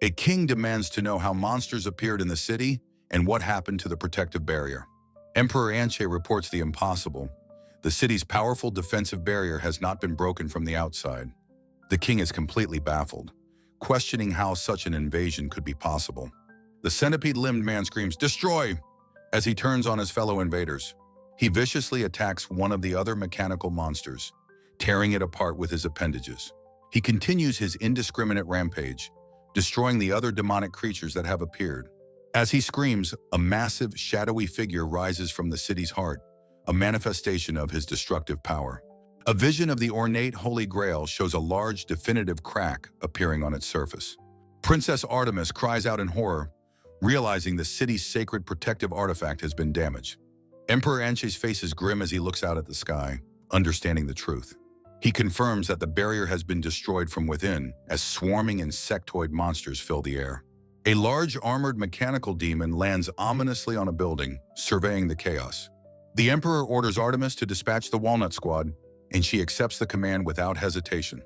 A king demands to know how monsters appeared in the city and what happened to the protective barrier. Emperor Anch reports the impossible. The city's powerful defensive barrier has not been broken from the outside. The king is completely baffled, questioning how such an invasion could be possible. The centipede-limbed man screams, "Destroy!" as he turns on his fellow invaders. He viciously attacks one of the other mechanical monsters, tearing it apart with his appendages. He continues his indiscriminate rampage, destroying the other demonic creatures that have appeared. As he screams, a massive, shadowy figure rises from the city's heart, a manifestation of his destructive power. A vision of the ornate Holy Grail shows a large, definitive crack appearing on its surface. Princess Artemis cries out in horror, realizing the city's sacred protective artifact has been damaged. Emperor Anch's face is grim as he looks out at the sky, understanding the truth. He confirms that the barrier has been destroyed from within as swarming insectoid monsters fill the air. A large armored mechanical demon lands ominously on a building, surveying the chaos. The Emperor orders Artemis to dispatch the Walnut Squad, and she accepts the command without hesitation.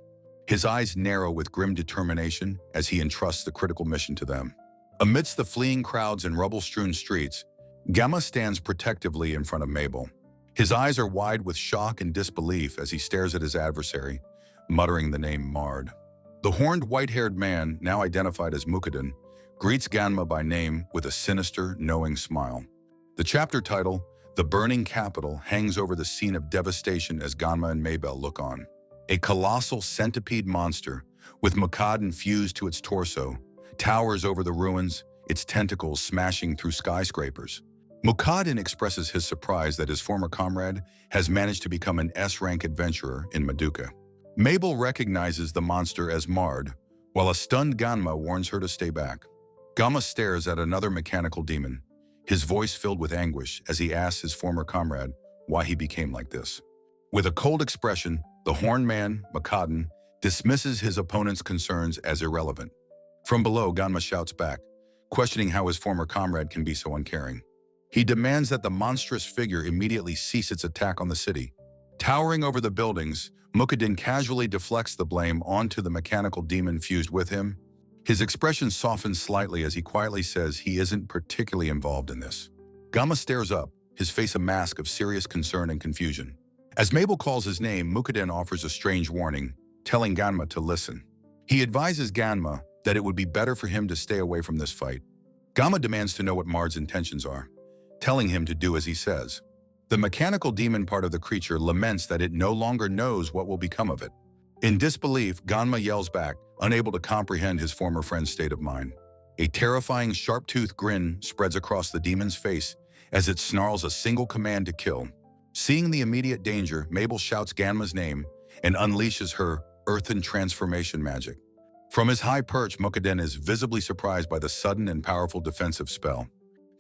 His eyes narrow with grim determination as he entrusts the critical mission to them. Amidst the fleeing crowds and rubble-strewn streets, Gunma stands protectively in front of Mabel. His eyes are wide with shock and disbelief as he stares at his adversary, muttering the name Mard. The horned white-haired man, now identified as Mukadin, greets Gunma by name with a sinister, knowing smile. The chapter title, The Burning Capital, hangs over the scene of devastation as Gunma and Mabel look on. A colossal centipede monster, with Mukadin fused to its torso, towers over the ruins, its tentacles smashing through skyscrapers. Mukadin expresses his surprise that his former comrade has managed to become an S-rank adventurer in Madoka. Mabel recognizes the monster as Mard, while a stunned Gunma warns her to stay back. Gunma stares at another mechanical demon, his voice filled with anguish as he asks his former comrade why he became like this. With a cold expression, the horned man, Mukadin, dismisses his opponent's concerns as irrelevant. From below, Gunma shouts back, questioning how his former comrade can be so uncaring. He demands that the monstrous figure immediately cease its attack on the city. Towering over the buildings, Mukadin casually deflects the blame onto the mechanical demon fused with him. His expression softens slightly as he quietly says he isn't particularly involved in this. Gunma stares up, his face a mask of serious concern and confusion. As Mabel calls his name, Mukadin offers a strange warning, telling Gunma to listen. He advises Gunma that it would be better for him to stay away from this fight. Gunma demands to know what Mard's intentions are, telling him to do as he says. The mechanical demon part of the creature laments that it no longer knows what will become of it. In disbelief, Gunma yells back, unable to comprehend his former friend's state of mind. A terrifying sharp-toothed grin spreads across the demon's face as it snarls a single command to kill. Seeing the immediate danger, Mabel shouts Gunma's name and unleashes her earthen transformation magic. From his high perch, Mokaden is visibly surprised by the sudden and powerful defensive spell.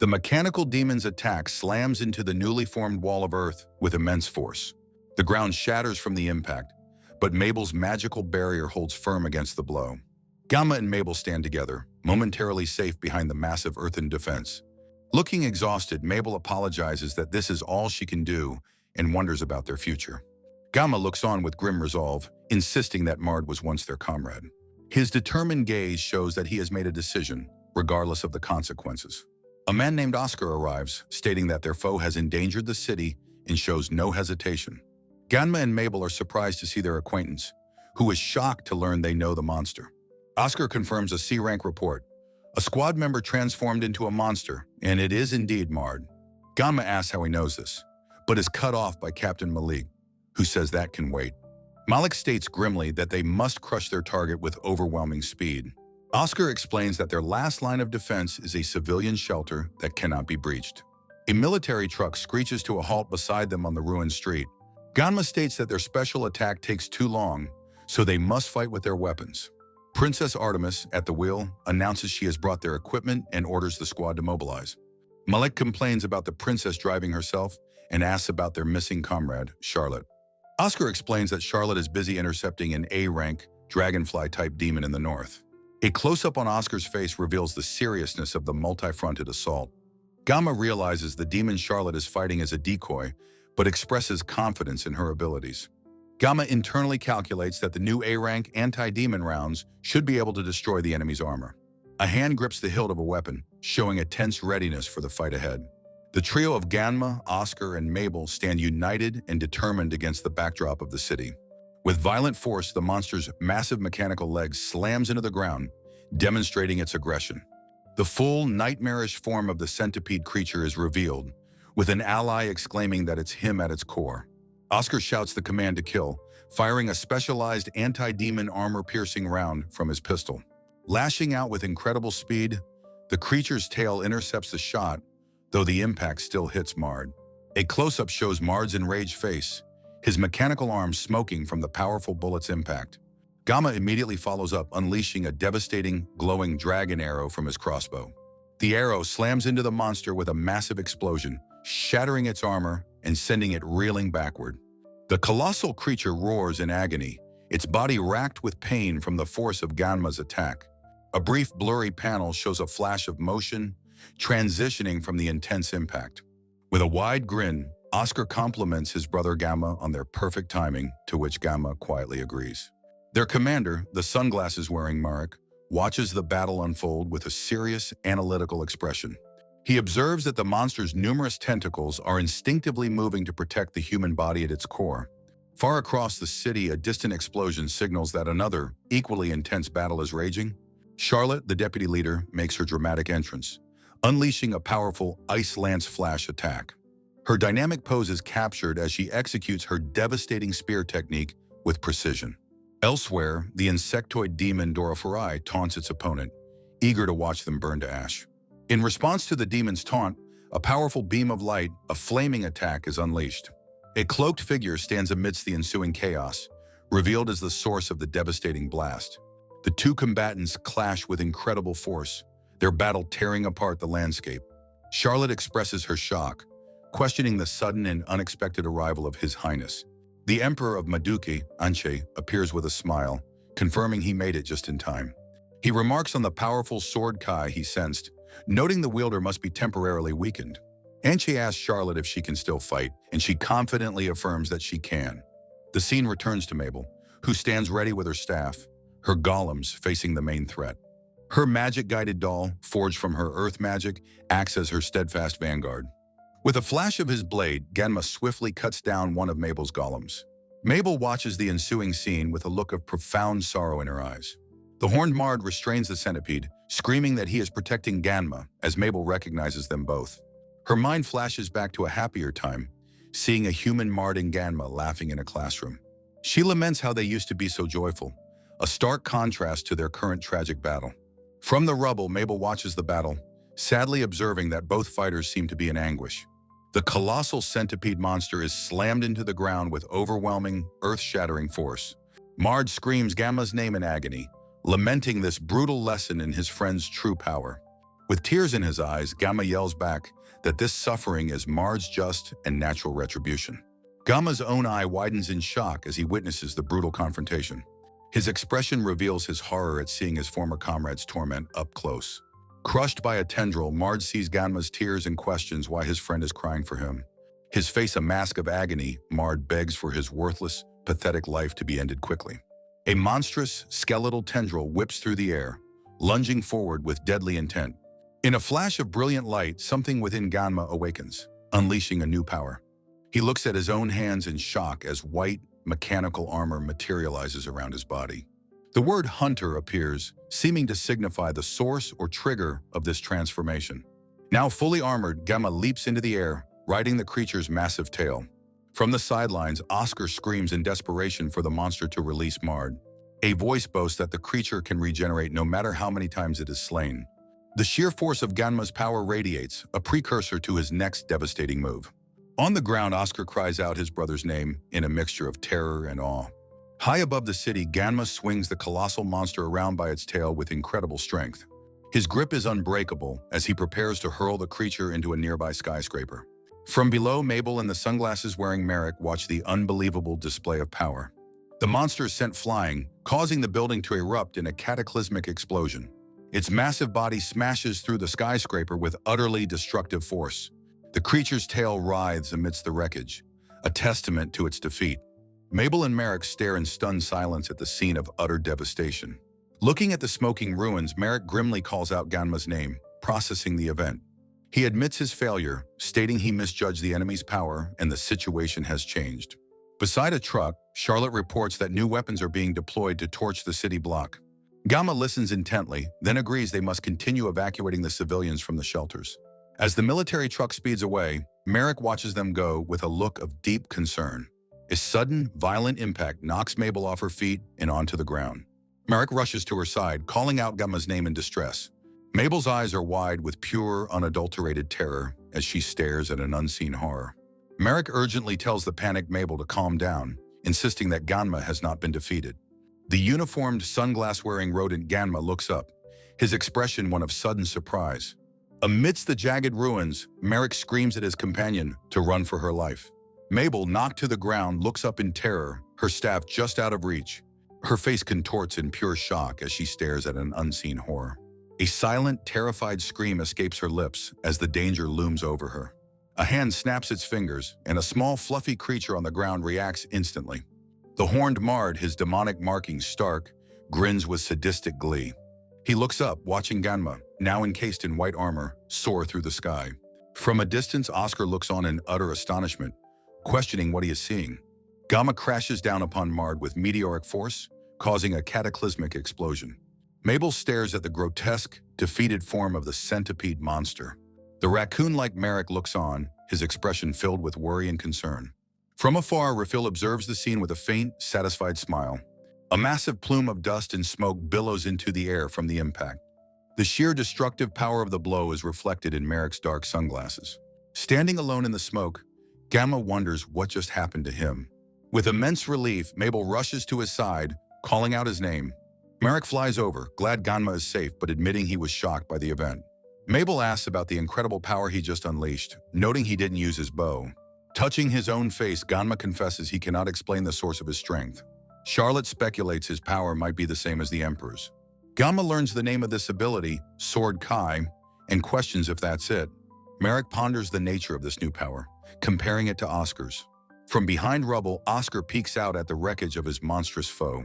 The mechanical demon's attack slams into the newly formed wall of earth with immense force. The ground shatters from the impact, but Mabel's magical barrier holds firm against the blow. Gunma and Mabel stand together, momentarily safe behind the massive earthen defense. Looking exhausted, Mabel apologizes that this is all she can do and wonders about their future. Gunma looks on with grim resolve, insisting that Mard was once their comrade. His determined gaze shows that he has made a decision, regardless of the consequences. A man named Oscar arrives, stating that their foe has endangered the city and shows no hesitation. Gunma and Mabel are surprised to see their acquaintance, who is shocked to learn they know the monster. Oscar confirms a C-rank report. A squad member transformed into a monster, and it is indeed Mard. Gunma asks how he knows this, but is cut off by Captain Malik, who says that can wait. Malik states grimly that they must crush their target with overwhelming speed. Oscar explains that their last line of defense is a civilian shelter that cannot be breached. A military truck screeches to a halt beside them on the ruined street. Gunma states that their special attack takes too long, so they must fight with their weapons. Princess Artemis, at the wheel, announces she has brought their equipment and orders the squad to mobilize. Malik complains about the princess driving herself and asks about their missing comrade, Charlotte. Oscar explains that Charlotte is busy intercepting an A-rank, dragonfly-type demon in the north. A close-up on Oscar's face reveals the seriousness of the multi-fronted assault. Gunma realizes the demon Charlotte is fighting as a decoy, but expresses confidence in her abilities. Gunma internally calculates that the new A-rank anti-demon rounds should be able to destroy the enemy's armor. A hand grips the hilt of a weapon, showing a tense readiness for the fight ahead. The trio of Gunma, Oscar, and Mabel stand united and determined against the backdrop of the city. With violent force, the monster's massive mechanical leg slams into the ground, demonstrating its aggression. The full, nightmarish form of the centipede creature is revealed, with an ally exclaiming that it's him at its core. Oscar shouts the command to kill, firing a specialized anti-demon armor-piercing round from his pistol. Lashing out with incredible speed, the creature's tail intercepts the shot, though the impact still hits Mard. A close-up shows Mard's enraged face, his mechanical arm smoking from the powerful bullet's impact. Gunma immediately follows up, unleashing a devastating, glowing dragon arrow from his crossbow. The arrow slams into the monster with a massive explosion, shattering its armor and sending it reeling backward. The colossal creature roars in agony, its body racked with pain from the force of Gunma's attack. A brief, blurry panel shows a flash of motion, transitioning from the intense impact. With a wide grin, Oscar compliments his brother Gunma on their perfect timing, to which Gunma quietly agrees. Their commander, the sunglasses-wearing Marek, watches the battle unfold with a serious, analytical expression. He observes that the monster's numerous tentacles are instinctively moving to protect the human body at its core. Far across the city, a distant explosion signals that another, equally intense battle is raging. Charlotte, the deputy leader, makes her dramatic entrance, unleashing a powerful ice lance flash attack. Her dynamic pose is captured as she executes her devastating spear technique with precision. Elsewhere, the insectoid demon Dorofarai taunts its opponent, eager to watch them burn to ash. In response to the demon's taunt, a powerful beam of light, a flaming attack, is unleashed. A cloaked figure stands amidst the ensuing chaos, revealed as the source of the devastating blast. The two combatants clash with incredible force, their battle tearing apart the landscape. Charlotte expresses her shock, questioning the sudden and unexpected arrival of His Highness. The Emperor of Maduki, Anch, appears with a smile, confirming he made it just in time. He remarks on the powerful sword Kai he sensed, noting the wielder must be temporarily weakened. Anch asks Charlotte if she can still fight, and she confidently affirms that she can. The scene returns to Mabel, who stands ready with her staff, her golems facing the main threat. Her magic-guided doll, forged from her earth magic, acts as her steadfast vanguard. With a flash of his blade, Gunma swiftly cuts down one of Mabel's golems. Mabel watches the ensuing scene with a look of profound sorrow in her eyes. The horned Mard restrains the centipede, screaming that he is protecting Gunma, as Mabel recognizes them both. Her mind flashes back to a happier time, seeing a human Mard and Gunma laughing in a classroom. She laments how they used to be so joyful, a stark contrast to their current tragic battle. From the rubble, Mabel watches the battle, sadly observing that both fighters seem to be in anguish. The colossal centipede monster is slammed into the ground with overwhelming, earth-shattering force. Mard screams Gunma's name in agony, lamenting this brutal lesson in his friend's true power. With tears in his eyes, Gunma yells back that this suffering is Mard's just and natural retribution. Gunma's own eye widens in shock as he witnesses the brutal confrontation. His expression reveals his horror at seeing his former comrade's torment up close. Crushed by a tendril, Mard sees Gunma's tears and questions why his friend is crying for him. His face a mask of agony, Mard begs for his worthless, pathetic life to be ended quickly. A monstrous, skeletal tendril whips through the air, lunging forward with deadly intent. In a flash of brilliant light, something within Gunma awakens, unleashing a new power. He looks at his own hands in shock as white, mechanical armor materializes around his body. The word hunter appears, seeming to signify the source or trigger of this transformation. Now fully armored, Gunma leaps into the air, riding the creature's massive tail. From the sidelines, Oscar screams in desperation for the monster to release Mard. A voice boasts that the creature can regenerate no matter how many times it is slain. The sheer force of Gunma's power radiates, a precursor to his next devastating move. On the ground, Oscar cries out his brother's name in a mixture of terror and awe. High above the city, Gunma swings the colossal monster around by its tail with incredible strength. His grip is unbreakable as he prepares to hurl the creature into a nearby skyscraper. From below, Mabel and the sunglasses-wearing Merrick watch the unbelievable display of power. The monster is sent flying, causing the building to erupt in a cataclysmic explosion. Its massive body smashes through the skyscraper with utterly destructive force. The creature's tail writhes amidst the wreckage, a testament to its defeat. Mabel and Merrick stare in stunned silence at the scene of utter devastation. Looking at the smoking ruins, Merrick grimly calls out Gunma's name, processing the event. He admits his failure, stating he misjudged the enemy's power and the situation has changed. Beside a truck, Charlotte reports that new weapons are being deployed to torch the city block. Gunma listens intently, then agrees they must continue evacuating the civilians from the shelters. As the military truck speeds away, Merrick watches them go with a look of deep concern. A sudden, violent impact knocks Mabel off her feet and onto the ground. Merrick rushes to her side, calling out Gunma's name in distress. Mabel's eyes are wide with pure, unadulterated terror as she stares at an unseen horror. Merrick urgently tells the panicked Mabel to calm down, insisting that Gunma has not been defeated. The uniformed, sunglass-wearing rodent Gunma looks up, his expression one of sudden surprise. Amidst the jagged ruins, Merrick screams at his companion to run for her life. Mabel, knocked to the ground, looks up in terror, her staff just out of reach. Her face contorts in pure shock as she stares at an unseen horror. A silent, terrified scream escapes her lips as the danger looms over her. A hand snaps its fingers, and a small, fluffy creature on the ground reacts instantly. The horned Mard, his demonic markings stark, grins with sadistic glee. He looks up, watching Gunma, now encased in white armor, soar through the sky. From a distance, Oscar looks on in utter astonishment, questioning what he is seeing. Gunma crashes down upon Mard with meteoric force, causing a cataclysmic explosion. Mabel stares at the grotesque, defeated form of the centipede monster. The raccoon-like Merrick looks on, his expression filled with worry and concern. From afar, Raphael observes the scene with a faint, satisfied smile. A massive plume of dust and smoke billows into the air from the impact. The sheer destructive power of the blow is reflected in Merrick's dark sunglasses. Standing alone in the smoke, Gunma wonders what just happened to him. With immense relief, Mabel rushes to his side, calling out his name. Merrick flies over, glad Gunma is safe but admitting he was shocked by the event. Mabel asks about the incredible power he just unleashed, noting he didn't use his bow. Touching his own face, Gunma confesses he cannot explain the source of his strength. Charlotte speculates his power might be the same as the Emperor's. Gunma learns the name of this ability, Sword Kai, and questions if that's it. Merrick ponders the nature of this new power, comparing it to Oscar's. From behind rubble, Oscar peeks out at the wreckage of his monstrous foe.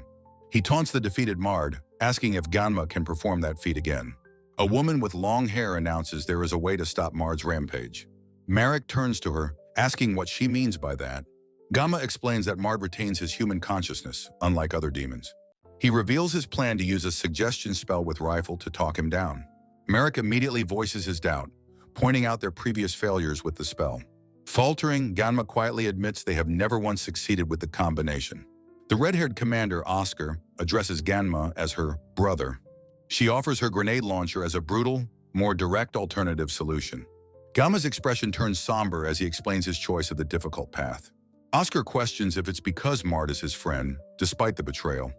He taunts the defeated Mard, asking if Gunma can perform that feat again. A woman with long hair announces there is a way to stop Mard's rampage. Merrick turns to her, asking what she means by that. Gunma explains that Mard retains his human consciousness, unlike other demons. He reveals his plan to use a suggestion spell with Rifle to talk him down. Merrick immediately voices his doubt, pointing out their previous failures with the spell. Faltering, Gunma quietly admits they have never once succeeded with the combination. The red-haired commander, Oscar, addresses Gunma as her brother. She offers her grenade launcher as a brutal, more direct alternative solution. Gunma's expression turns somber as he explains his choice of the difficult path. Oscar questions if it's because Mard is his friend, despite the betrayal.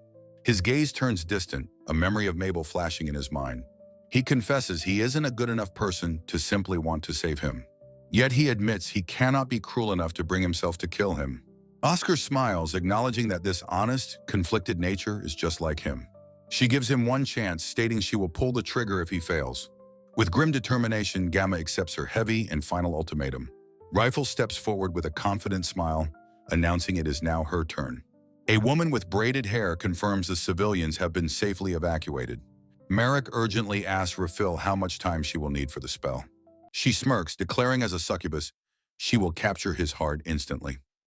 His gaze turns distant, a memory of Mabel flashing in his mind. He confesses he isn't a good enough person to simply want to save him. Yet he admits he cannot be cruel enough to bring himself to kill him. Oscar smiles, acknowledging that this honest, conflicted nature is just like him. She gives him one chance, stating she will pull the trigger if he fails. With grim determination, Gamma accepts her heavy and final ultimatum. Rifle steps forward with a confident smile, announcing it is now her turn. A woman with braided hair confirms the civilians have been safely evacuated. Merrick urgently asks Refill how much time she will need for the spell. She smirks, declaring as a succubus, she will capture his heart instantly.